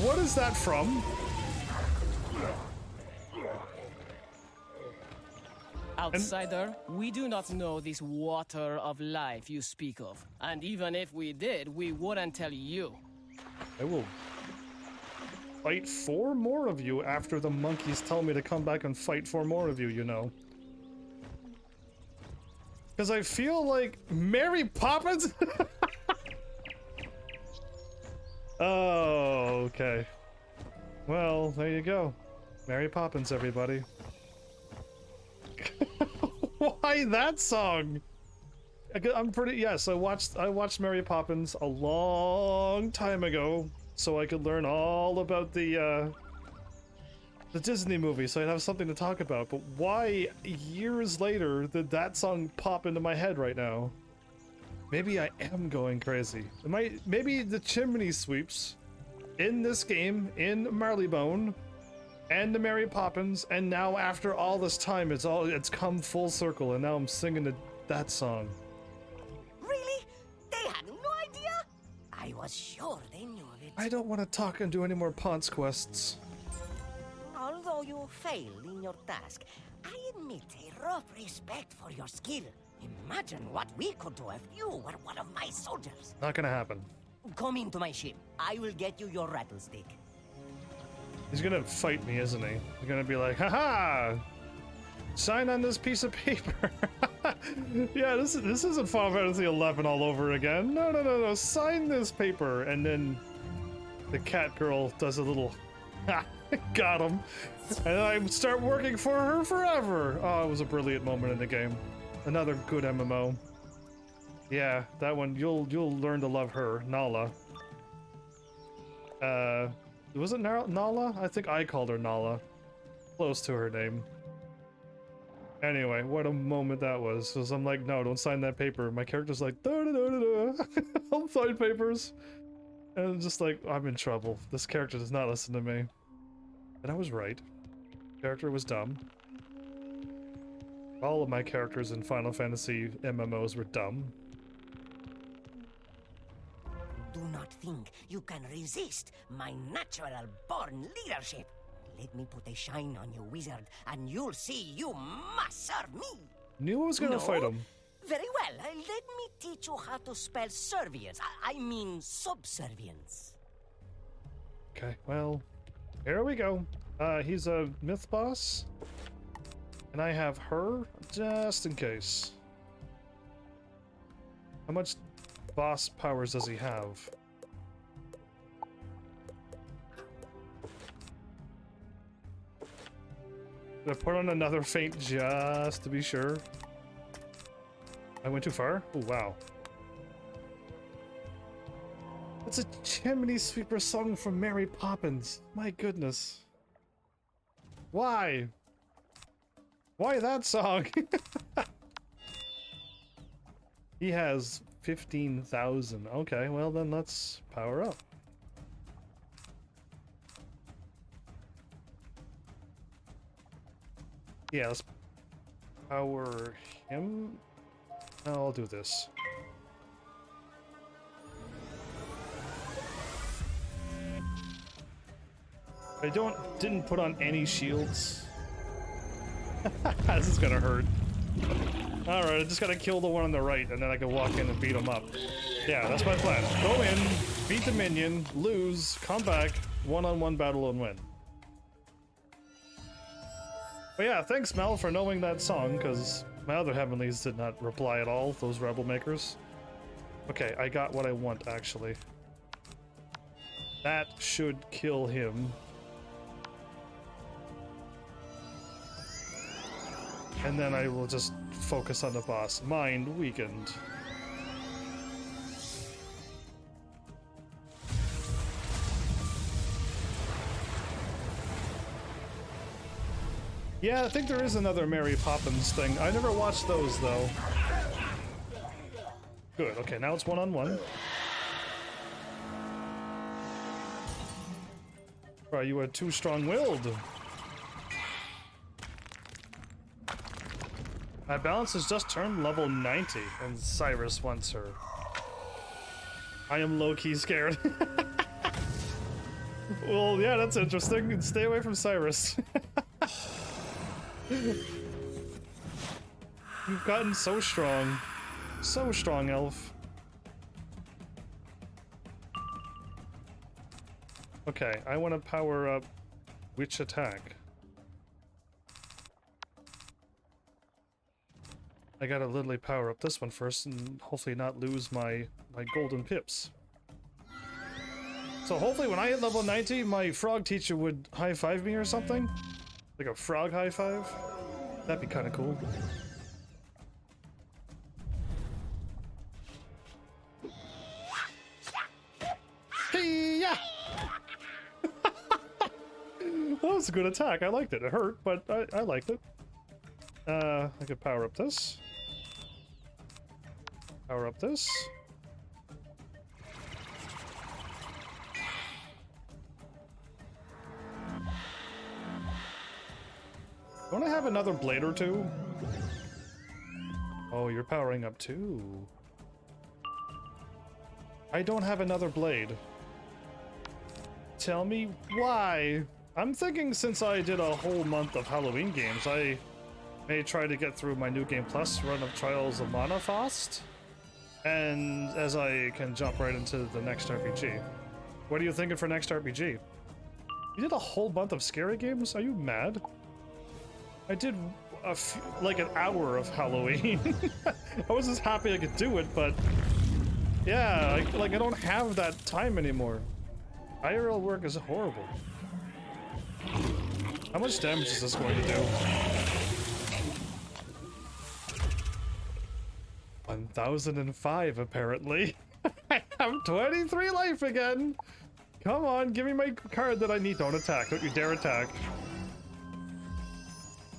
What is that from? Outsider, we do not know this water of life you speak of. And even if we did, we wouldn't tell you. I will. fight 4 more of you after the monkeys tell me to come back and fight 4 more of you, you know. Because I feel like Mary Poppins? Oh, okay. Well, there you go. Mary Poppins, everybody. Why that song? I'm pretty, yes, I watched Mary Poppins a long time ago so I could learn all about the Disney movie, so I'd have something to talk about. But why years later did that song pop into my head right now? Maybe I am going crazy. Maybe the chimney sweeps in this game, in Marleybone, and the Mary Poppins, and now after all this time, it's come full circle, and now I'm singing that song. Really? They had no idea? I was sure they knew of it. I don't want to talk and do any more Ponce quests. Although you failed in your task, I admit a rough respect for your skill. Imagine what we could do if you were one of my soldiers. Not gonna happen. Come into my ship. I will get you your rattlestick. He's gonna fight me, isn't he? He's gonna be like, haha! Sign on this piece of paper. Yeah, this isn't Final Fantasy 11 all over again. No. Sign this paper. And then the cat girl does a little, ha, got him. And I start working for her forever. Oh, it was a brilliant moment in the game. Another good MMO. Yeah, that one, you'll learn to love her, Nala. Was it Nala? I think I called her Nala. Close to her name. Anyway, what a moment that was. Because I'm like, no, don't sign that paper. My character's like, da-da-da-da-da. I'll sign papers. And I'm just like, I'm in trouble. This character does not listen to me. And I was right. The character was dumb. All of my characters in Final Fantasy MMOs were dumb. Do not think you can resist my natural-born leadership. Let me put a shine on you, wizard, and you'll see you must serve me. Knew I was gonna fight him. Very well. Let me teach you how to spell servience. I mean subservience. Okay, well, here we go. He's a myth boss. And I have her, just in case. How much boss powers does he have? Did I put on another feint just to be sure? I went too far? Oh, wow. It's a chimney sweeper song from Mary Poppins. My goodness. Why? Why that song? He has 15,000. Okay, well then let's power up. Yeah, let's power him. I'll do this. I didn't put on any shields. This is gonna hurt. Alright, I just gotta kill the one on the right, and then I can walk in and beat him up. Yeah, that's my plan. Go in, beat the minion, lose, come back, one-on-one battle and win. But yeah, thanks Mel for knowing that song, because my other Heavenlies did not reply at all, those rebel makers. Okay, I got what I want, actually. That should kill him. And then I will just focus on the boss. Mind weakened. Yeah, I think there is another Mary Poppins thing. I never watched those, though. Good, okay, now it's one-on-one. Oh, you are too strong-willed. My balance has just turned level 90, and Cyrus wants her. I am low-key scared. Well, yeah, that's interesting. Stay away from Cyrus. You've gotten so strong. So strong, Elf. Okay, I want to power up which attack? I gotta literally power up this one first and hopefully not lose my golden pips. So hopefully when I hit level 90, my frog teacher would high-five me or something? Like a frog high-five? That'd be kind of cool. Hey-ya! That was a good attack. I liked it. It hurt, but I liked it. I could power up this. Power up this. Don't I have another blade or two? Oh, you're powering up too. I don't have another blade. Tell me why. I'm thinking since I did a whole month of Halloween games, I may try to get through my New Game Plus run of Trials of Mana fast. And as I can jump right into the next RPG. What are you thinking for next RPG? You did a whole month of scary games? Are you mad? I did like an hour of Halloween. I was just happy I could do it, but yeah, like I don't have that time anymore. IRL work is horrible. How much damage is this going to do? 1005 apparently. I have 23 life again. Come on, give me my card that I need. Don't attack. Don't you dare attack.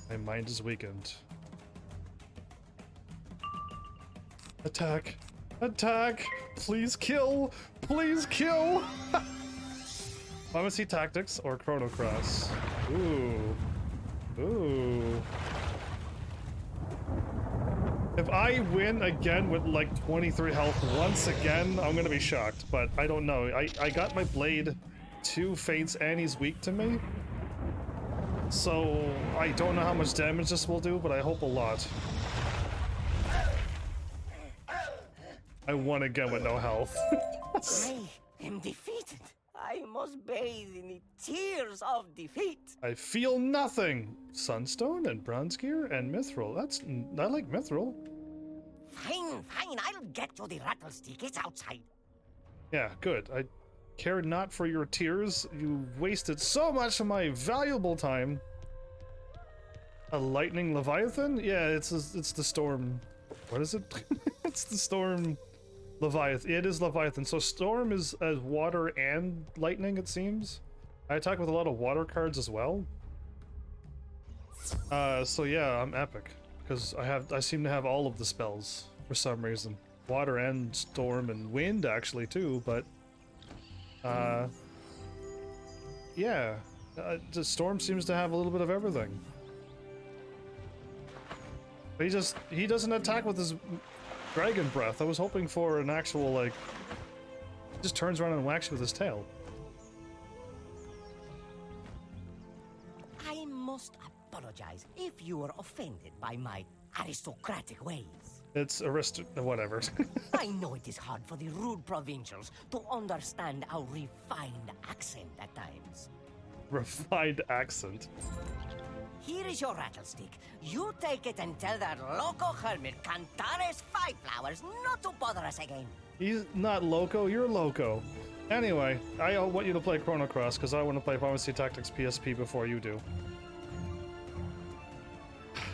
My mind is weakened. Attack. Attack. Please kill. Please kill. Pharmacy Tactics or Chrono Cross. Ooh. Ooh. If I win again with like 23 health once again, I'm gonna be shocked, but I don't know. I got my blade 2 faints and he's weak to me. So I don't know how much damage this will do, but I hope a lot. I won again with no health. I am defeated. I must bathe in the tears of defeat. I feel nothing. Sunstone and bronze gear and mithril. I like mithril. Fine, fine. I'll get you the rattlestick. It's outside. Yeah, good. I care not for your tears. You wasted so much of my valuable time. A lightning leviathan? Yeah, it's the storm. What is it? It's the storm leviathan. It is leviathan. So storm is water and lightning, it seems. I attack with a lot of water cards as well. So yeah, I'm epic because I seem to have all of the spells for some reason. Water and storm and wind actually too, but yeah, the storm seems to have a little bit of everything. But he doesn't attack with his dragon breath. I was hoping for an actual like, he just turns around and whacks you with his tail. I must apologize if you were offended by my aristocratic ways. It's whatever. I know it is hard for the rude provincials to understand our refined accent at times. Refined accent. Here is your rattlestick. You take it and tell that loco hermit Cantares Five Flowers not to bother us again. He's not loco, you're loco. Anyway, I want you to play Chrono Cross because I want to play Pharmacy Tactics PSP before you do.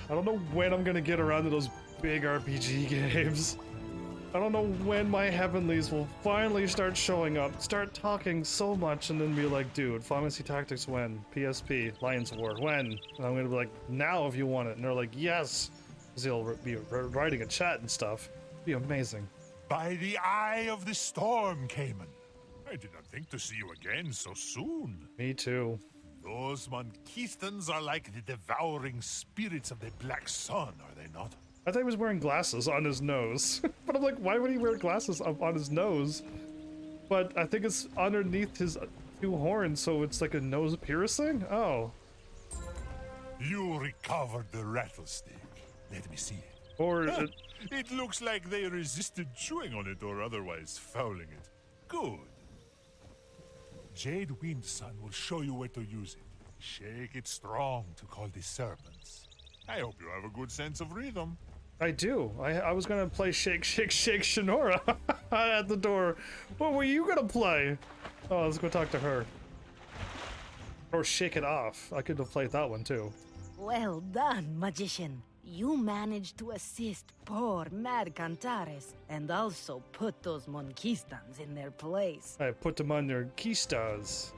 I don't know when I'm gonna get around to those big RPG games. I don't know when my heavenlies will finally start showing up, start talking so much, and then be like, dude, Pharmacy Tactics when? PSP, Lions War, when? And I'm gonna be like, now if you want it. And they're like, yes! Because they'll be writing a chat and stuff. It'd be amazing. By the eye of the storm, Cayman. I did not think to see you again so soon. Me too. Those Monquistans are like the devouring spirits of the Black Sun, are they not? I thought he was wearing glasses on his nose. But I'm like, why would he wear glasses up on his nose? But I think it's underneath his 2 horns, so it's like a nose piercing? Oh. You recovered the rattlestick. Let me see it. Or... it looks like they resisted chewing on it or otherwise fouling it. Good. Jade Windsun will show you where to use it. Shake it strong to call disturbance. I hope you have a good sense of rhythm. I do. I was gonna play Shake, Shake, Shake Shinora at the door. What were you gonna play? Oh, let's go talk to her. Or Shake It Off. I could have played that one too. Well done, magician. You managed to assist poor Mad Cantares and also put those Monquistans in their place. I put them on their keystars.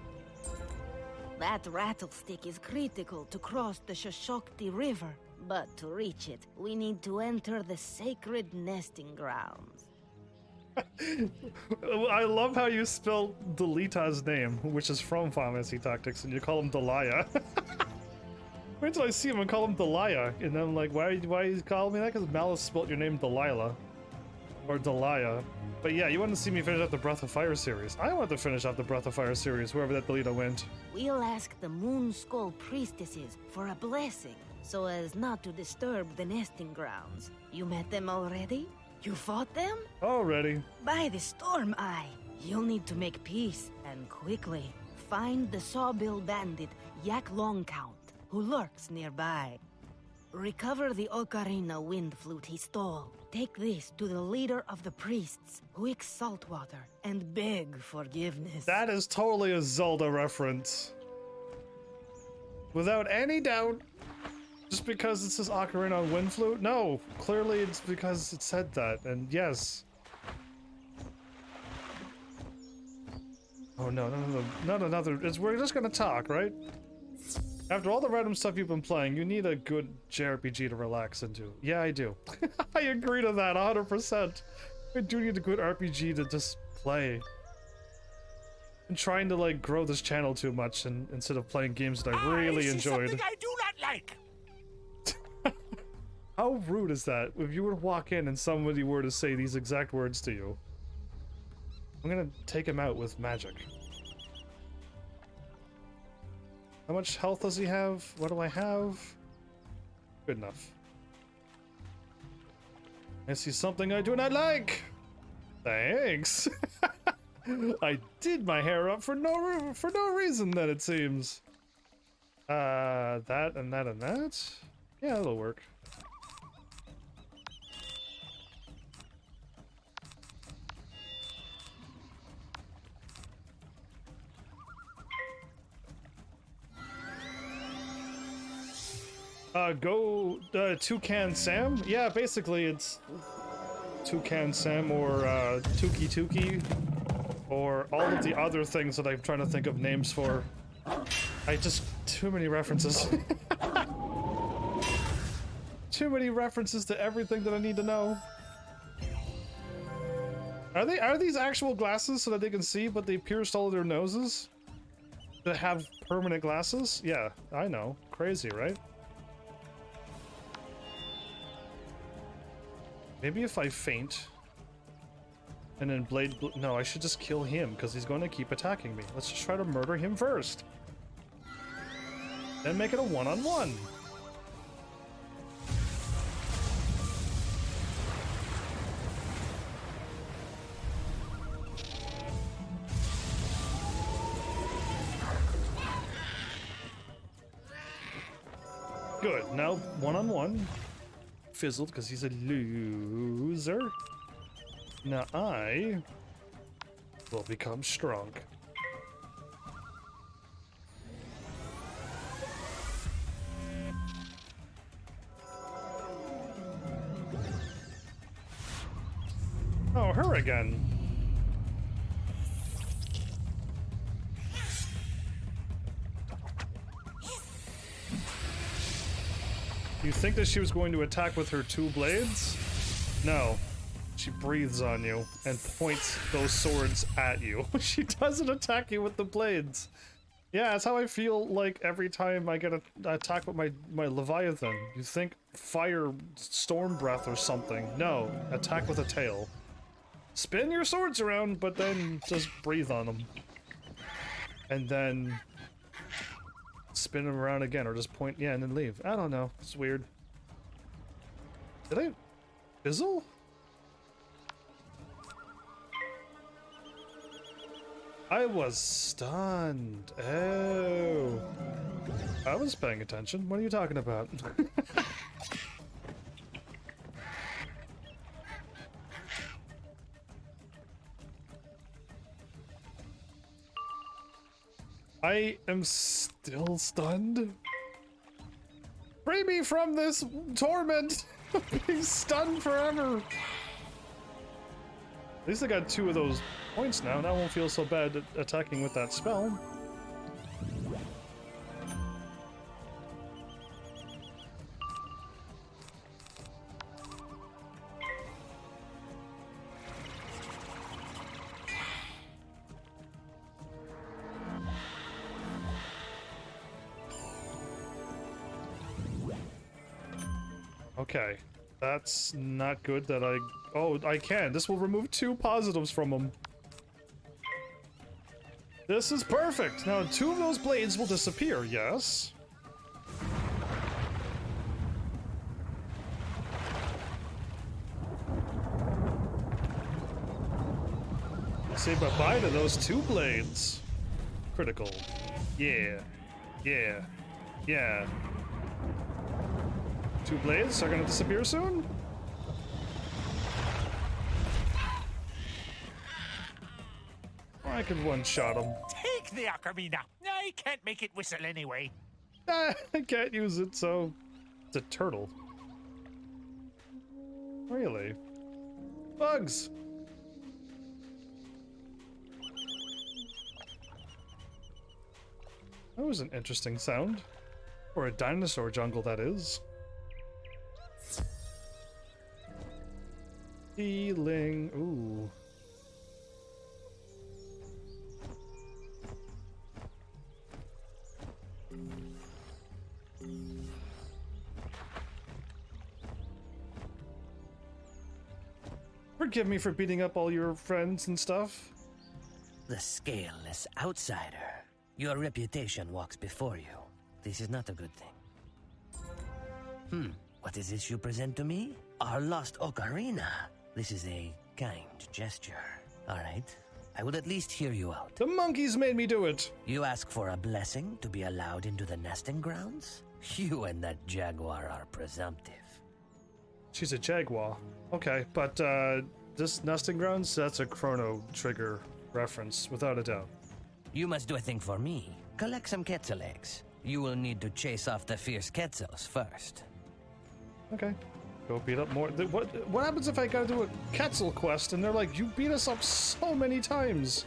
That rattlestick is critical to cross the Shoshokti River, but to reach it, we need to enter the sacred nesting grounds. I love how you spell Delita's name, which is from Final Fantasy Tactics, and you call him Delia. Wait till I see him and call him Delia, and then I'm like, why you calling me that? Because Malice spelled your name Delilah. Or Delia. But yeah, you want to see me finish up the Breath of Fire series. I want to finish up the Breath of Fire series, wherever that Delita went. We'll ask the Moon Skull priestesses for a blessing, so as not to disturb the nesting grounds. You met them already? You fought them? Already. By the Storm Eye. You'll need to make peace, and quickly. Find the Sawbill bandit, Yak Longcount, who lurks nearby. Recover the Ocarina wind flute he stole. Take this to the leader of the priests, Huick Saltwater, and beg forgiveness. That is totally a Zelda reference. Without any doubt. Just because it says Ocarina on wind flute? No, clearly it's because it said that, and yes. Oh no, not another, we're just gonna talk, right? After all the random stuff you've been playing, you need a good JRPG to relax into. Yeah, I do. I agree to that 100%. I do need a good RPG to just play. I'm trying to like grow this channel too much and instead of playing games that I really enjoyed. Something I do not like. How rude is that? If you were to walk in and somebody were to say these exact words to you, I'm gonna take him out with magic. How much health does he have? What do I have? Good enough. I see something I do not like. Thanks. I did my hair up for no reason then it seems. That and that and that. Yeah, that'll work. Go Toucan Sam? Yeah, basically it's Toucan Sam or Tuki Tuki or all of the other things that I'm trying to think of names for. Too many references. Too many references to everything that I need to know. Are these actual glasses so that they can see, but they pierced all of their noses? To have permanent glasses? Yeah, I know. Crazy, right? Maybe if I faint and then no, I should just kill him because he's going to keep attacking me. Let's just try to murder him first. Then make it a one-on-one. Good, now one-on-one. Fizzled because he's a loser. Now I will become strong. Oh, her again. You think that she was going to attack with her two blades? No. She breathes on you and points those swords at you. She doesn't attack you with the blades. Yeah, that's how I feel like every time I get attacked with my Leviathan. You think fire storm breath or something. No, attack with a tail. Spin your swords around, but then just breathe on them. And then spin them around again, or just point, yeah, and then leave. I don't know. It's weird. Did I fizzle? I was stunned. Oh. I was paying attention. What are you talking about? I am still stunned. Free me from this torment. Being stunned forever. At least I got 2 of those points now. Now I won't feel so bad attacking with that spell. Okay, that's not good that I... Oh, I can. This will remove 2 positives from him. This is perfect. Now 2 of those blades will disappear, yes? Say bye-bye to those 2 blades. Critical. Yeah. Yeah. Yeah. 2 blades are gonna disappear soon? Or I could one-shot him. Take the ocarina. I can't make it whistle anyway. I can't use it, so... It's a turtle. Really? Bugs! That was an interesting sound. Or a dinosaur jungle, that is. Healing. Ooh. Forgive me for beating up all your friends and stuff. The scaleless outsider. Your reputation walks before you. This is not a good thing. What is this you present to me? Our lost ocarina. This is a kind gesture. All right. I will at least hear you out. The monkeys made me do it. You ask for a blessing to be allowed into the nesting grounds? You and that jaguar are presumptive. She's a jaguar. Okay, but this nesting grounds, that's a Chrono Trigger reference, without a doubt. You must do a thing for me. Collect some Quetzal eggs. You will need to chase off the fierce Quetzals first. Okay. Go beat up more. What happens if I gotta do a Quetzal quest and they're like, you beat us up so many times?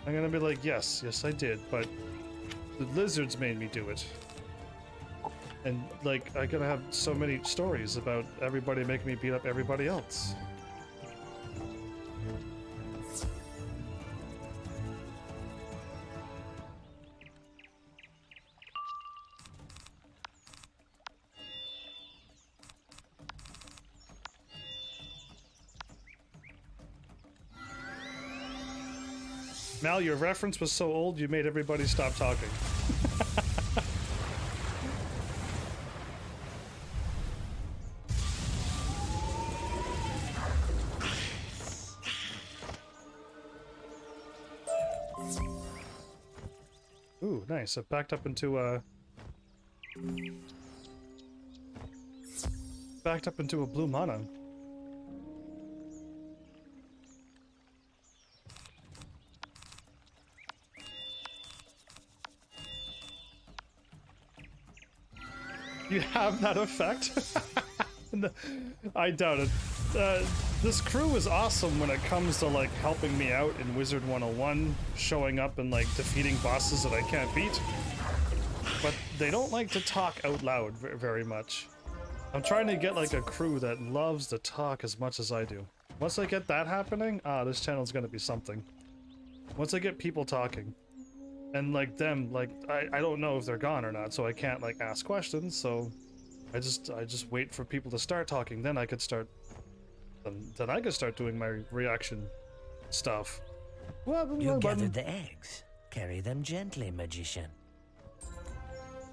I'm gonna be like, yes, I did, but the lizards made me do it. And, like, I gotta have so many stories about everybody making me beat up everybody else. Mal, your reference was so old you made everybody stop talking. Ooh, nice. It backed up into a... Backed up into a blue mana. You have that effect? No, I doubt it. This crew is awesome when it comes to like helping me out in Wizard 101, showing up and like defeating bosses that I can't beat. But they don't like to talk out loud very much. I'm trying to get like a crew that loves to talk as much as I do. Once I get that happening, this channel's gonna be something. Once I get people talking. And like them, like I don't know if they're gone or not, so I can't like ask questions, so I just wait for people to start talking, then I could start then I could start doing my reaction stuff. You gathered the eggs. Carry them gently, magician.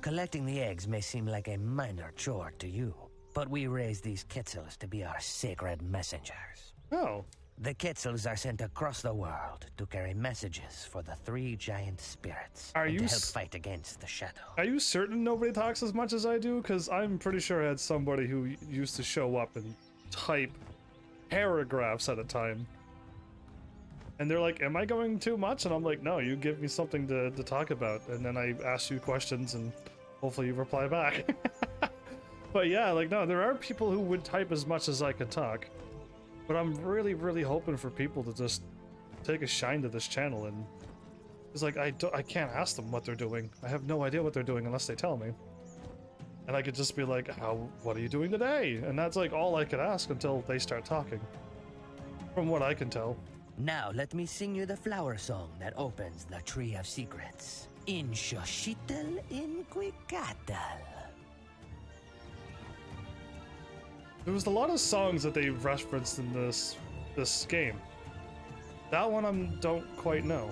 Collecting the eggs may seem like a minor chore to you, but we raise these Quetzals to be our sacred messengers. Oh, The Quetzals are sent across the world to carry messages for the three giant spirits Are and you to help fight against the shadow. Are you certain nobody talks as much as I do? Because I'm pretty sure I had somebody who used to show up and type paragraphs at a time. And they're like, am I going too much? And I'm like, no, you give me something to talk about. And then I ask you questions and hopefully you reply back. But yeah, like, no, there are people who would type as much as I can talk. But I'm really, really hoping for people to just take a shine to this channel. And it's like, I can't ask them what they're doing. I have no idea what they're doing unless they tell me. And I could just be like, what are you doing today? And that's like all I could ask until they start talking. From what I can tell. Now let me sing you the flower song that opens the Tree of Secrets. In Xochitl in Cuicatl. There was a lot of songs that they referenced in this game. That one I don't quite know.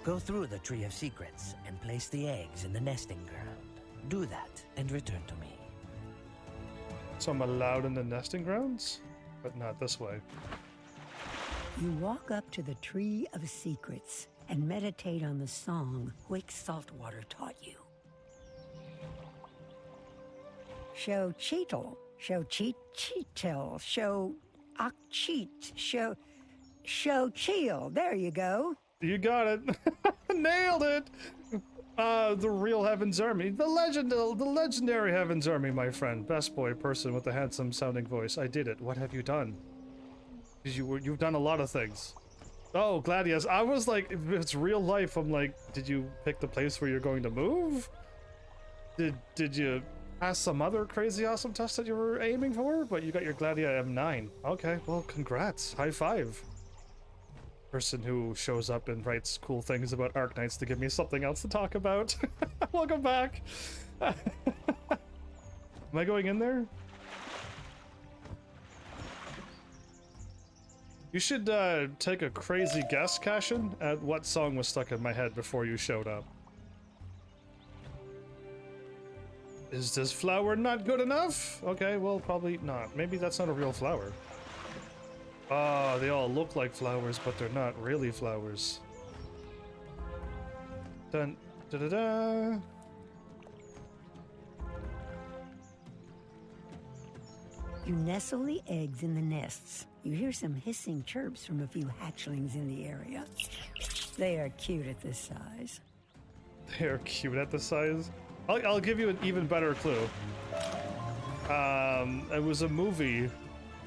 Go through the Tree of Secrets and place the eggs in the nesting ground. Do that and return to me. So I'm allowed in the nesting grounds? But not this way. You walk up to the Tree of Secrets and meditate on the song Wick Saltwater taught you. Xochitl, Xochitl, Xochitl. There you go. You got it. Nailed it. The real Heaven's Army, the legendary Heaven's Army, my friend, best boy person with the handsome sounding voice. I did it. What have you done? You've done a lot of things. Oh, Gladius. I was like, if it's real life, I'm like, did you pick the place where you're going to move? Did you pass some other crazy awesome test that you were aiming for? But you got your Gladia M9. Okay, well, congrats. High five. Person who shows up and writes cool things about Arknights to give me something else to talk about. Welcome back. Am I going in there? You should take a crazy guess, Cashin, at what song was stuck in my head before you showed up. Is this flower not good enough? Okay, well, probably not. Maybe that's not a real flower. Ah, they all look like flowers, but they're not really flowers. Dun da da da. You nestle the eggs in the nests. You hear some hissing chirps from a few hatchlings in the area. They are cute at this size. They're cute at this size? I'll give you an even better clue. It was a movie,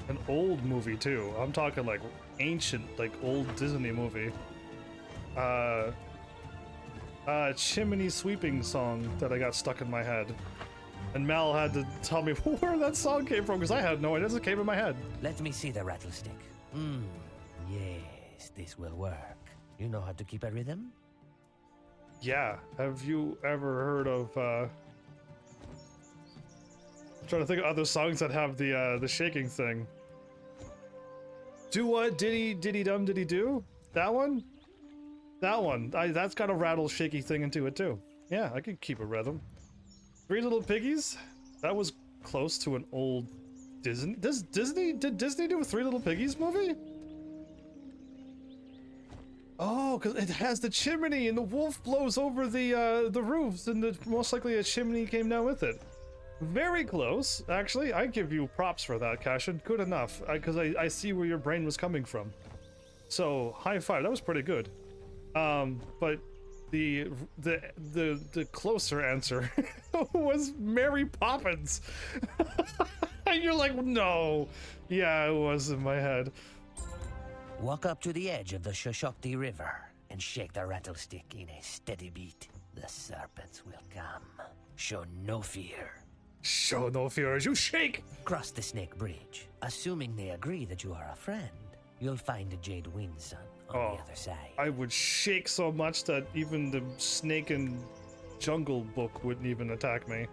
an old movie too. I'm talking like ancient, like old Disney movie. Chimney sweeping song that I got stuck in my head. And Mal had to tell me where that song came from because I had no idea. It just came in my head. Let me see the rattlestick. Yes, this will work. You know how to keep a rhythm? Yeah. Have you ever heard of, I'm trying to think of other songs that have the shaking thing. Do what? Diddy dum diddy do? That one? That one. That's got a rattle shaky thing into it too. Yeah, I could keep a rhythm. Three Little Piggies? That was close to an old Disney. Did Disney do a Three Little Piggies movie? Oh, because it has the chimney and the wolf blows over the roofs and most likely a chimney came down with it. Very close, actually. I give you props for that, Cashin. Good enough, because I see where your brain was coming from. So, high five. That was pretty good. But the closer answer was Mary Poppins. And you're like, no. Yeah, it was in my head. Walk up to the edge of the Shoshokti River and shake the rattlestick in a steady beat. The serpents will come. Show no fear. Show no fear as you shake! Cross the Snake Bridge. Assuming they agree that you are a friend, you'll find a Jade Windsun on the other side. I would shake so much that even the snake and jungle book wouldn't even attack me.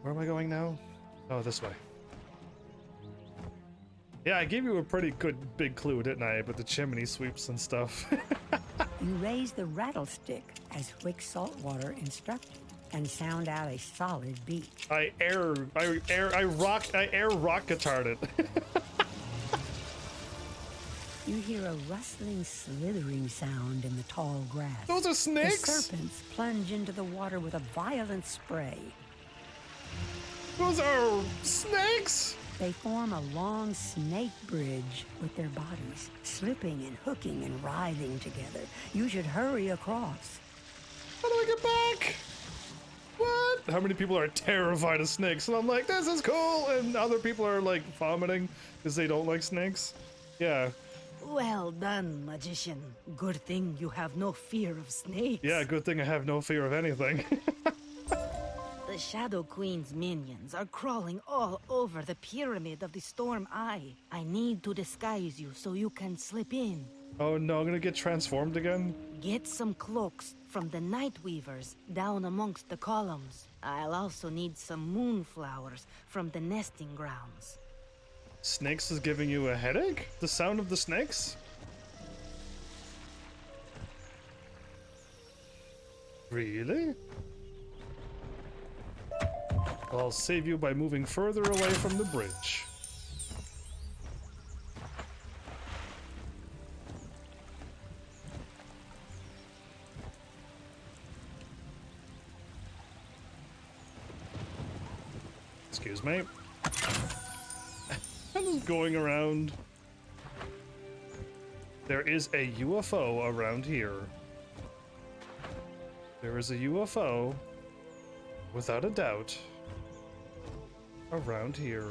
Where am I going now? Oh, this way. Yeah, I gave you a pretty good big clue, didn't I? But the chimney sweeps and stuff. You raise the rattlestick as Wick Saltwater instructed and sound out a solid beat. I air rock guitared it. You hear a rustling, slithering sound in the tall grass. Those are snakes? The serpents plunge into the water with a violent spray. Those are snakes? They form a long snake bridge with their bodies, slipping and hooking and writhing together. You should hurry across. How do I get back? What? How many people are terrified of snakes? And I'm like, this is cool! And other people are like vomiting because they don't like snakes. Yeah. Well done, magician. Good thing you have no fear of snakes. Yeah, good thing I have no fear of anything. The Shadow Queen's minions are crawling all over the Pyramid of the Storm Eye. I need to disguise you so you can slip in. Oh no, I'm gonna get transformed again? Get some cloaks from the Night Weavers down amongst the columns. I'll also need some moonflowers from the nesting grounds. Snakes is giving you a headache? The sound of the snakes? Really? I'll save you by moving further away from the bridge. Excuse me. I'm just going around. There is a UFO around here. There is a UFO, without a doubt, around here.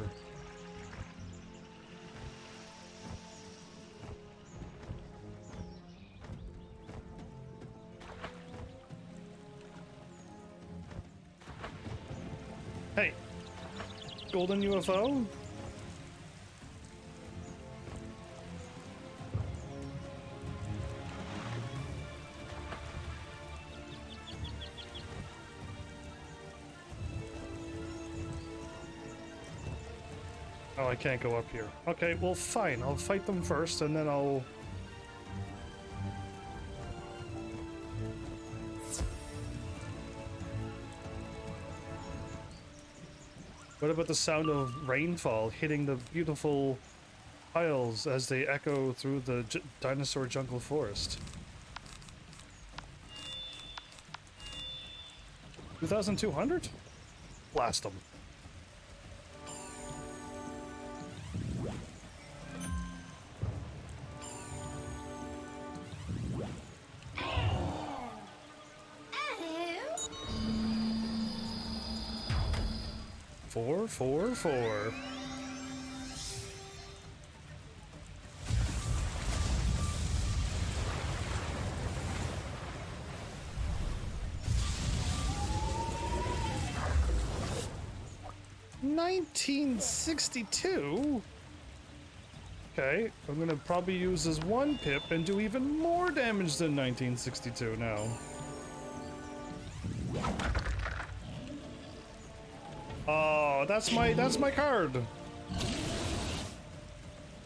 Hey, golden UFO? Oh, I can't go up here. Okay, well, fine. I'll fight them first, and then I'll... What about the sound of rainfall hitting the beautiful piles as they echo through the dinosaur jungle forest? 2,200? Blast them. Four. 1962? Okay, I'm gonna probably use this one pip and do even more damage than 1962 now. Oh, that's my card.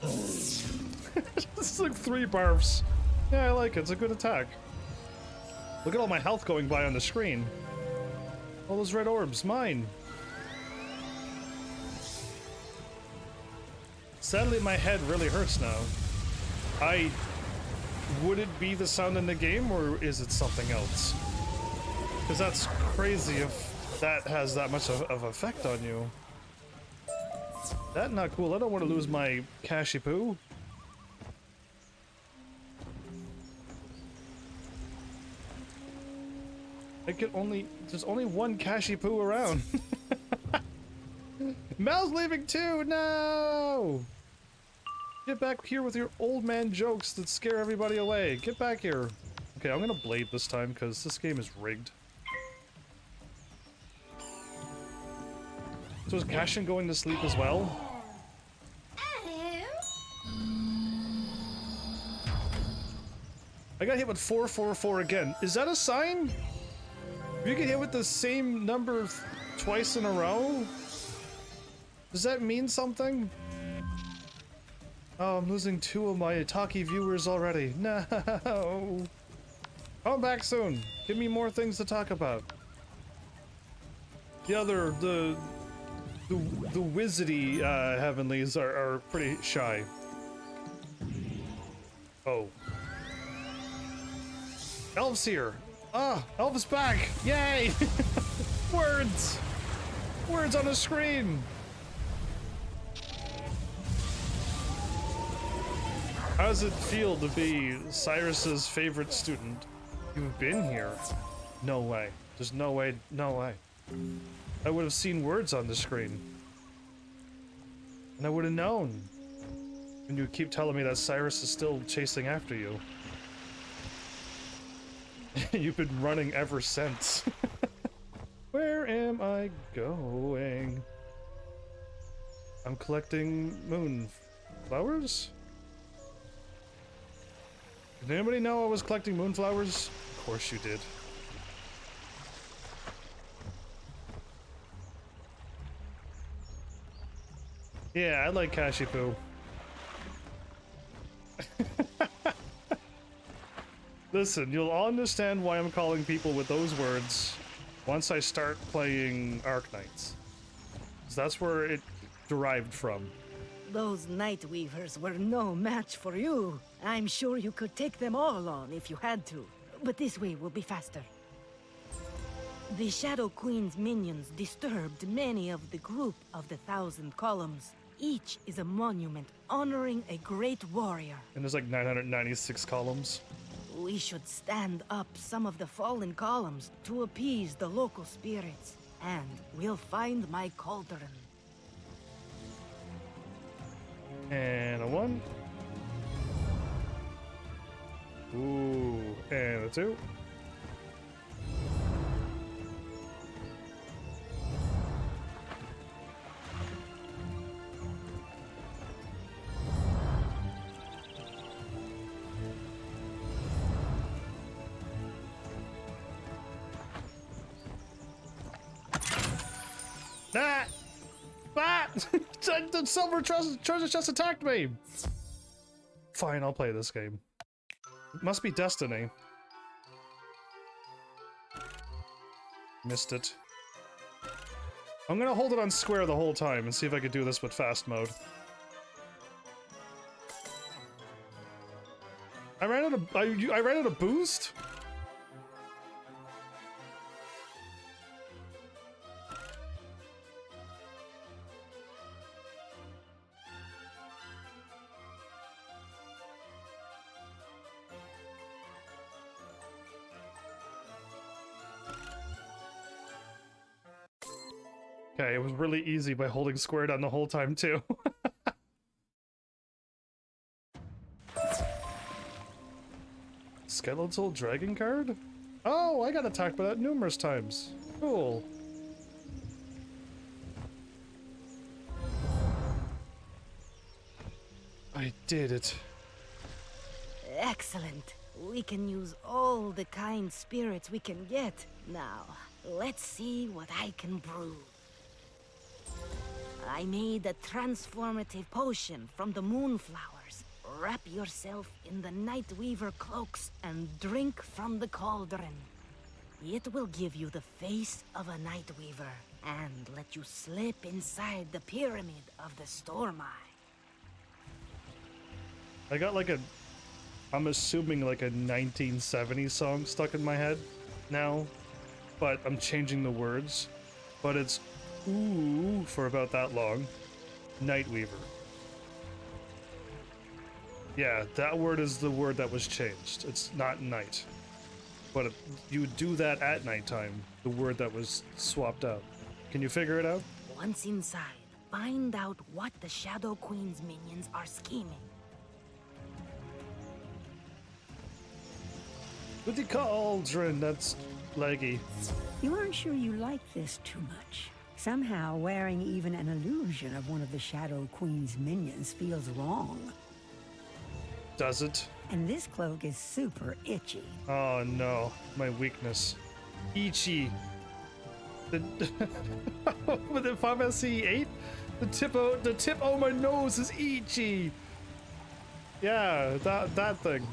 It's like 3 barfs. Yeah, I like it. It's a good attack. Look at all my health going by on the screen. All those red orbs, mine. Sadly, my head really hurts now. Would it be the sound in the game, or is it something else? Because that's crazy if that has that much of effect on you. That not cool. I don't want to lose my Cashy-Poo. There's only one Cashy-Poo around. Mel's leaving too, no! Get back here with your old man jokes that scare everybody away. Get back here. Okay, I'm gonna blade this time because this game is rigged. So is Cashin going to sleep as well? I got hit with 444 again. Is that a sign? If you get hit with the same number twice in a row? Does that mean something? Oh, I'm losing 2 of my talkie viewers already. No. Come back soon. Give me more things to talk about. The wizardy heavenlies are pretty shy. Oh. Elf's here. Ah, Elf is back. Yay! Words. Words on the screen. How does it feel to be Cyrus's favorite student? You've been here. No way. There's no way. No way. I would have seen words on the screen. And I would have known. And you keep telling me that Cyrus is still chasing after you. You've been running ever since. Where am I going? I'm collecting moon flowers? Did anybody know I was collecting moonflowers? Of course you did. Yeah, I like Kashipu. Listen, you'll understand why I'm calling people with those words once I start playing Arknights. 'Cause that's where it derived from. Those Night Weavers were no match for you. I'm sure you could take them all on if you had to, but this way will be faster. The Shadow Queen's minions disturbed many of the group of the 1,000 columns. Each is a monument honoring a great warrior. And there's like 996 columns. We should stand up some of the fallen columns to appease the local spirits, and we'll find my cauldron. And a 1. Ooh, and a 2. Ah! Ah! The silver treasure chest attacked me! Fine, I'll play this game. It must be destiny. Missed it. I'm gonna hold it on square the whole time and see if I could do this with fast mode. I ran out of boost? Okay, it was really easy by holding square down the whole time too. Skeletal dragon card? Oh, I got attacked by that numerous times. Cool. I did it. Excellent. We can use all the kind spirits we can get. Now, let's see what I can brew. I made a transformative potion from the moonflowers. Wrap yourself in the Nightweaver cloaks and drink from the cauldron. It will give you the face of a Nightweaver and let you slip inside the pyramid of the Storm Eye. I got like I'm assuming like a 1970s song stuck in my head now, but I'm changing the words. But it's ooh for about that long. Nightweaver. Yeah, that word is the word that was changed. It's not night. But you would do that at nighttime, the word that was swapped out. Can you figure it out? Once inside, find out what the Shadow Queen's minions are scheming. With the cauldron, that's leggy. You aren't sure you like this too much. Somehow, wearing even an illusion of one of the Shadow Queen's minions feels wrong. Does it? And this cloak is super itchy. Oh no, my weakness. Itchy. With the Final Fantasy 8, the tip of my nose is itchy. Yeah, that thing.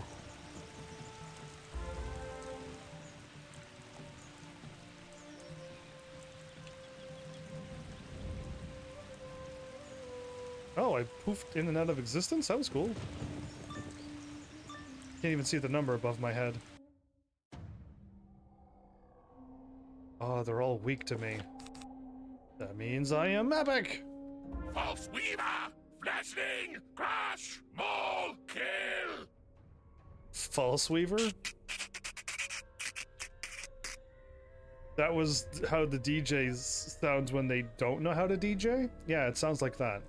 Oh, I poofed in and out of existence? That was cool. Can't even see the number above my head. Oh, they're all weak to me. That means I am epic! False Weaver! Flashing! Crash! Maul! Kill! False Weaver? That was how the DJ sounds when they don't know how to DJ? Yeah, it sounds like that.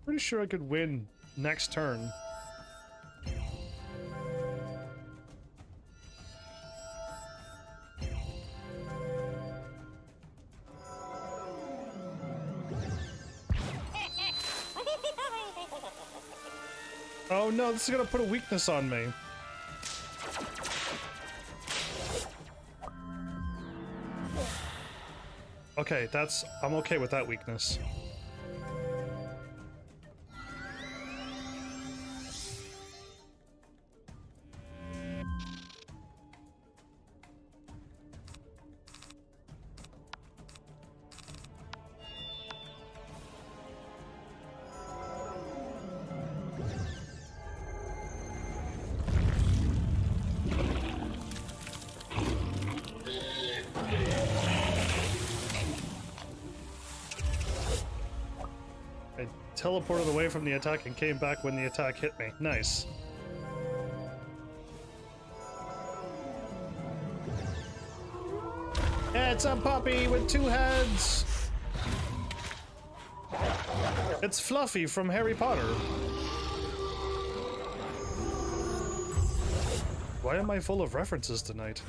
Pretty sure I could win next turn. Oh no, this is gonna put a weakness on me. Okay, I'm okay with that weakness. Teleported away from the attack and came back when the attack hit me. Nice. It's a puppy with 2 heads! It's Fluffy from Harry Potter. Why am I full of references tonight?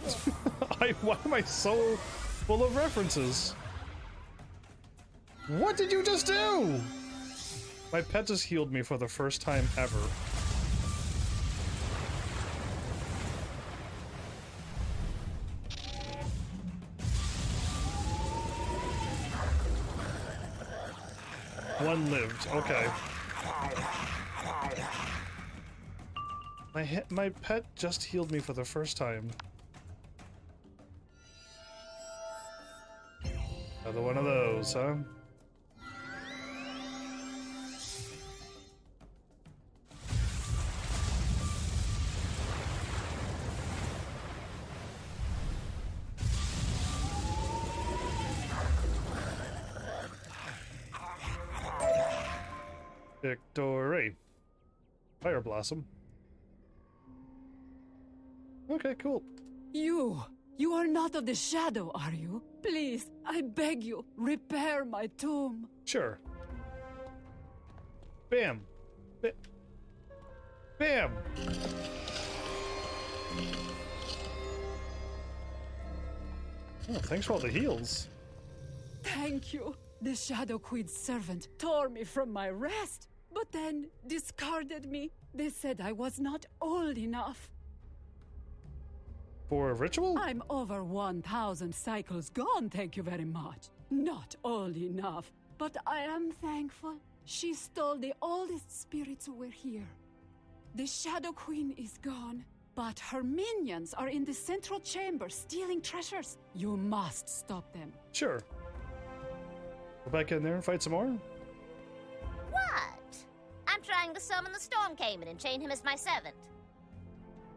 Why am I so full of references? What did you just do? My pet just healed me for the first time ever. One lived, okay. My pet just healed me for the first time. Another one of those, huh? Victory. Fire Blossom. Okay, cool. You are not of the shadow, are you? Please, I beg you, repair my tomb. Sure. Bam. Bam. Oh, thanks for all the heals. Thank you. The Shadow Queen's servant tore me from my rest, but then discarded me. They said I was not old enough. For a ritual? I'm over 1,000 cycles gone, thank you very much. Not old enough, but I am thankful. She stole the oldest spirits who were here. The Shadow Queen is gone, but her minions are in the central chamber stealing treasures. You must stop them. Sure. Go back in there and fight some more? What? I'm trying to summon the Storm Cayman and chain him as my servant.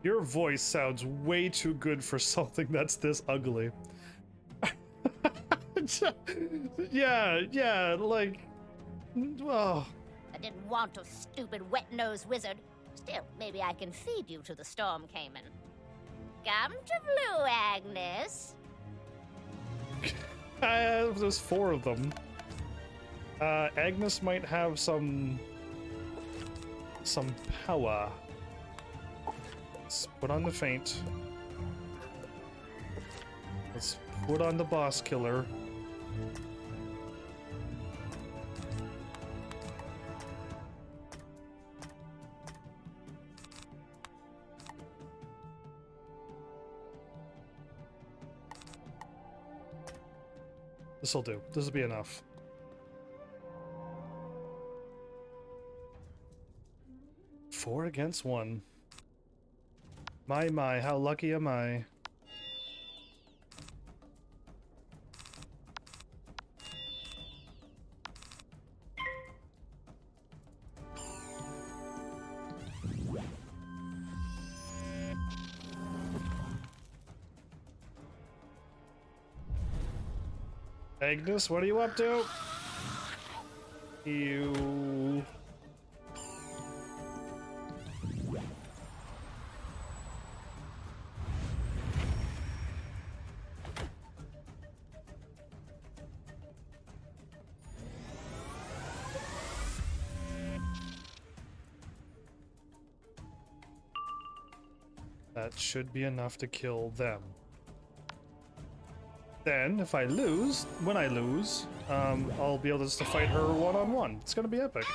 Your voice sounds way too good for something that's this ugly. yeah, like... Oh. I didn't want a stupid wet-nosed wizard. Still, maybe I can feed you to the Storm Cayman. Come to Blue, Agnes. There's 4 of them. Agnes might have some power. Let's put on the feint. Let's put on the boss killer. This'll do. This'll be enough. Four against 1. My, how lucky am I? Agnes, what are you up to? You... That should be enough to kill them. Then, if I lose, when I lose, I'll be able just to fight her one-on-one. It's gonna be epic.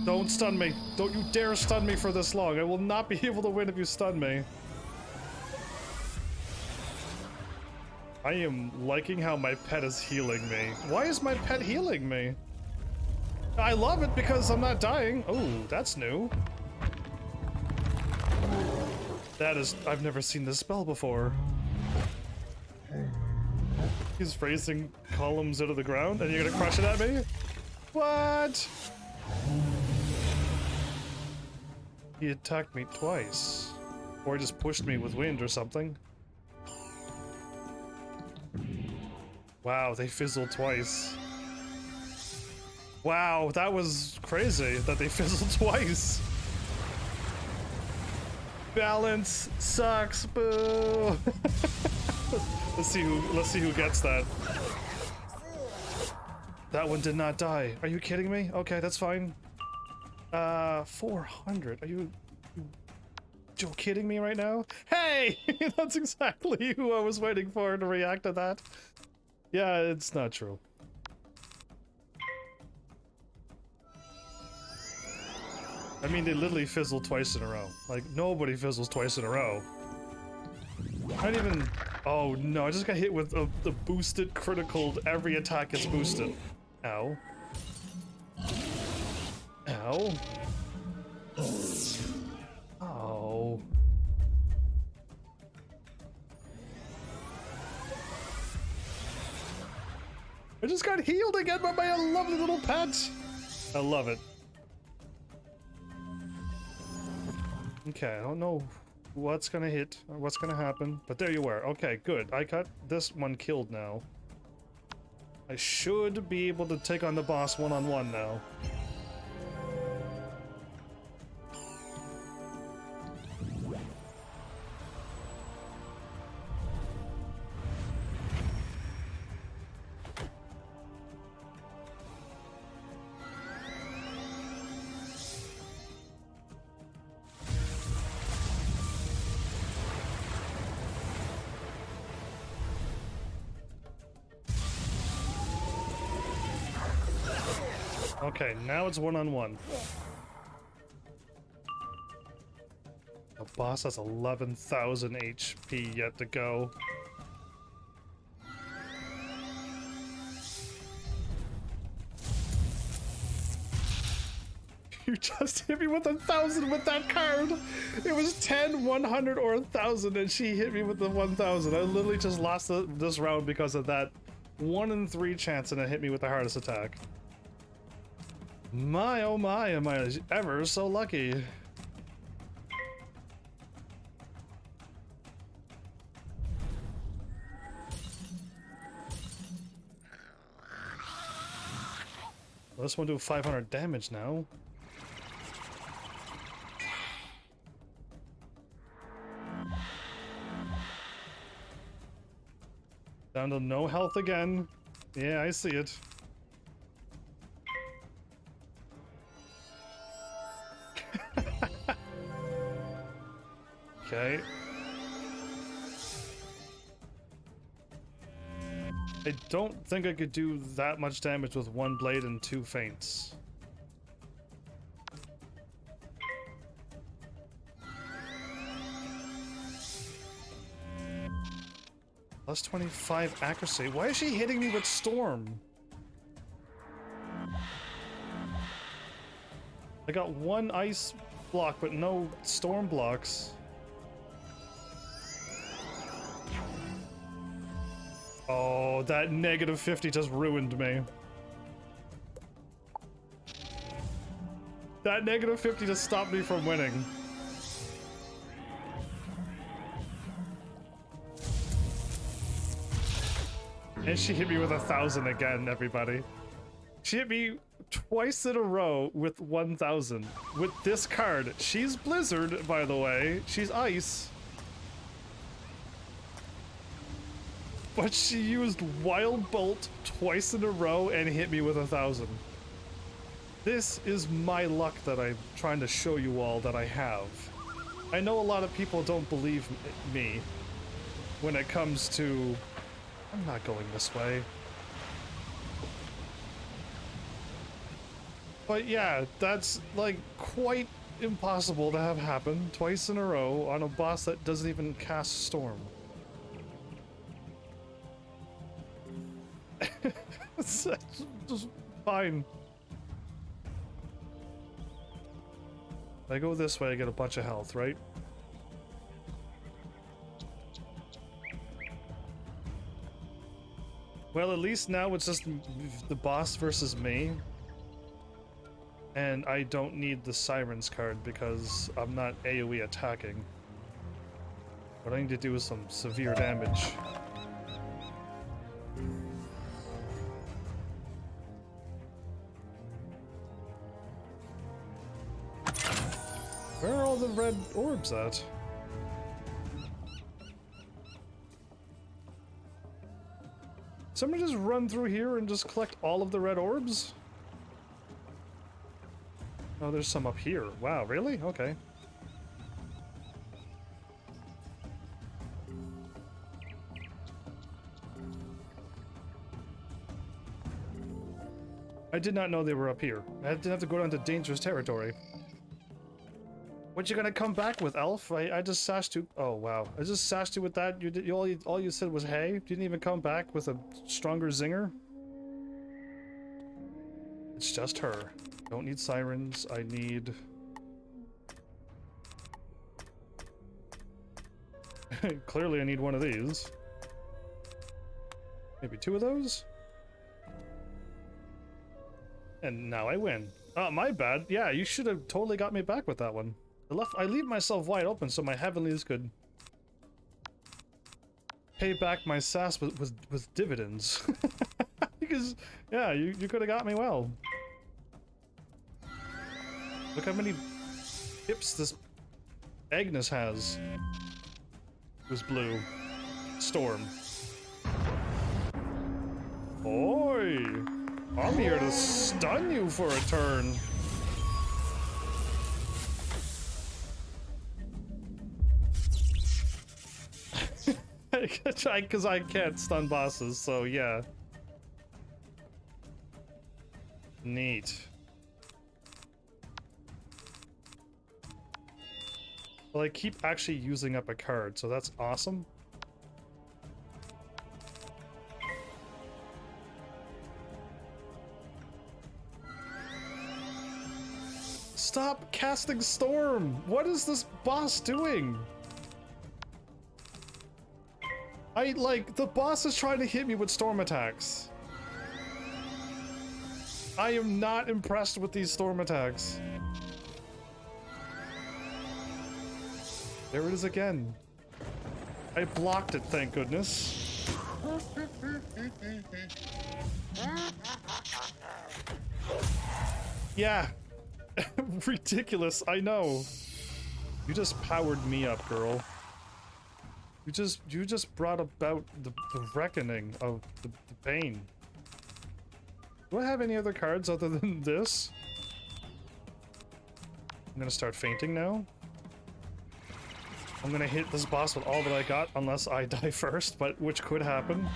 Don't stun me. Don't you dare stun me for this long. I will not be able to win if you stun me. I am liking how my pet is healing me. Why is my pet healing me? I love it because I'm not dying. Oh, that's new. That is... I've never seen this spell before. He's raising columns out of the ground and you're gonna crush it at me? What? He attacked me twice. Or he just pushed me with wind or something. Wow, they fizzled twice. Wow, that was crazy that they fizzled twice. Balance sucks, boo. Let's see who gets that. That one did not die. Are you kidding me? Okay, that's fine. 400. Are you kidding me right now? Hey! That's exactly who I was waiting for to react to that. Yeah, it's not true. I mean, they literally fizzled twice in a row. Like, nobody fizzles twice in a row. Not even... Oh no, I just got hit with the boosted critical. Every attack is boosted. Ow. Ow. Oh. I just got healed again by my lovely little pet. I love it. Okay, I don't know what's gonna hit or what's gonna happen, but there you were. Okay, good. I got this one killed now. I should be able to take on the boss one-on-one now. Okay, now it's one-on-one. The boss has 11,000 HP yet to go. You just hit me with 1,000 with that card! It was 10, 100, or 1,000, and she hit me with the 1,000. I literally just lost this round because of that 1 in 3 chance, and it hit me with the hardest attack. My oh my, am I ever so lucky. Well, this one do 500 damage now. Down to no health again. Yeah, I see it. Okay. I don't think I could do that much damage with 1 blade and 2 feints. Plus 25 accuracy. Why is she hitting me with storm? I got 1 ice block, but no storm blocks. Oh, that -50 just ruined me. That -50 just stopped me from winning. And she hit me with 1,000 again, everybody. She hit me twice in a row with 1,000. With this card. She's Blizzard, by the way. She's Ice. But she used Wild Bolt twice in a row and hit me with 1,000. This is my luck that I'm trying to show you all that I have. I know a lot of people don't believe me when it comes to... I'm not going this way. But yeah, that's like quite impossible to have happen twice in a row on a boss that doesn't even cast Storm. It's just fine. If I go this way, I get a bunch of health, right? Well, at least now it's just the boss versus me. And I don't need the Sirens card because I'm not AoE attacking. What I need to do is some severe damage. Where are all the red orbs at? Someone just run through here and just collect all of the red orbs? Oh, there's some up here. Wow, really? Okay. I did not know they were up here. I didn't have to go down to dangerous territory. What you gonna come back with, Elf? I just sashed you. Oh wow! I just sashed you with that. All you said was hey. You didn't even come back with a stronger zinger. It's just her. Don't need sirens. I need. Clearly, I need one of these. Maybe two of those. And now I win. Oh, my bad. Yeah, you should have totally got me back with that one. I leave myself wide open so my heavenlies could pay back my sass with dividends. Because, yeah, you could have got me well. Look how many hips this Agnes has. Who's blue. Storm. Oi! I'm here to stun you for a turn. Because I can't stun bosses, so yeah. Neat. Well, I keep actually using up a card, so that's awesome. Stop casting Storm! What is this boss doing? The boss is trying to hit me with Storm attacks. I am not impressed with these Storm attacks. There it is again. I blocked it, thank goodness. Yeah. Ridiculous, I know. You just powered me up, girl. You just brought about the reckoning of the pain. Do I have any other cards other than this? I'm gonna start fainting now. I'm gonna hit this boss with all that I got unless I die first, but which could happen.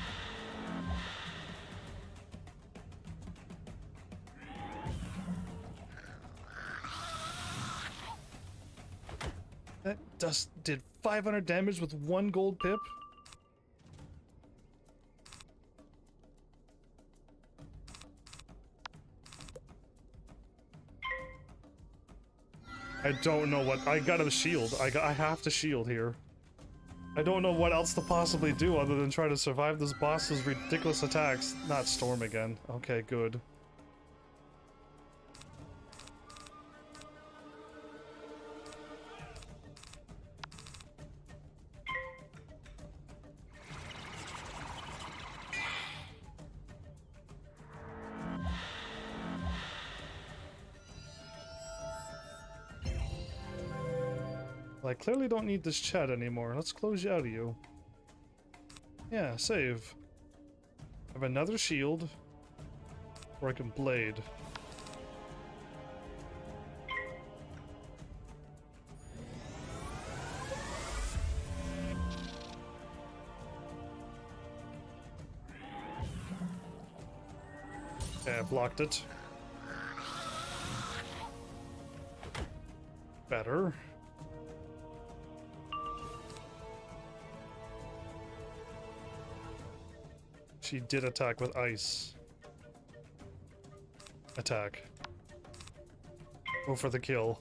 That just did 500 damage with one gold pip. I don't know what. I got a shield. I have to shield here. I don't know what else to possibly do other than try to survive this boss's ridiculous attacks. Not storm again. Okay, good. Well, I clearly don't need this chat anymore. Let's close you out of you. Yeah, save. I have another shield. Or I can blade. Okay, I blocked it. Better. She did attack with ice. Attack. Go for the kill.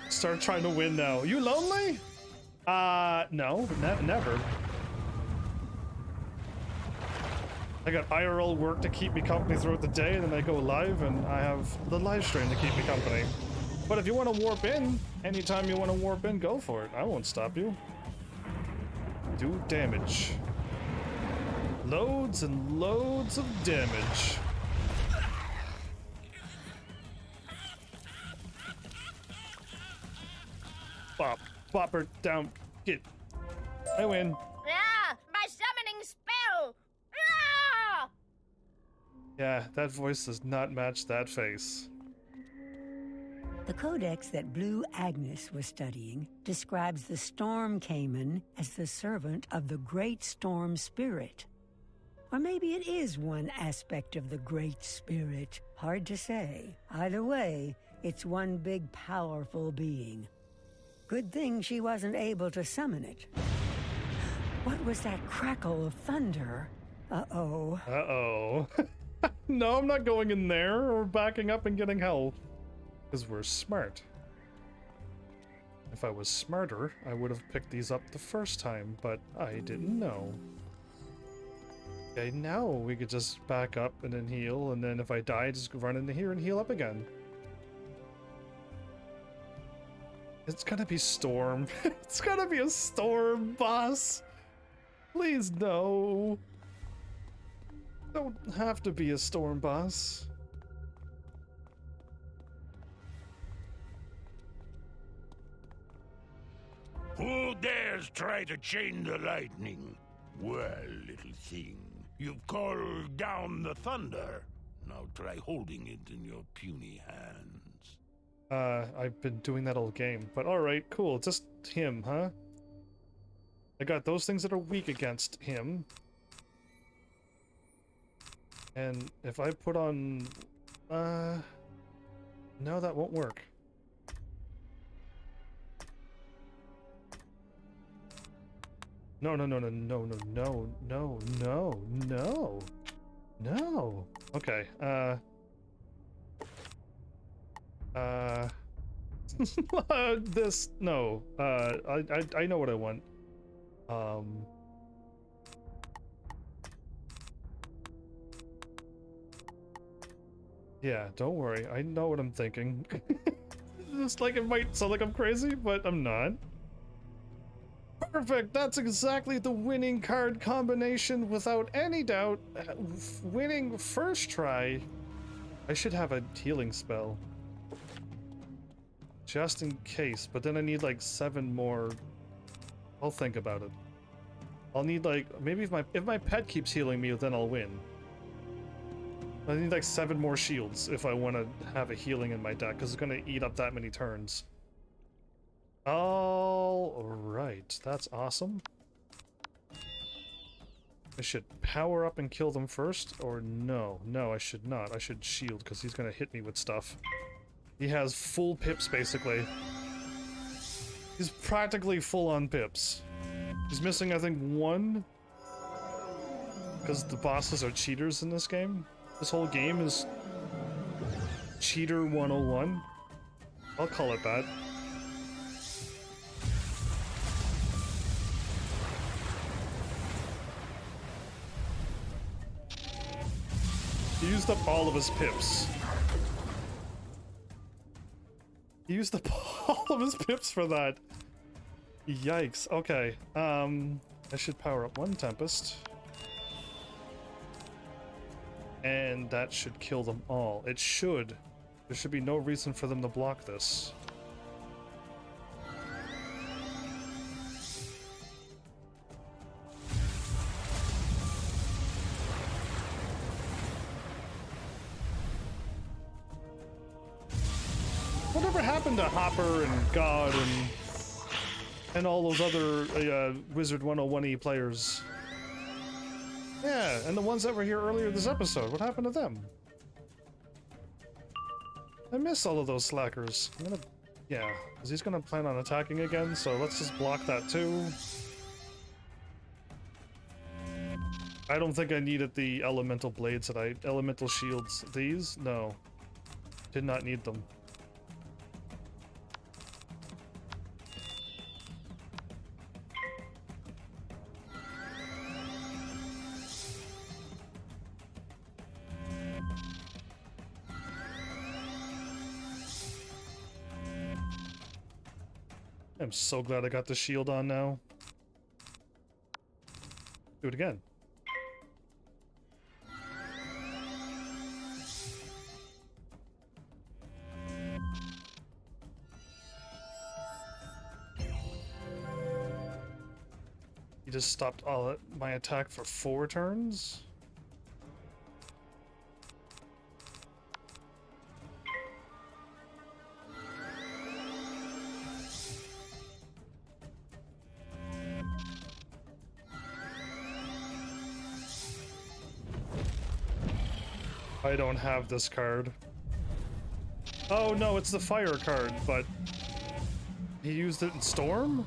Start trying to win now. You lonely? No, never. I got IRL work to keep me company throughout the day, and then I go live, and I have the live stream to keep me company. But if you want to warp in, anytime you want to warp in, go for it. I won't stop you. Do damage. Loads and loads of damage. Bop her down. Get. I win. Ah! My summoning spell! Ah! Yeah, that voice does not match that face. The codex that Blue Agnes was studying describes the Storm Cayman as the servant of the Great Storm Spirit. Or maybe it is one aspect of the Great Spirit. Hard to say. Either way, it's one big powerful being. Good thing she wasn't able to summon it. What was that crackle of thunder? Uh-oh. Uh-oh. No, I'm not going in there or backing up and getting help. Because we're smart. If I was smarter, I would have picked these up the first time, but I didn't know. Okay, now we could just back up and then heal, and then if I die, just run into here and heal up again. It's gonna be Storm. It's gonna be a Storm, boss! Please, no. Don't have to be a Storm, boss. Who dares try to chain the lightning? Well, little thing, you've called down the thunder. Now try holding it in your puny hands. I've been doing that all game, but alright, cool. Just him, huh? I got those things that are weak against him. And if I put on... no, that won't work. No, no, no, no, no, no, no, no, no, no, no. Okay, this, no, I know what I want. Yeah, don't worry, I know what I'm thinking. Just like it might sound like I'm crazy, but I'm not. Perfect! That's exactly the winning card combination without any doubt. Winning first try. I should have a healing spell. Just in case, but then I need like 7 more. I'll think about it. I'll need like, maybe if my pet keeps healing me, then I'll win. I need like 7 more shields if I want to have a healing in my deck, because it's going to eat up that many turns. All right, that's awesome. I should power up and kill them first, or no? No, I should not. I should shield, because he's going to hit me with stuff. He has full pips, basically. He's practically full on pips. He's missing, I think, 1. Because the bosses are cheaters in this game. This whole game is Cheater 101. I'll call it that. He used up all of his pips. He used up all of his pips for that. Yikes. Okay. I should power up one Tempest. And that should kill them all. It should. There should be no reason for them to block this. Whatever happened to Hopper and God and all those other Wizard 101E players? Yeah, and the ones that were here earlier this episode. What happened to them? I miss all of those slackers. Yeah, because he's gonna plan on attacking again, so let's just block that too. I don't think I needed the elemental blades elemental shields. These? No. Did not need them. I'm so glad I got the shield on now. Do it again. You just stopped all my attack for 4 turns? I don't have this card. Oh no, it's the fire card, but he used it in Storm?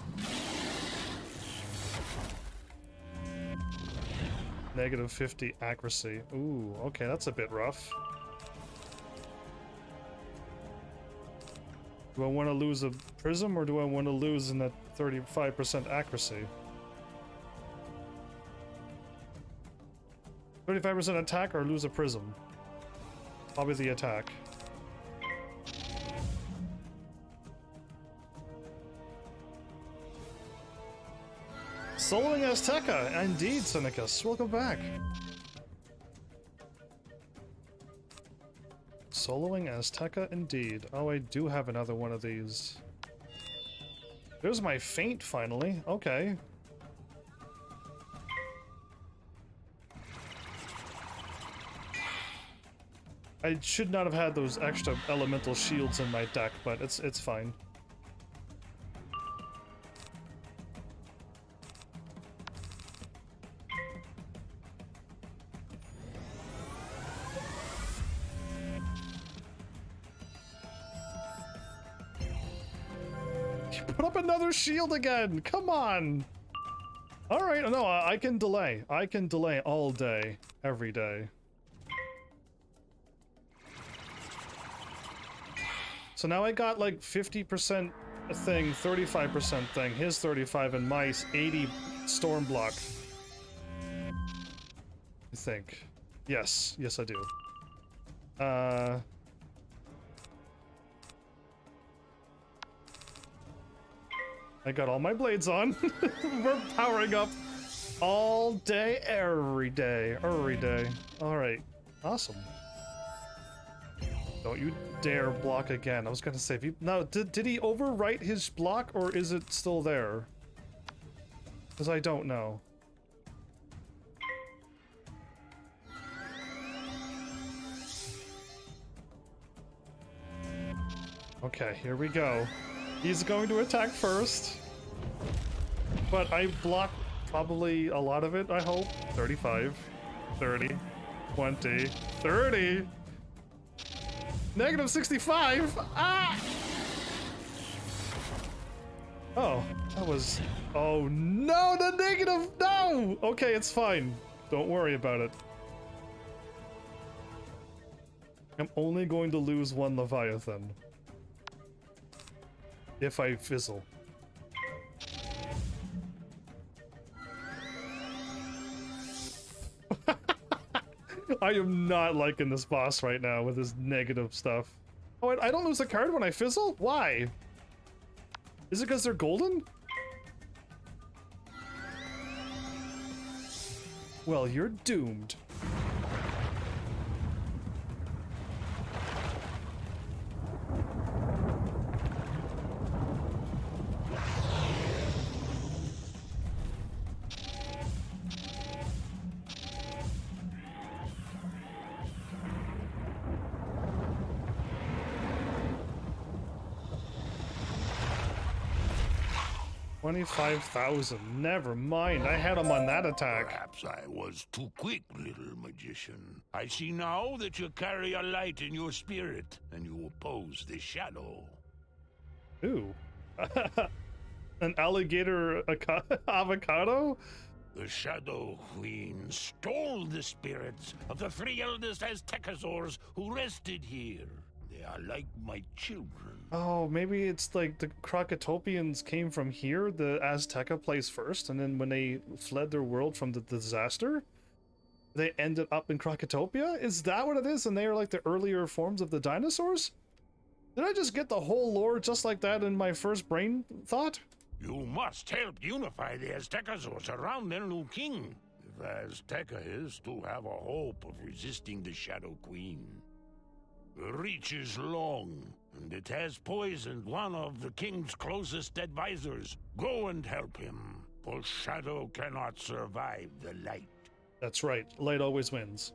Negative 50 accuracy. Ooh, okay, that's a bit rough. Do I want to lose a prism or do I want to lose in that 35% accuracy? 35% attack or lose a prism? Probably the attack. Soloing Azteca, indeed, Seneca. Welcome back. Soloing Azteca, indeed. Oh, I do have another one of these. There's my feint, finally. Okay. I should not have had those extra elemental shields in my deck, but it's fine. Put up another shield again! Come on! Alright, no, I can delay. I can delay all day, every day. So now I got like 50% thing, 35% thing, his 35 and my 80 storm block. I think. Yes, yes I do. I got all my blades on. We're powering up all day, every day, every day. Alright, awesome. Don't you dare block again. I was gonna say, if you, now, did he overwrite his block or is it still there? Because I don't know. Okay, here we go. He's going to attack first. But I block probably a lot of it, I hope. 35, 30, 20, 30! Negative 65! Ah! Oh, that was... Oh no, the negative! No! Okay, it's fine. Don't worry about it. I'm only going to lose one Leviathan. If I fizzle. I am not liking this boss right now with his negative stuff. Oh, I don't lose a card when I fizzle? Why? Is it because they're golden? Well, you're doomed. $25,000. Never mind. I had him on that attack. Perhaps I was too quick, little magician. I see now that you carry a light in your spirit, and you oppose the shadow. Ooh. An alligator avocado? The Shadow Queen stole the spirits of the 3 eldest Aztecasaurs who rested here. They are like my children. Oh, maybe it's like the Krakatopians came from here, the Azteca place first, and then when they fled their world from the disaster, they ended up in Krakatopia? Is that what it is? And they are like the earlier forms of the dinosaurs? Did I just get the whole lore just like that in my first brain thought? You must help unify the Aztecasaurs around their new king, if Azteca is to have a hope of resisting the Shadow Queen. The reach is long, and it has poisoned one of the king's closest advisors. Go and help him, for Shadow cannot survive the light. That's right, light always wins.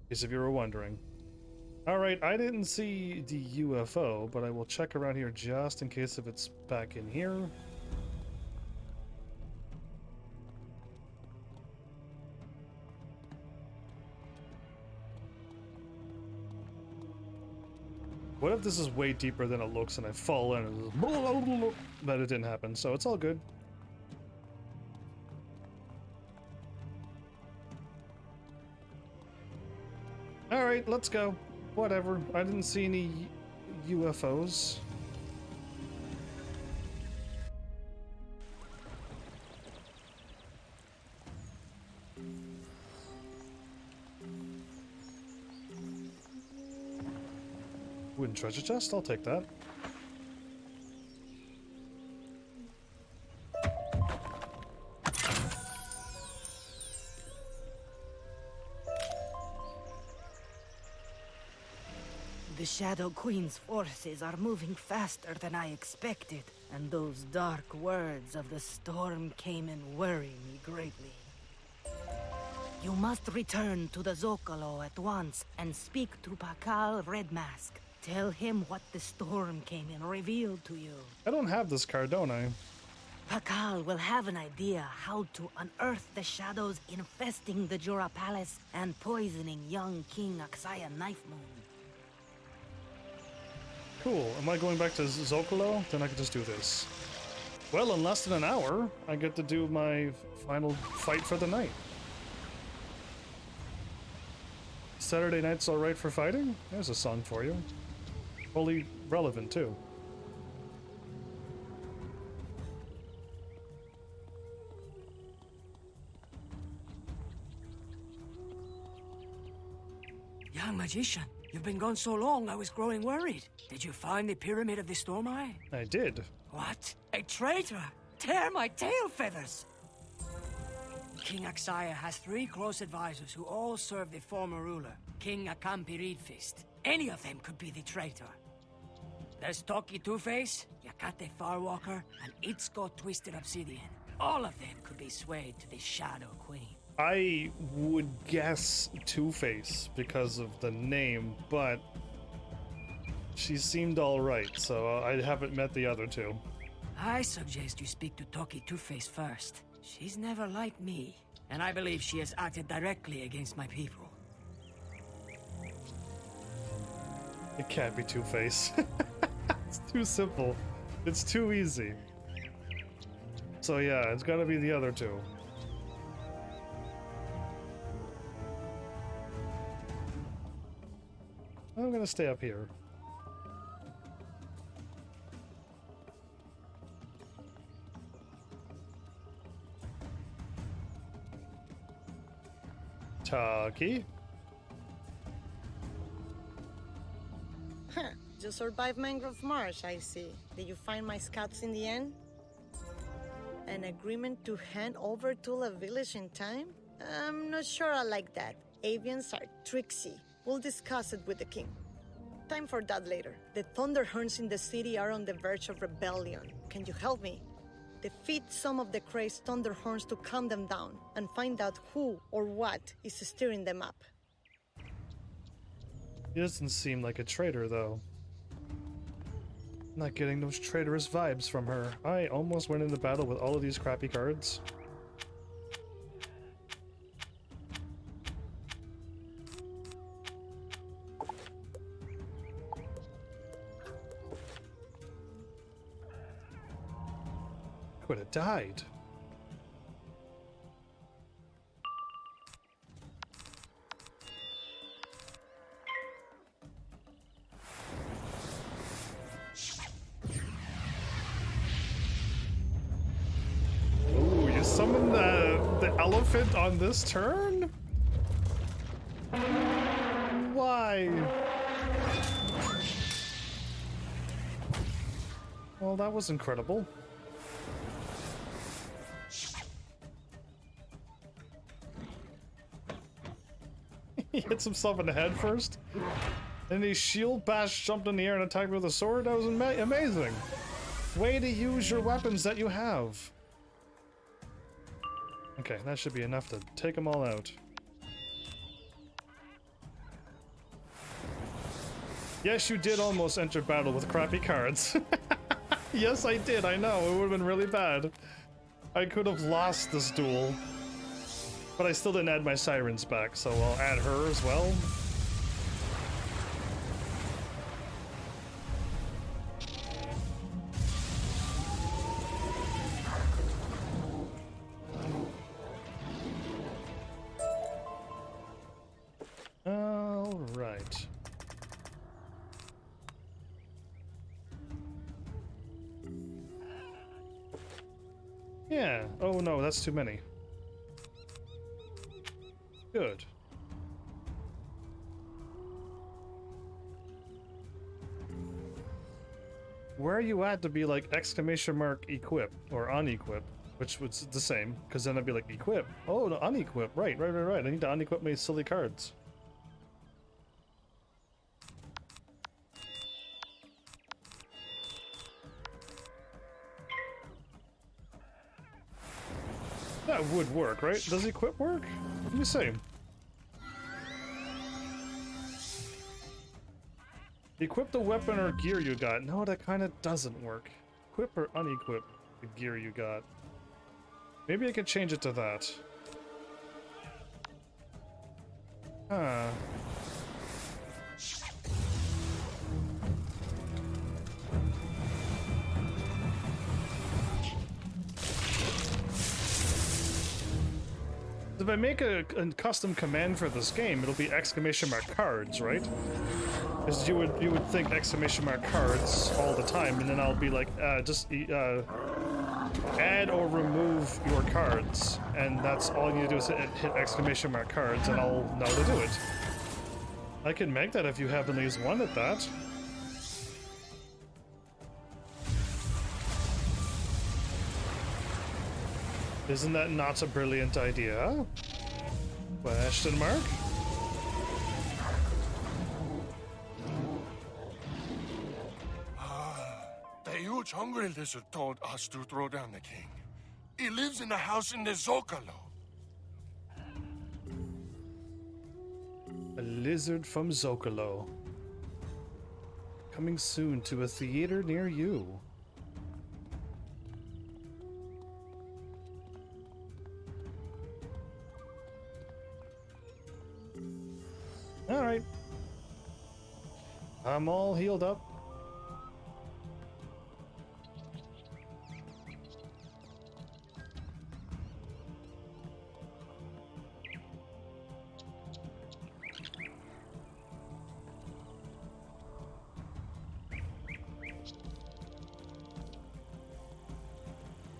In case if you were wondering. Alright, I didn't see the UFO, but I will check around here just in case if it's back in here. What if this is way deeper than it looks and I fall in and just but it didn't happen, so it's all good. Alright, let's go. Whatever. I didn't see any UFOs. Wooden treasure chest? I'll take that. The Shadow Queen's forces are moving faster than I expected, and those dark words of the storm came and worry me greatly. You must return to the Zocalo at once and speak to Pakal Redmask. Tell him what the storm came and revealed to you. I don't have this card, don't I? Pakal will have an idea how to unearth the shadows infesting the Jura Palace and poisoning young King Aksaya Knife Moon. Cool. Am I going back to Zocalo? Then I can just do this. Well, in less than an hour, I get to do my final fight for the night. Saturday night's alright for fighting? There's a song for you. Fully relevant, too. Young magician, you've been gone so long, I was growing worried. Did you find the Pyramid of the Storm Eye? I did. What? A traitor? Tear my tail feathers! King Aksaya has 3 close advisors who all serve the former ruler, King Akampi Reedfist. Any of them could be the traitor. There's Toki Two-Face, Yakate Farwalker, and Itzko Twisted Obsidian. All of them could be swayed to the Shadow Queen. I would guess Two-Face because of the name, but she seemed alright, so I haven't met the other two. I suggest you speak to Toki Two-Face first. She's never liked me, and I believe she has acted directly against my people. It can't be Two-Face. It's too simple. It's too easy. So yeah, it's gotta be the other two. I'm gonna stay up here. Taki. Huh. You survived Mangrove Marsh, I see. Did you find my scouts in the end? An agreement to hand over Tula Village in time? I'm not sure I like that. Avians are tricksy. We'll discuss it with the king. Time for that later. The Thunderhorns in the city are on the verge of rebellion. Can you help me? Defeat some of the crazed Thunderhorns to calm them down, and find out who or what is steering them up. He doesn't seem like a traitor, though. Not getting those traitorous vibes from her. I almost went into battle with all of these crappy cards. I would have died. Ooh, you summoned the elephant on this turn? Why? Well, that was incredible. He hits himself in the head first, and he shield bash jumped in the air and attacked with a sword. That was amazing. Way to use your weapons that you have. Okay, that should be enough to take them all out. Yes, you did almost enter battle with crappy cards. Yes, I did. I know. It would have been really bad. I could have lost this duel. But I still didn't add my sirens back, so I'll add her as well. All right. Yeah. Oh no, that's too many. Good. Where are you at to be like exclamation mark equip or unequip, which was the same, because then I'd be like equip. Oh, no, unequip. Right. I need to unequip my silly cards. That would work, right? Does equip work? Let me see. Equip the weapon or gear you got. No, that kind of doesn't work. Equip or unequip the gear you got. Maybe I could change it to that. Huh. If I make a custom command for this game, it'll be exclamation mark cards, right? Because you would think exclamation mark cards all the time, and then I'll be like, just add or remove your cards, and that's all you need to do is hit exclamation mark cards, and I'll know to do it. I can make that if you have at least one at that. Isn't that not a brilliant idea? Question mark? The huge hungry lizard told us to throw down the king. He lives in a house in the Zocalo. A lizard from Zocalo. Coming soon to a theater near you. Alright. I'm all healed up.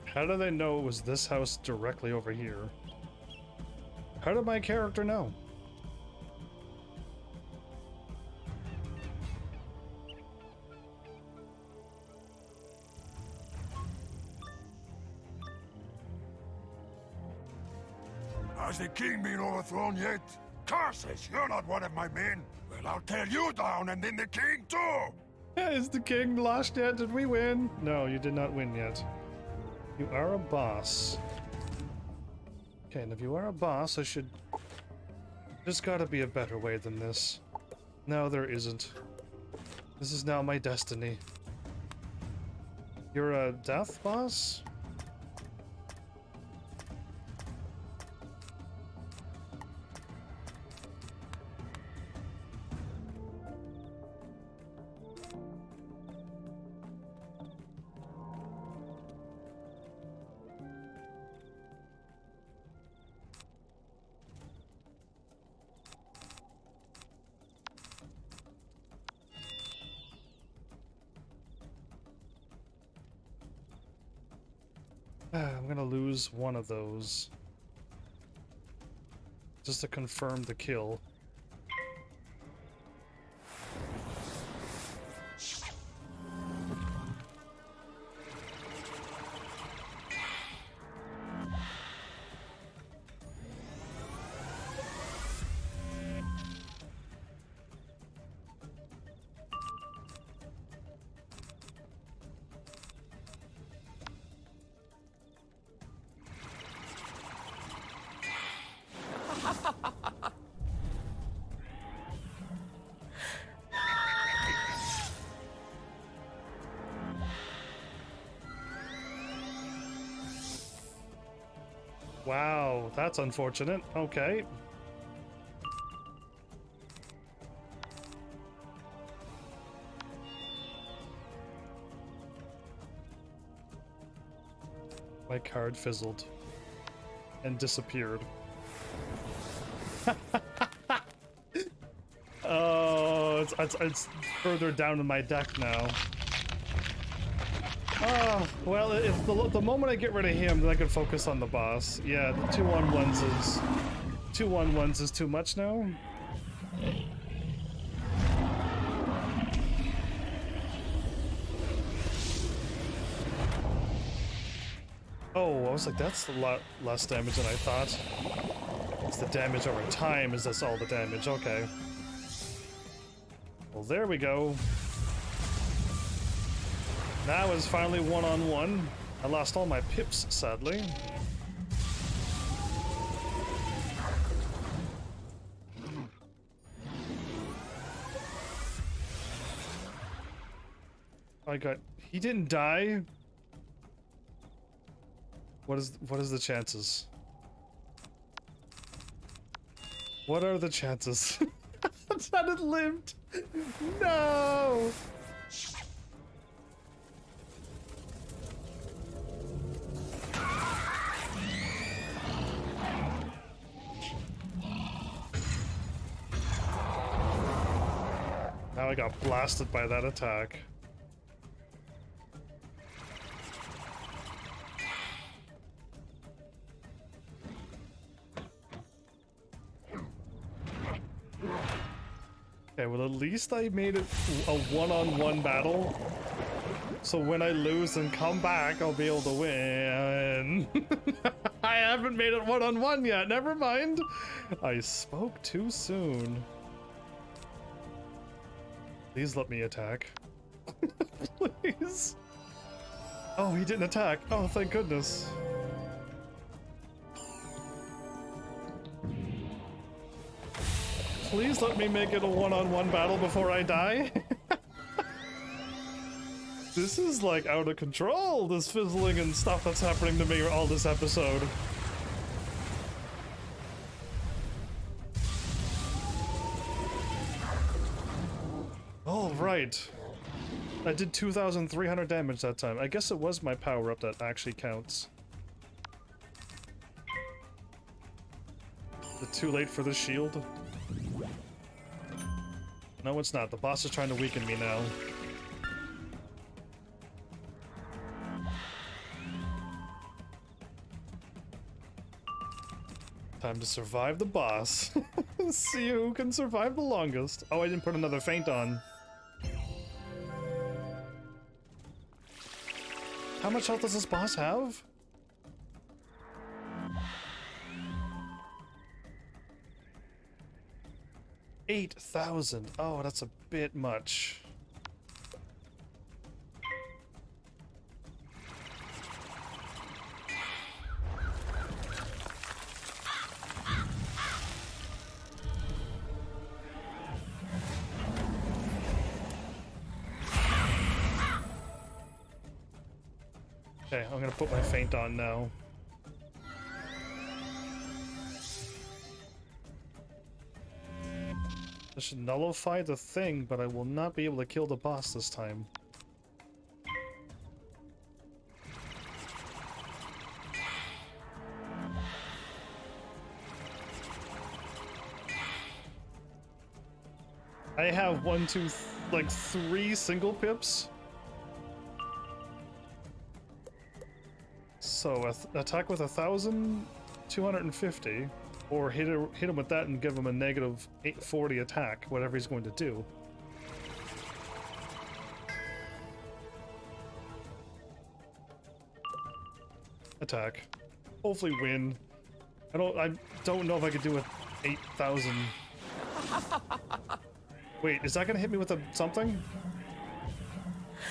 How do they know it was this house directly over here? How did my character know? Has the king been overthrown yet? Curses, you're not one of my men. Well, I'll tear you down and then the king too. Is the king lost yet? Did we win? No, you did not win yet. You are a boss. Okay, and if you are a boss, I should... There's gotta be a better way than this. No, there isn't. This is now my destiny. You're a death boss? I'm gonna lose one of those. Just to confirm the kill. Wow, that's unfortunate. Okay. My card fizzled and disappeared. Oh, it's further down in my deck now. Oh, well, if the moment I get rid of him, then I can focus on the boss. Yeah, the 2-on-1s is too much now. Oh, I was like, that's a lot less damage than I thought. It's the damage over time, is that's all the damage, okay. Well, there we go. Now is finally one-on-one. I lost all my pips, sadly. I got... He didn't die? What is the chances? What are the chances? That it lived! No! Now I got blasted by that attack. Okay, well at least I made it a one-on-one battle. So when I lose and come back, I'll be able to win. I haven't made it one-on-one yet, never mind. I spoke too soon. Please let me attack. Please. Oh, he didn't attack. Oh, thank goodness. Please let me make it a one-on-one battle before I die. This is like out of control, this fizzling and stuff that's happening to me all this episode. Oh, right. I did 2,300 damage that time. I guess it was my power-up that actually counts. Is it too late for the shield? No, it's not. The boss is trying to weaken me now. Time to survive the boss. See who can survive the longest. Oh, I didn't put another feint on. How much health does this boss have? 8,000. Oh, that's a bit much. Okay, I'm gonna put my feint on now. This should nullify the thing, but I will not be able to kill the boss this time. I have like 3 single pips. So attack with 1,250, or hit him with that and give him a negative 840 attack, whatever he's going to do. Attack. Hopefully win. I don't know if I could do it 8,000. Wait, is that gonna hit me with something?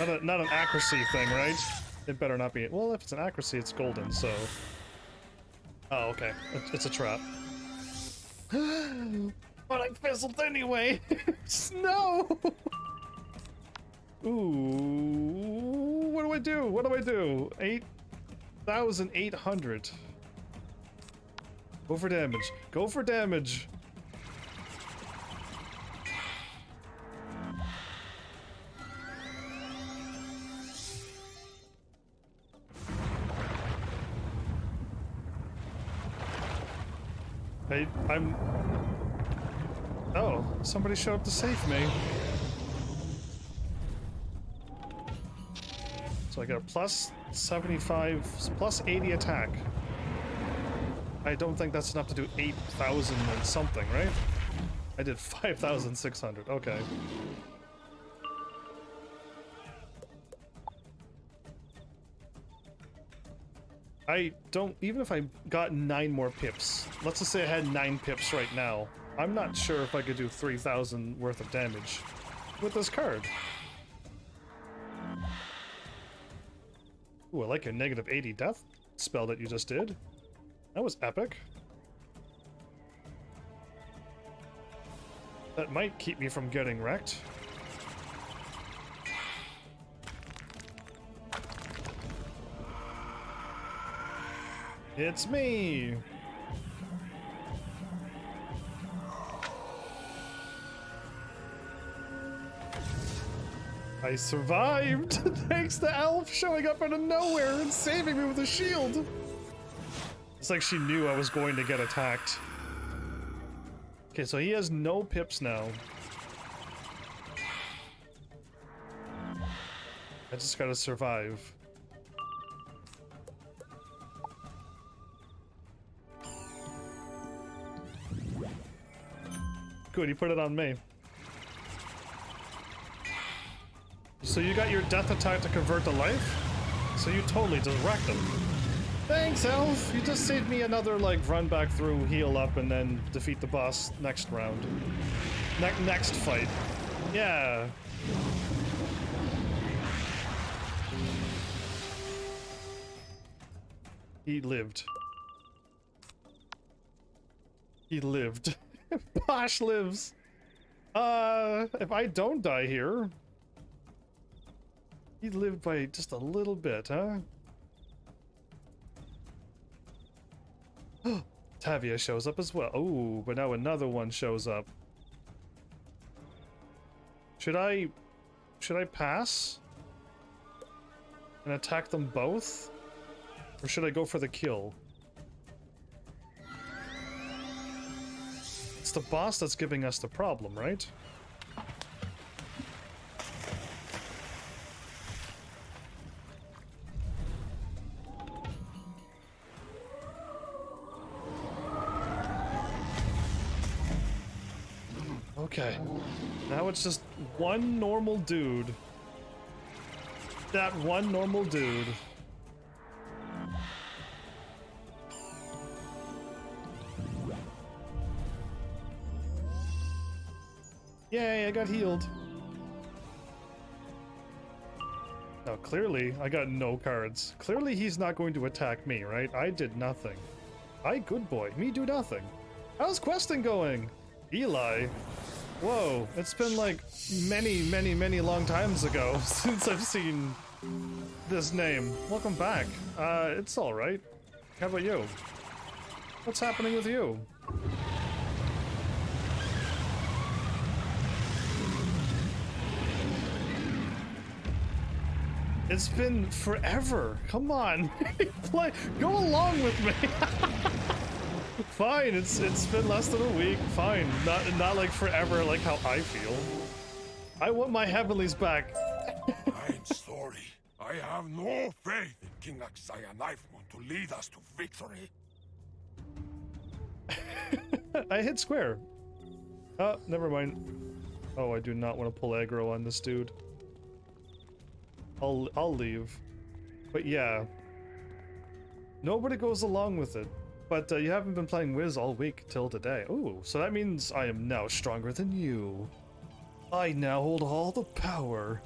Not an accuracy thing, right? It better not be. Well, if it's an accuracy, it's golden, so... Oh, okay. It's a trap. But I fizzled anyway! No! Ooh... What do I do? What do I do? 8,800. Go for damage. Go for damage! I'm... Oh, somebody showed up to save me. So I got a plus 75, plus 80 attack. I don't think that's enough to do 8,000 and something, right? I did 5,600, okay. I don't, even if I got 9 more pips, let's just say I had 9 pips right now, I'm not sure if I could do 3,000 worth of damage with this card. Ooh, I like your negative 80 death spell that you just did. That was epic. That might keep me from getting wrecked. It's me! I survived! Thanks to Elf showing up out of nowhere and saving me with a shield! It's like she knew I was going to get attacked. Okay, so he has no pips now. I just gotta survive. Good, you put it on me. So you got your death attack to convert to life? So you totally just wrecked him. Thanks, Elf! You just saved me another, like, run back through, heal up, and then defeat the boss next round. Next fight. Yeah. He lived. He lived. Posh lives. If I don't die here... He lived by just a little bit, huh? Tavia shows up as well. Oh, but now another one shows up. Should I pass? And attack them both? Or should I go for the kill? It's the boss that's giving us the problem, right? Okay, now it's just one normal dude. That one normal dude. Yay, I got healed. Now, clearly, I got no cards. Clearly, he's not going to attack me, right? I did nothing. I, good boy. Me do nothing. How's questing going? Eli. Whoa, it's been like many long times ago since I've seen this name. Welcome back. It's alright. How about you? What's happening with you? It's been forever. Come on. Go along with me. Fine, it's been less than a week. Fine. Not like forever like how I feel. I want my heavenlies back. I'm sorry. I have no faith in King Axaya Knifemoon to lead us to victory. I hit square. Oh, never mind. Oh, I do not want to pull aggro on this dude. I'll leave. But yeah. Nobody goes along with it. But you haven't been playing Wiz all week till today. Ooh, so that means I am now stronger than you. I now hold all the power.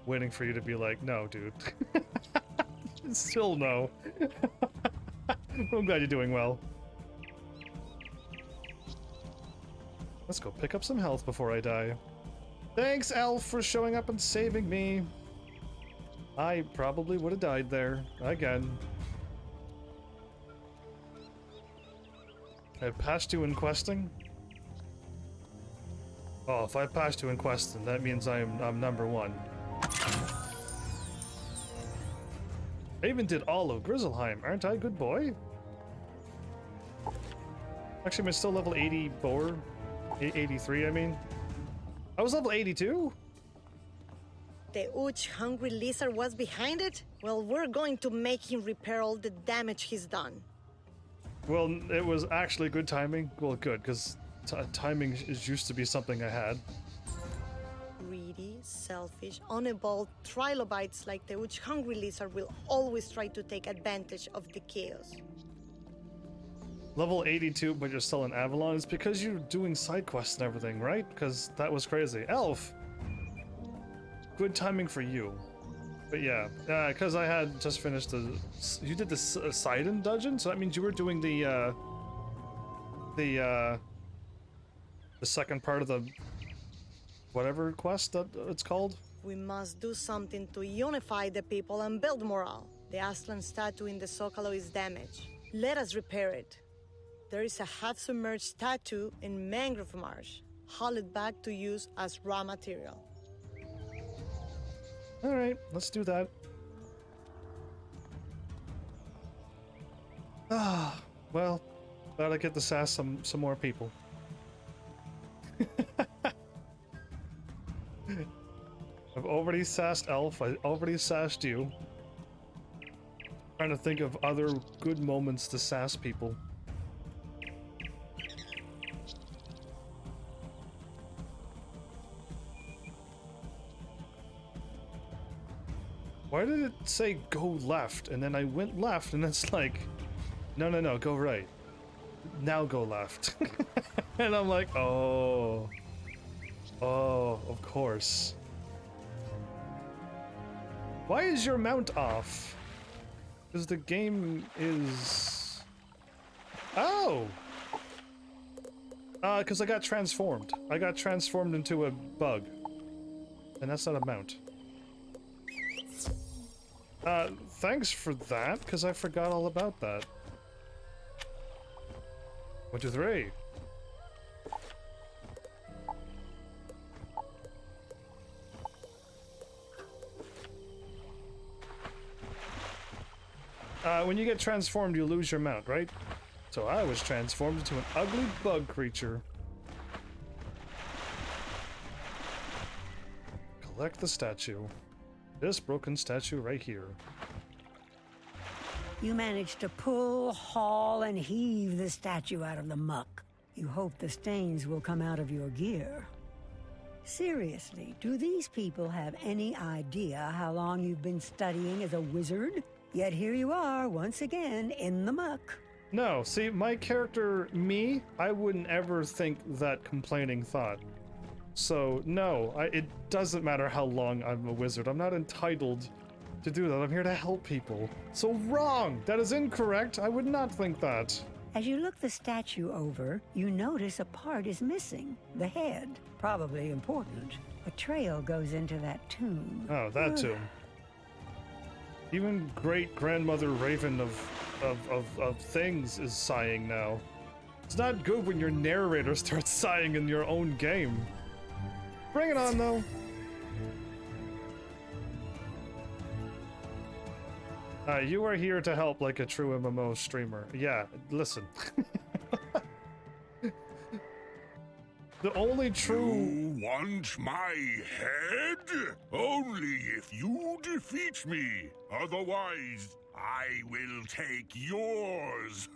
Waiting for you to be like, no, dude. Still no. I'm glad you're doing well. Let's go pick up some health before I die. Thanks, Elf, for showing up and saving me. I probably would have died there. Again. I passed you in questing? Oh, if I passed you in questing, that means I'm number one. I even did all of Grizzleheim. Aren't I a good boy? Actually, I'm still level 84. 83, I mean. I was level 82? The Uch hungry lizard was behind it? Well, we're going to make him repair all the damage he's done. Well, it was actually good timing. Well, good, because timing used to be something I had. Greedy, selfish, unevolved trilobites like the Uch hungry lizard will always try to take advantage of the chaos. Level 82, but you're still in Avalon. It's because you're doing side quests and everything, right? Because that was crazy. Elf! Good timing for you. But yeah, because I had just finished the... You did the Sidon dungeon? So that means you were doing the second part of the... whatever quest that it's called? We must do something to unify the people and build morale. The Aslan statue in the Zocalo is damaged. Let us repair it. There is a half-submerged statue in Mangrove Marsh. Haul it back to use as raw material. Alright, let's do that. Ah, well, glad I get to sass some more people. I've already sassed Elf, I already sassed you. Trying to think of other good moments to sass people. Why did it say go left? And then I went left and it's like, no, go right. Now go left. And I'm like, oh, of course. Why is your mount off? Because the game is... Oh! Because I got transformed. I got transformed into a bug. And that's not a mount. Thanks for that, because I forgot all about that. 1, 2, 3. When you get transformed, you lose your mount, right? So I was transformed into an ugly bug creature. Collect the statue. This broken statue right here. You managed to pull, haul, and heave the statue out of the muck. You hope the stains will come out of your gear. Seriously, do these people have any idea how long you've been studying as a wizard? Yet here you are, once again, in the muck. No, see, my character, me, I wouldn't ever think that complaining thought. So, no, it doesn't matter how long I'm a wizard. I'm not entitled to do that. I'm here to help people. So wrong! That is incorrect. I would not think that. As you look the statue over, you notice a part is missing. The head. Probably important. A trail goes into that tomb. Oh, that tomb. Even great-grandmother Raven of things is sighing now. It's not good when your narrator starts sighing in your own game. Bring it on, though. You are here to help like a true MMO streamer. Yeah, listen. The only true... You want my head? Only if you defeat me. Otherwise, I will take yours.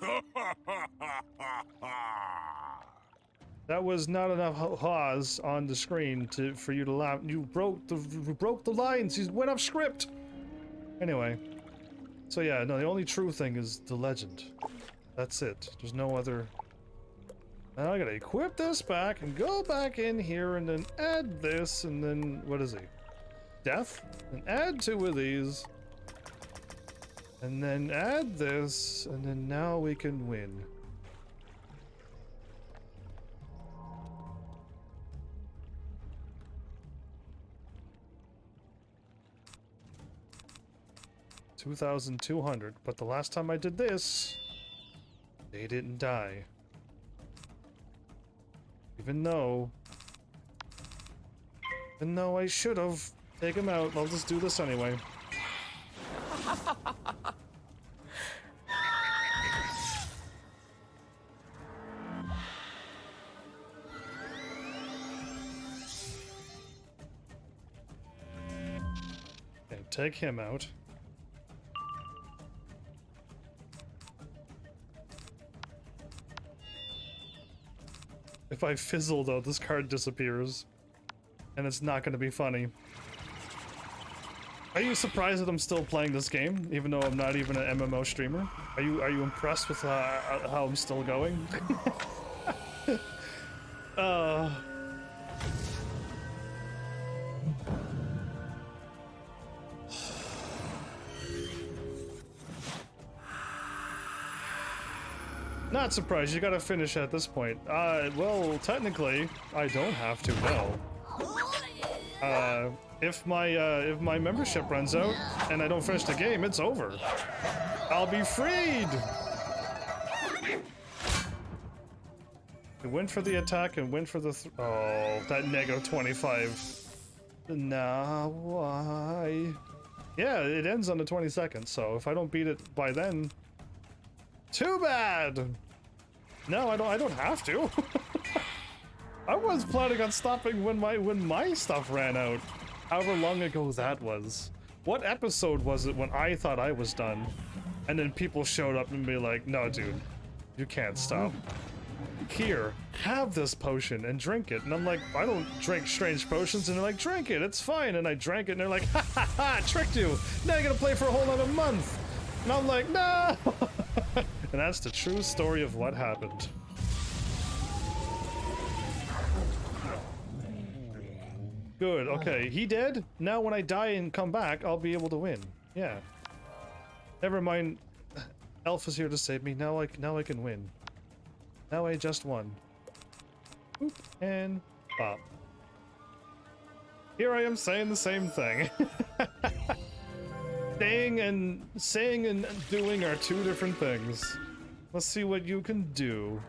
That was not enough haws on the screen for you to laugh. You broke the lines. You went off script. Anyway. So yeah, no, the only true thing is the legend. That's it. There's no other... Now I gotta equip this back and go back in here and then add this and then... What is he? Death? And add 2 of these. And then add this, and then now we can win. $2,200, but the last time I did this, they didn't die. Even though I should have taken him out, I'll just do this anyway. Okay, take him out. If I fizzle though, this card disappears. And it's not gonna be funny. Are you surprised that I'm still playing this game, even though I'm not even an MMO streamer? Are you impressed with how I'm still going? Not surprised, you gotta finish at this point. Well, technically, I don't have to, no. If my membership runs out and I don't finish the game, it's over. I'll be freed! Win for the attack and win for the oh, that negative 25. Nah, why? Yeah, it ends on the 22nd, so if I don't beat it by then, too bad! No, I don't have to. I was planning on stopping when my stuff ran out. However long ago that was. What episode was it when I thought I was done? And then people showed up and be like, no dude, you can't stop. Here, have this potion and drink it. And I'm like, I don't drink strange potions. And they're like, drink it, it's fine. And I drank it and they're like, ha ha ha, tricked you. Now you're gonna play for a whole other month. And I'm like, no. And that's the true story of what happened. Good, okay, he dead? Now when I die and come back, I'll be able to win. Yeah. Never mind, Elf is here to save me. Now I can win. Now I just won. Boop, and pop. Here I am saying the same thing. Saying and doing are 2 different things. Let's see what you can do.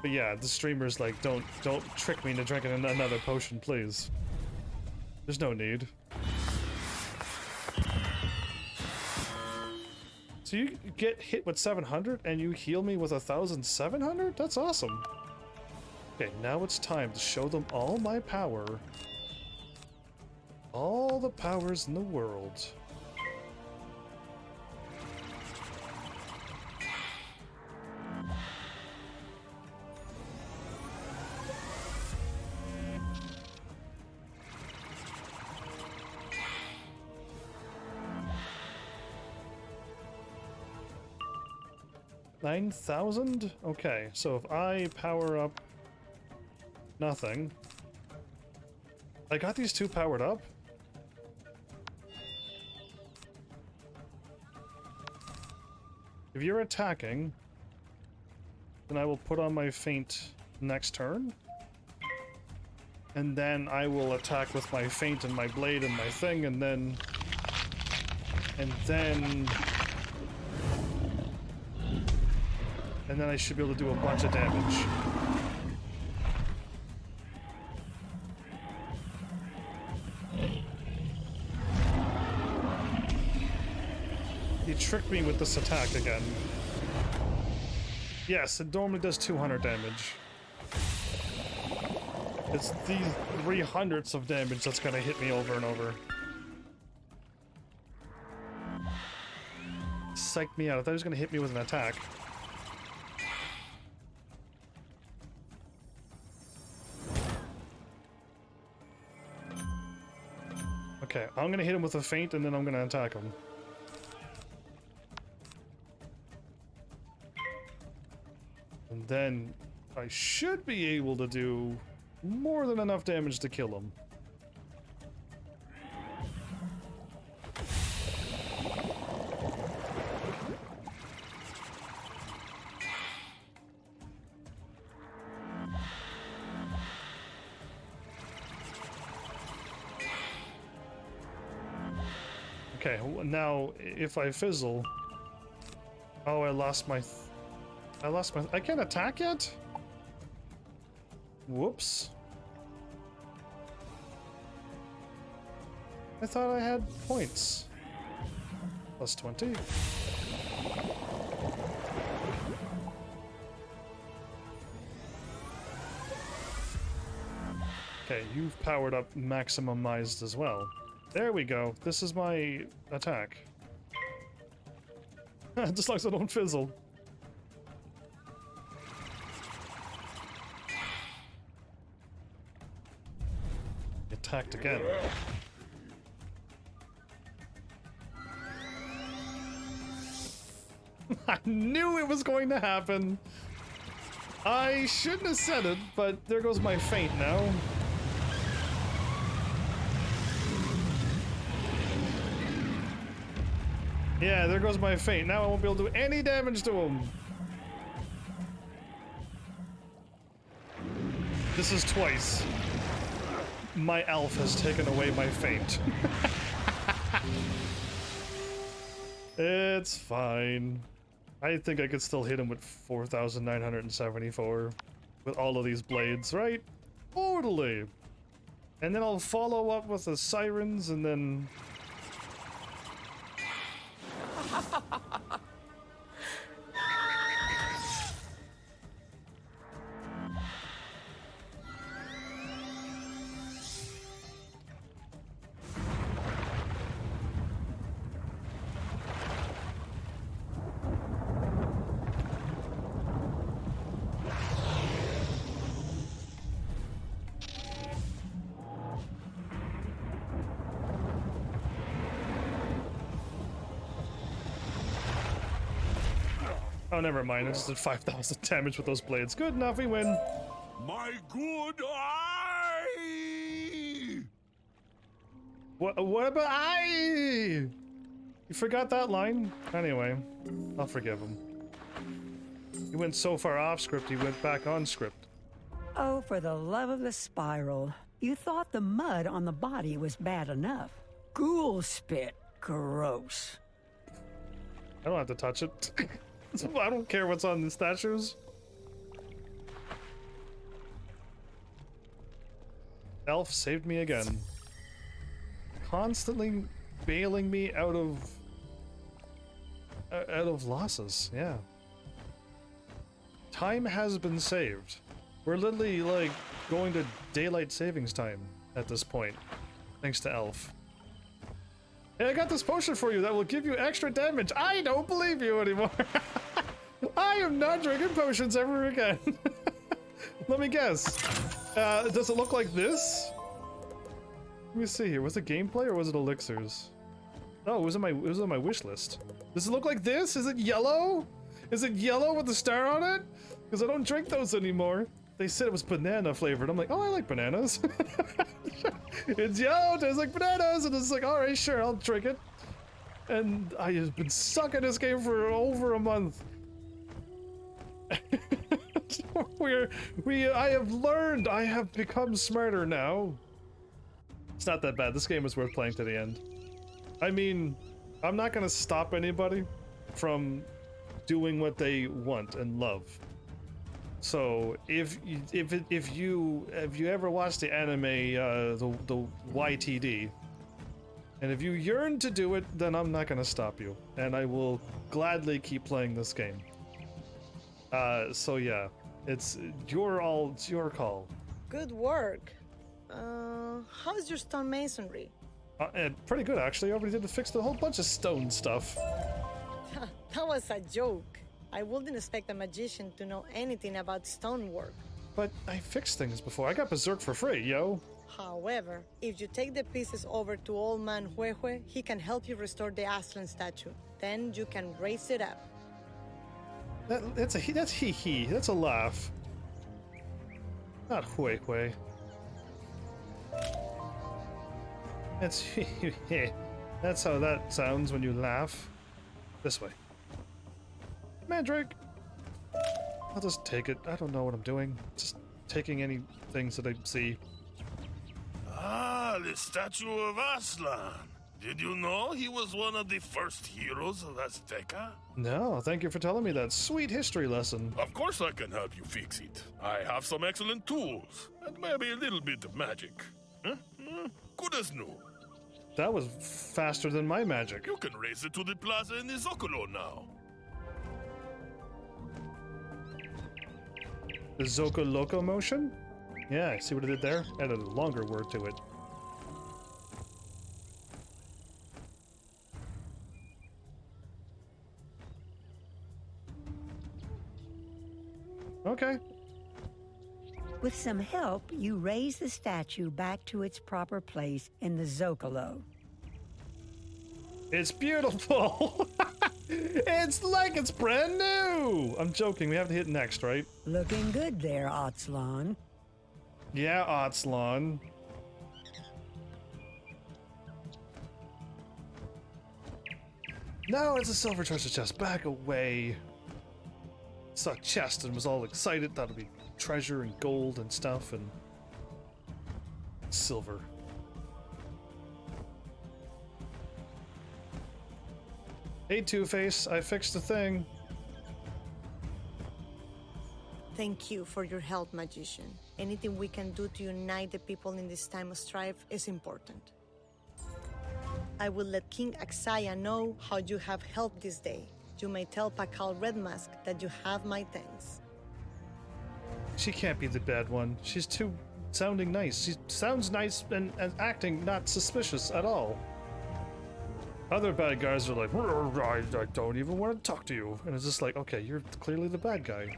But yeah, the streamer's like, don't trick me into drinking another potion, please. There's no need. So you get hit with 700 and you heal me with 1,700? That's awesome. Okay, now it's time to show them all my power. All the powers in the world. 9,000? Okay, so if I power up nothing. I got these two powered up? If you're attacking, then I will put on my feint next turn. And then I will attack with my feint and my blade and my thing, and then... And then I should be able to do a bunch of damage. He tricked me with this attack again. Yes, it normally does 200 damage. It's these 300ths of damage that's gonna hit me over and over. Psyched me out. I thought he was gonna hit me with an attack. Okay, I'm gonna hit him with a feint and then I'm gonna attack him. And then I should be able to do more than enough damage to kill him. Okay, now if I fizzle... Oh, I lost my... I can't attack yet? Whoops. I thought I had points. Plus 20. Okay, you've powered up maximumized as well. There we go. This is my attack. Just as long as I don't fizzle. Attacked again. I knew it was going to happen. I shouldn't have said it, but there goes my feint now. Yeah, there goes my feint. Now I won't be able to do any damage to him. This is twice. My elf has taken away my feint. It's fine. I think I could still hit him with 4,974 with all of these blades, right? Totally. And then I'll follow up with the sirens and then... Oh, never mind. I just did 5,000 damage with those blades. Good enough, we win. My good eye! What about I? You forgot that line? Anyway, I'll forgive him. He went so far off script, he went back on script. Oh, for the love of the spiral. You thought the mud on the body was bad enough. Ghoul spit. Gross. I don't have to touch it. I don't care what's on the statues. Elf saved me again. Constantly bailing me out of losses, yeah. Time has been saved. We're literally like going to daylight savings time at this point, thanks to Elf. Hey, I got this potion for you that will give you extra damage. I don't believe you anymore. I am not drinking potions ever again. Let me guess. Does it look like this? Let me see here. Was it gameplay or was it elixirs? Oh, it was on my wish list. Does it look like this? Is it yellow? Is it yellow with the star on it? Because I don't drink those anymore. They said it was banana flavored. I'm like, oh, I like bananas. It's yellow, it tastes like bananas. And it's like, all right, sure, I'll drink it. And I have been stuck in this game for over a month. I have learned, I have become smarter now. It's not that bad. This game is worth playing to the end. I mean, I'm not gonna stop anybody from doing what they want and love. So if you ever watch the anime, the YTD, and if you yearn to do it, then I'm not gonna stop you, and I will gladly keep playing this game. So yeah, it's your call. Good work. How's your stonemasonry? Pretty good actually. I already did fix a whole bunch of stone stuff. That was a joke. I wouldn't expect a magician to know anything about stonework. But I fixed things before. I got Berserk for free, yo. However, if you take the pieces over to Old Man Huehue, he can help you restore the Aslan statue. Then you can raise it up. That's hee hee. That's a laugh. Not Huehue. That's hee hee. That's how that sounds when you laugh. This way. Mandrake! I'll just take it. I don't know what I'm doing. Just taking any things that I see. Ah, the statue of Aslan. Did you know he was one of the first heroes of Azteca? No, thank you for telling me that sweet history lesson. Of course I can help you fix it. I have some excellent tools, and maybe a little bit of magic. Huh? Good as new. That was faster than my magic. You can raise it to the plaza in the Zocalo now. The Zoco Loco motion? Yeah, see what I did there? Added a longer word to it. Okay. With some help, you raise the statue back to its proper place in the Zocalo. It's beautiful! It's like it's brand new! I'm joking, we have to hit next, right? Looking good there, Otzlon. Yeah, Otzlon. No, it's a silver treasure chest. Back away. Saw a chest and was all excited. Thought it'd be treasure and gold and stuff and silver. Hey, Two-Face, I fixed the thing. Thank you for your help, Magician. Anything we can do to unite the people in this time of strife is important. I will let King Axaya know how you have helped this day. You may tell Pakal Red Mask that you have my thanks. She can't be the bad one. She's too sounding nice. She sounds nice and acting not suspicious at all. Other bad guys are like, I don't even want to talk to you. And it's just like, okay, you're clearly the bad guy.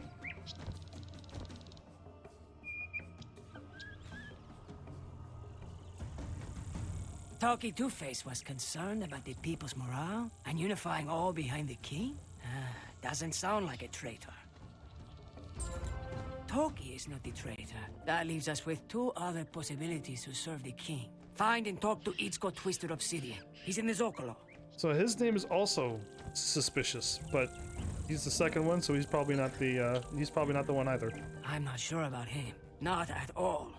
Talkie Two-Face was concerned about the people's morale and unifying all behind the king? Doesn't sound like a traitor. Talkie is not the traitor. That leaves us with two other possibilities to serve the king. Find and talk to Itzko Twisted Obsidian. He's in the Zocalo. So his name is also suspicious, but he's the second one, so he's probably not the one either. I'm not sure about him. Not at all.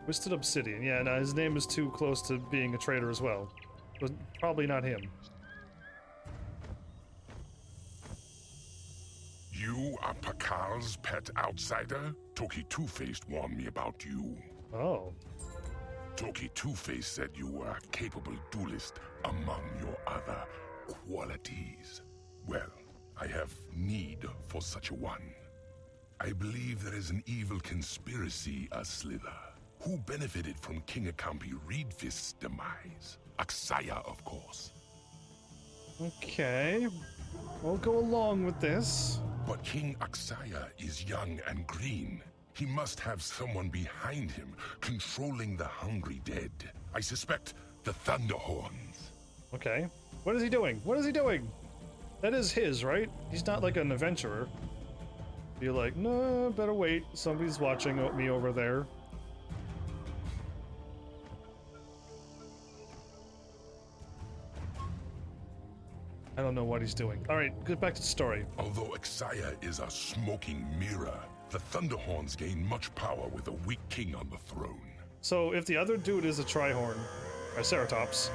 Twisted Obsidian, yeah, no, his name is too close to being a traitor as well. But probably not him. You are Pakal's pet outsider? Toki Two-Faced warned me about you. Oh. Toki Two-Faced said you were a capable duelist among your other qualities. Well, I have need for such a one. I believe there is an evil conspiracy aslither. Who benefited from King Akampi Reedfist's demise? Axaya, of course. Okay. We'll go along with this. But King Axaya is young and green. He must have someone behind him, controlling the hungry dead. I suspect the Thunderhorns. Okay. What is he doing? What is he doing? That is his, right? He's not like an adventurer. You're like, no, better wait. Somebody's watching me over there. I don't know what he's doing. All right, get back to the story. Although Exaya is a smoking mirror, the Thunderhorns gain much power with a weak king on the throne. So if the other dude is a Trihorn, or Ceratops,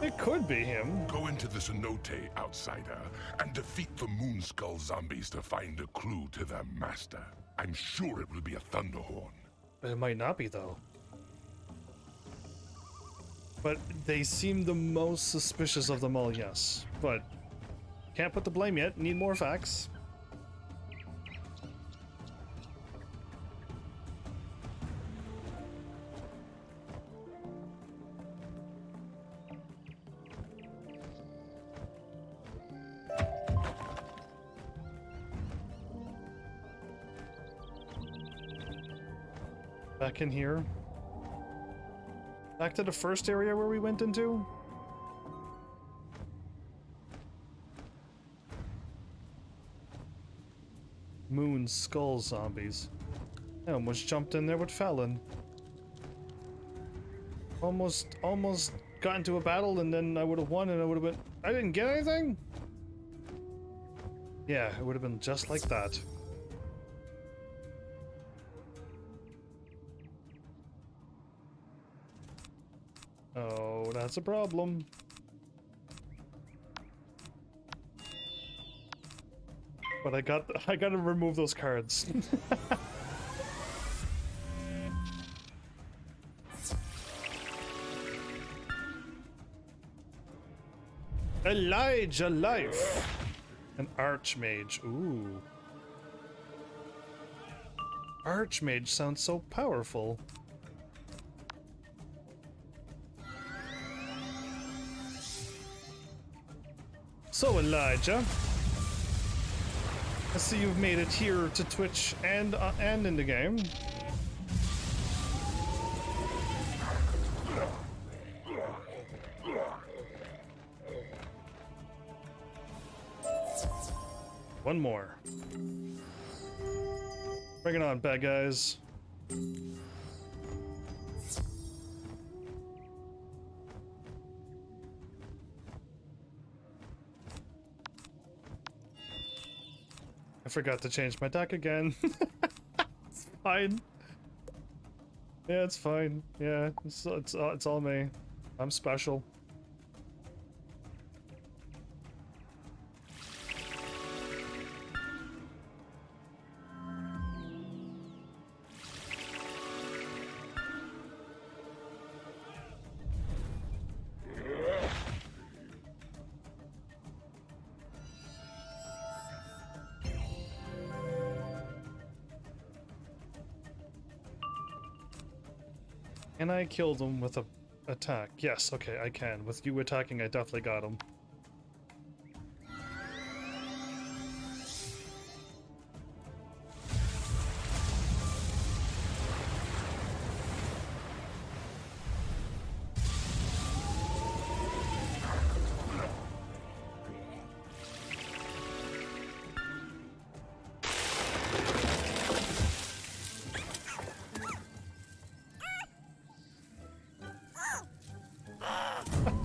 it could be him. Go into the cenote, outsider, and defeat the Moonskull zombies to find a clue to their master. I'm sure it will be a Thunderhorn. But it might not be, though. But they seem the most suspicious of them all, yes. But can't put the blame yet. Need more facts. Back in here. Back to the first area where we went into? Moon skull zombies. I almost jumped in there with Fallon. Almost got into a battle and then I would have won and I would have been... I didn't get anything? Yeah, it would have been just like that. Oh, that's a problem. But I gotta remove those cards. Elijah Life. An Archmage. Ooh. Archmage sounds so powerful. So Elijah, I see you've made it here to Twitch and in the game. One more. Bring it on, bad guys. I forgot to change my deck again. It's fine. Yeah, it's fine. Yeah, it's all me. I'm special. Can I kill them with a attack? Yes, okay, I can. With you attacking, I definitely got him.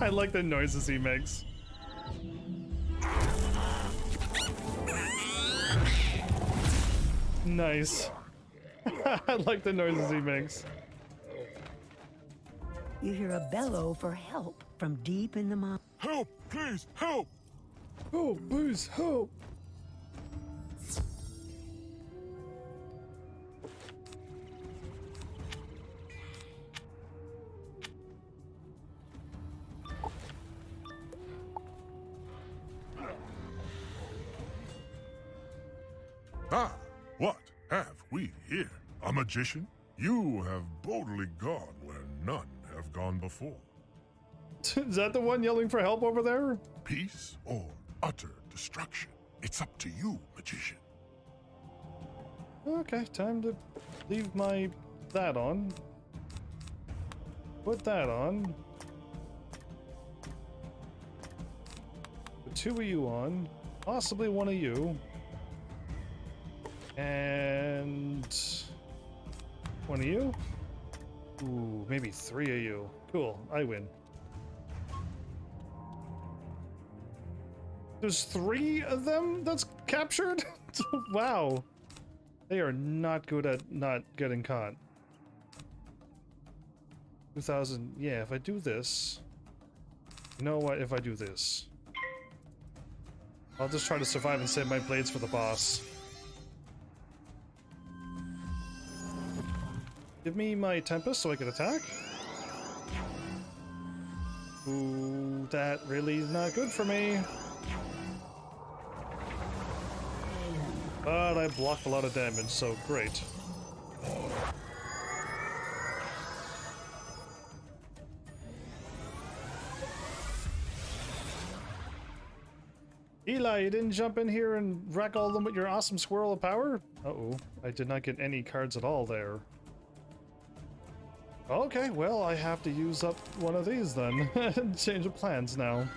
I like the noises he makes. Nice. I like the noises he makes. You hear a bellow for help from deep in the mountain. Help! Please, help! Oh, please, help! Ah, what have we here? A magician? You have boldly gone where none have gone before. Is that the one yelling for help over there? Peace or utter destruction? It's up to you, magician. Okay, time to leave my that on. Put that on. Put two of you on. Possibly one of you. And one of you? Ooh, maybe 3 of you. Cool, I win. There's 3 of them that's captured? Wow. They are not good at not getting caught. 2000, yeah, if I do this... You know what, if I do this... I'll just try to survive and save my blades for the boss. Give me my Tempest so I can attack. Ooh, that really is not good for me. But I blocked a lot of damage, so great. Eli, you didn't jump in here and wreck all of them with your awesome squirrel of power? Uh-oh, I did not get any cards at all there. Okay, well, I have to use up one of these then. Change of plans now.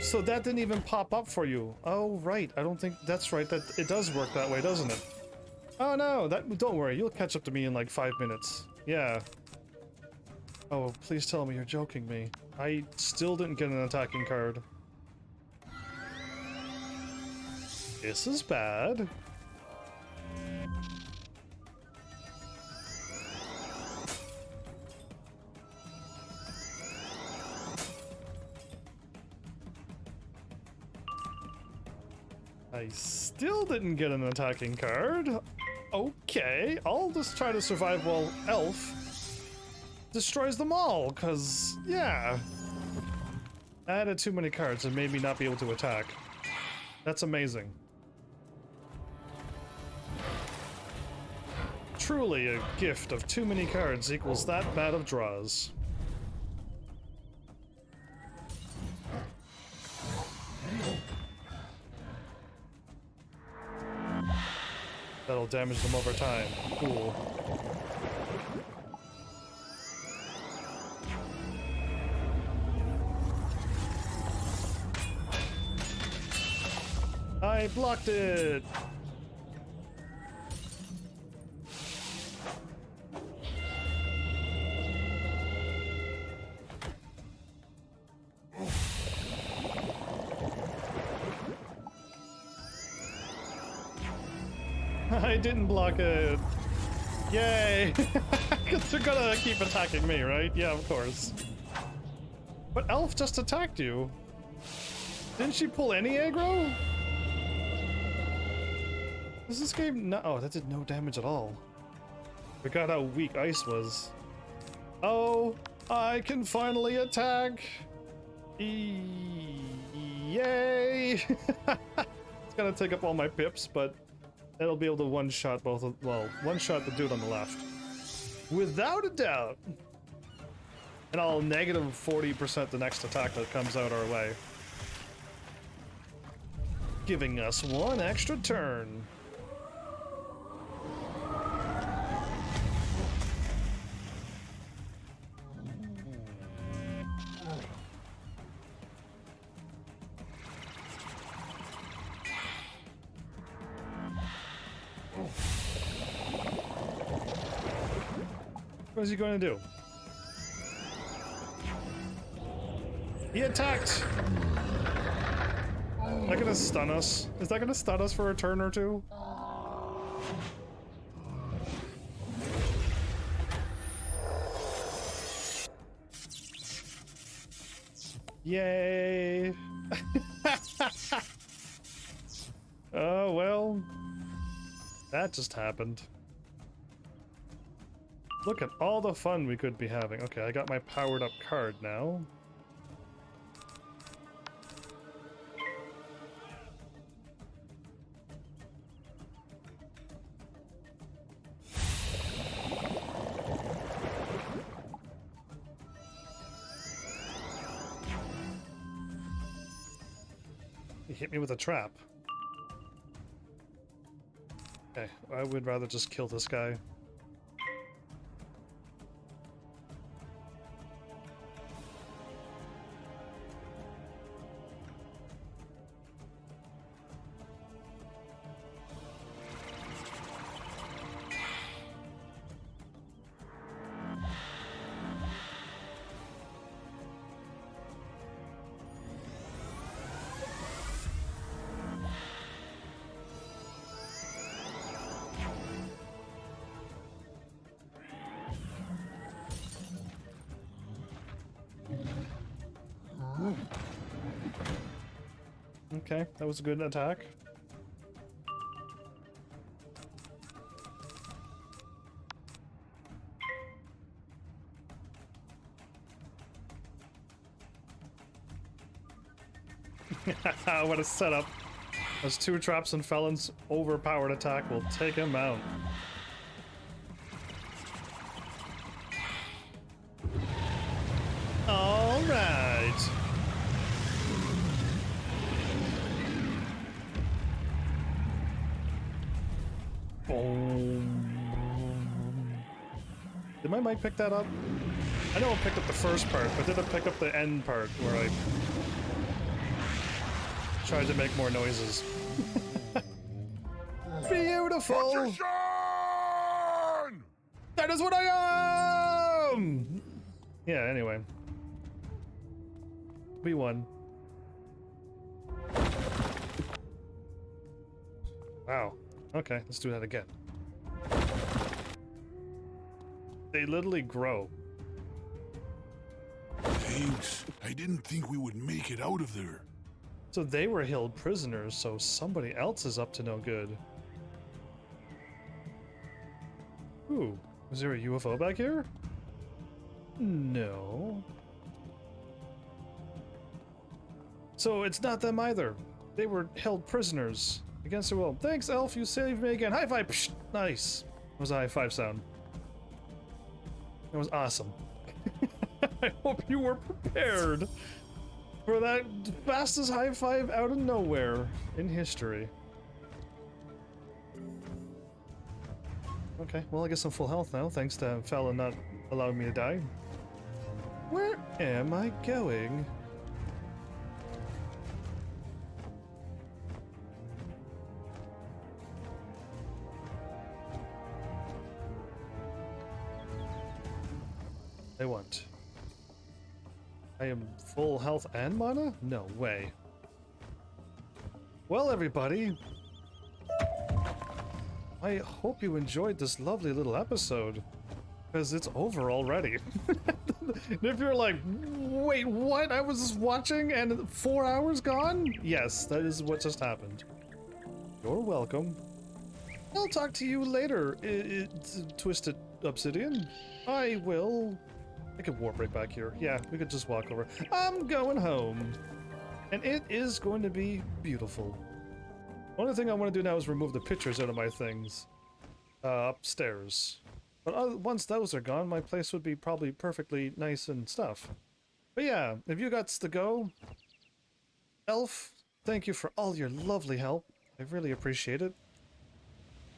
So that didn't even pop up for you. Oh, right. I don't think that's right. That it does work that way, doesn't it? Oh no, don't worry. You'll catch up to me in like 5 minutes. Yeah. Oh, please tell me you're joking me. I still didn't get an attacking card. This is bad. I still didn't get an attacking card. Okay, I'll just try to survive while Elf destroys them all, cause, yeah. I added too many cards and made me not be able to attack. That's amazing. Truly a gift of too many cards equals that bad of draws. That'll damage them over time. Cool. I blocked it! I didn't block it. Yay! Because they're gonna keep attacking me, right? Yeah, of course. But Elf just attacked you. Didn't she pull any aggro? Does this game no? Oh, that did no damage at all. Forgot how weak ice was. Oh, I can finally attack! Yay! It's gonna take up all my pips, but it'll be able to one-shot both of, well, one-shot the dude on the left. Without a doubt! And I'll negative 40% the next attack that comes out our way. Giving us one extra turn. What is he going to do? He attacked! Is that gonna stun us? Is that gonna stun us for a turn or two? Yay! Oh, well. That just happened. Look at all the fun we could be having. Okay, I got my powered up card now. He hit me with a trap. Okay, I would rather just kill this guy. Okay, that was a good attack. What a setup. Those two traps and felons overpowered attack will take him out. All right. Did my mic pick that up? I know it picked up the first part, but did it pick up the end part where I tried to make more noises? Beautiful! That is what I am! Yeah, anyway. We won. Wow. Okay, let's do that again. They literally grow. Thanks. I didn't think we would make it out of there. So they were held prisoners, so somebody else is up to no good. Ooh, is there a UFO back here? No. So it's not them either. They were held prisoners against their will. Thanks, Elf, you saved me again. High five! Psh, nice. That was a high five sound. That was awesome. I hope you were prepared for that fastest high five out of nowhere in history. Okay, well I guess I'm full health now, thanks to Fallon not allowing me to die. Where am I going? I want. I am full health and mana? No way. Well, everybody, I hope you enjoyed this lovely little episode, because it's over already. If you're like, wait, what? I was just watching and 4 hours gone? Yes, that is what just happened. You're welcome. I'll talk to you later, Twisted Obsidian. I could warp right back here. Yeah, we could just walk over. I'm going home. And it is going to be beautiful. Only thing I want to do now is remove the pictures out of my things. Upstairs. But once those are gone, my place would be probably perfectly nice and stuff. But yeah, if you got to go, Elf, thank you for all your lovely help. I really appreciate it.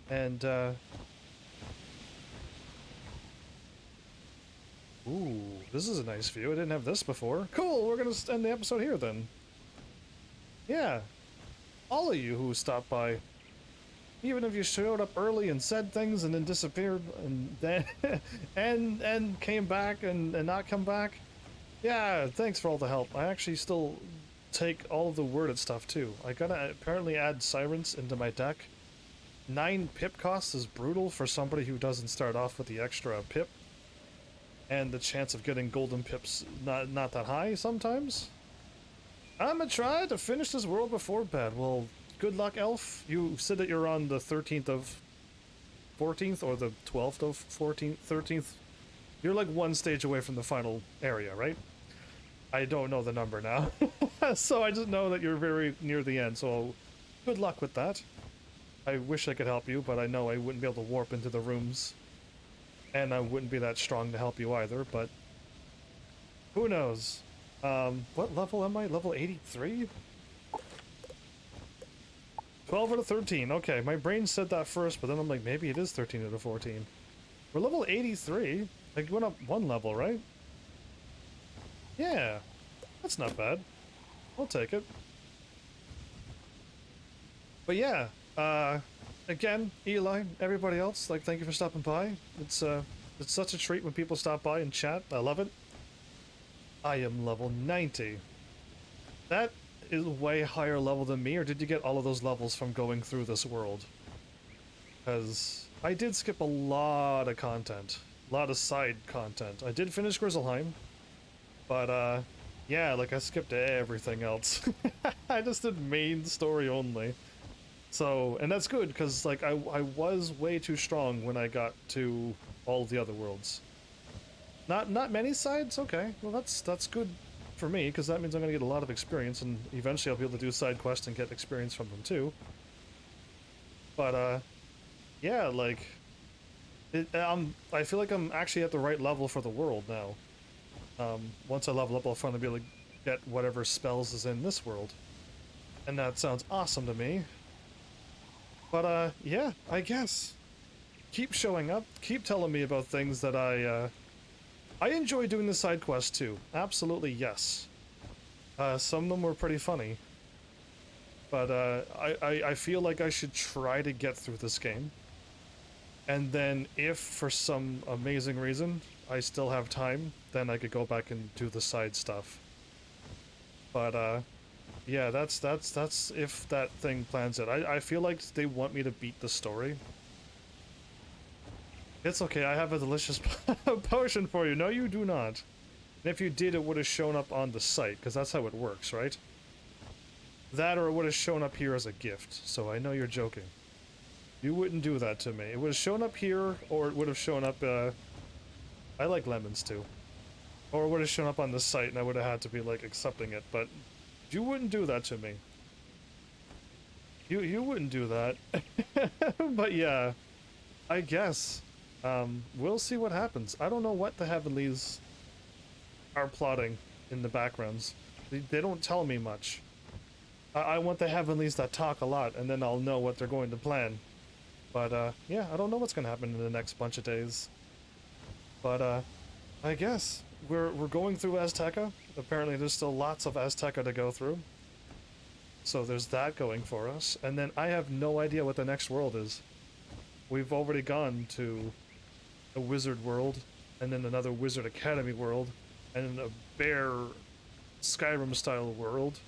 And, ooh, this is a nice view. I didn't have this before. Cool, we're gonna end the episode here then. Yeah. All of you who stopped by. Even if you showed up early and said things and then disappeared and then and came back and not come back. Yeah, thanks for all the help. I actually still take all of the worded stuff too. I gotta apparently add Sirens into my deck. 9 pip costs is brutal for somebody who doesn't start off with the extra pip. And the chance of getting golden pips not that high sometimes. I'm gonna try to finish this world before bed. Well, good luck, Elf. You said that you're on the 13th of 14th or the 12th of 14th, 13th. You're like one stage away from the final area, right? I don't know the number now. So I just know that you're very near the end, so good luck with that. I wish I could help you, but I know I wouldn't be able to warp into the rooms. And I wouldn't be that strong to help you either, but who knows? What level am I? Level 83? 12 out of 13. Okay, my brain said that first, but then I'm like, maybe it is 13 out of 14. We're level 83. Like, went up 1 level, right? Yeah, that's not bad. I'll take it. But yeah, again, Eli, everybody else, like, thank you for stopping by. It's such a treat when people stop by and chat. I love it. I am level 90. That is way higher level than me, or did you get all of those levels from going through this world? Because I did skip a lot of content. A lot of side content. I did finish Grizzleheim, but yeah, like I skipped everything else. I just did main story only. So, and that's good, because like I was way too strong when I got to all the other worlds. Not many sides? Okay, well that's good for me, because that means I'm going to get a lot of experience, and eventually I'll be able to do side quests and get experience from them too. But yeah, like I feel like I'm actually at the right level for the world now. Once I level up, I'll finally be able to get whatever spells is in this world, and that sounds awesome to me. But yeah, I guess keep showing up, keep telling me about things that I enjoy doing the side quests too. Absolutely, yes. Some of them were pretty funny. But I feel like I should try to get through this game. And then if for some amazing reason I still have time, then I could go back and do the side stuff. But yeah, that's if that thing plans it. I feel like they want me to beat the story. It's okay, I have a delicious potion for you. No, you do not. And if you did, it would have shown up on the site, because that's how it works, right? That, or it would have shown up here as a gift, so I know you're joking. You wouldn't do that to me. It would have shown up here, or it would have shown up, I like lemons too. Or it would have shown up on the site, and I would have had to be, like, accepting it, but you wouldn't do that to me. You wouldn't do that. But yeah, I guess. We'll see what happens. I don't know what the Heavenlies are plotting in the backgrounds. They don't tell me much. I want the Heavenlies that talk a lot, and then I'll know what they're going to plan. But, yeah, I don't know what's going to happen in the next bunch of days. But, I guess we're going through Azteca. Apparently there's still lots of Azteca to go through. So there's that going for us. And then I have no idea what the next world is. We've already gone to a wizard world, and then another Wizard Academy world, and then a bear Skyrim style world,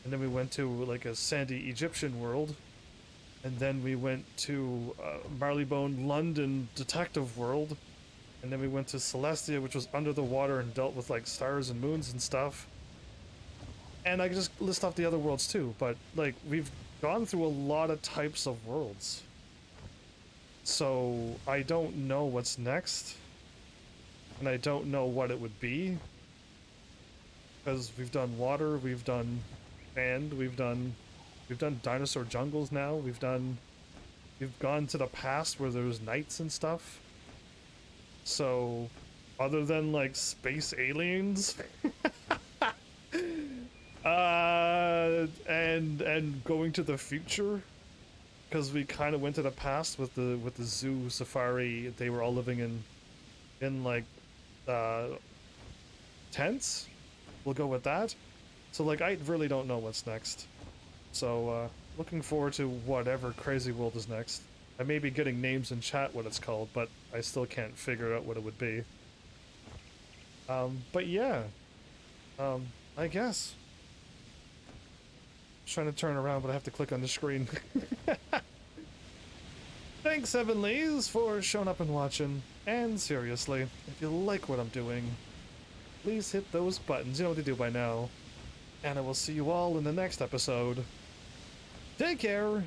and then we went to like a sandy Egyptian world, and then we went to Marleybone London detective world, and then we went to Celestia, which was under the water and dealt with like stars and moons and stuff. And I could just list off the other worlds too, but like we've gone through a lot of types of worlds. So I don't know what's next, and I don't know what it would be, because we've done water, we've done land, we've done dinosaur jungles now, we've gone to the past where there's knights and stuff. So other than like space aliens and going to the future, because we kind of went to the past with the zoo safari. They were all living in like tents. We'll go with that. So like I really don't know what's next. So looking forward to whatever crazy world is next. I may be getting names in chat what it's called, but I still can't figure out what it would be. But yeah, I guess. Trying to turn around, but I have to click on the screen. Thanks, Heavenlies, for showing up and watching. And seriously, if you like what I'm doing, please hit those buttons. You know what to do by now. And I will see you all in the next episode. Take care.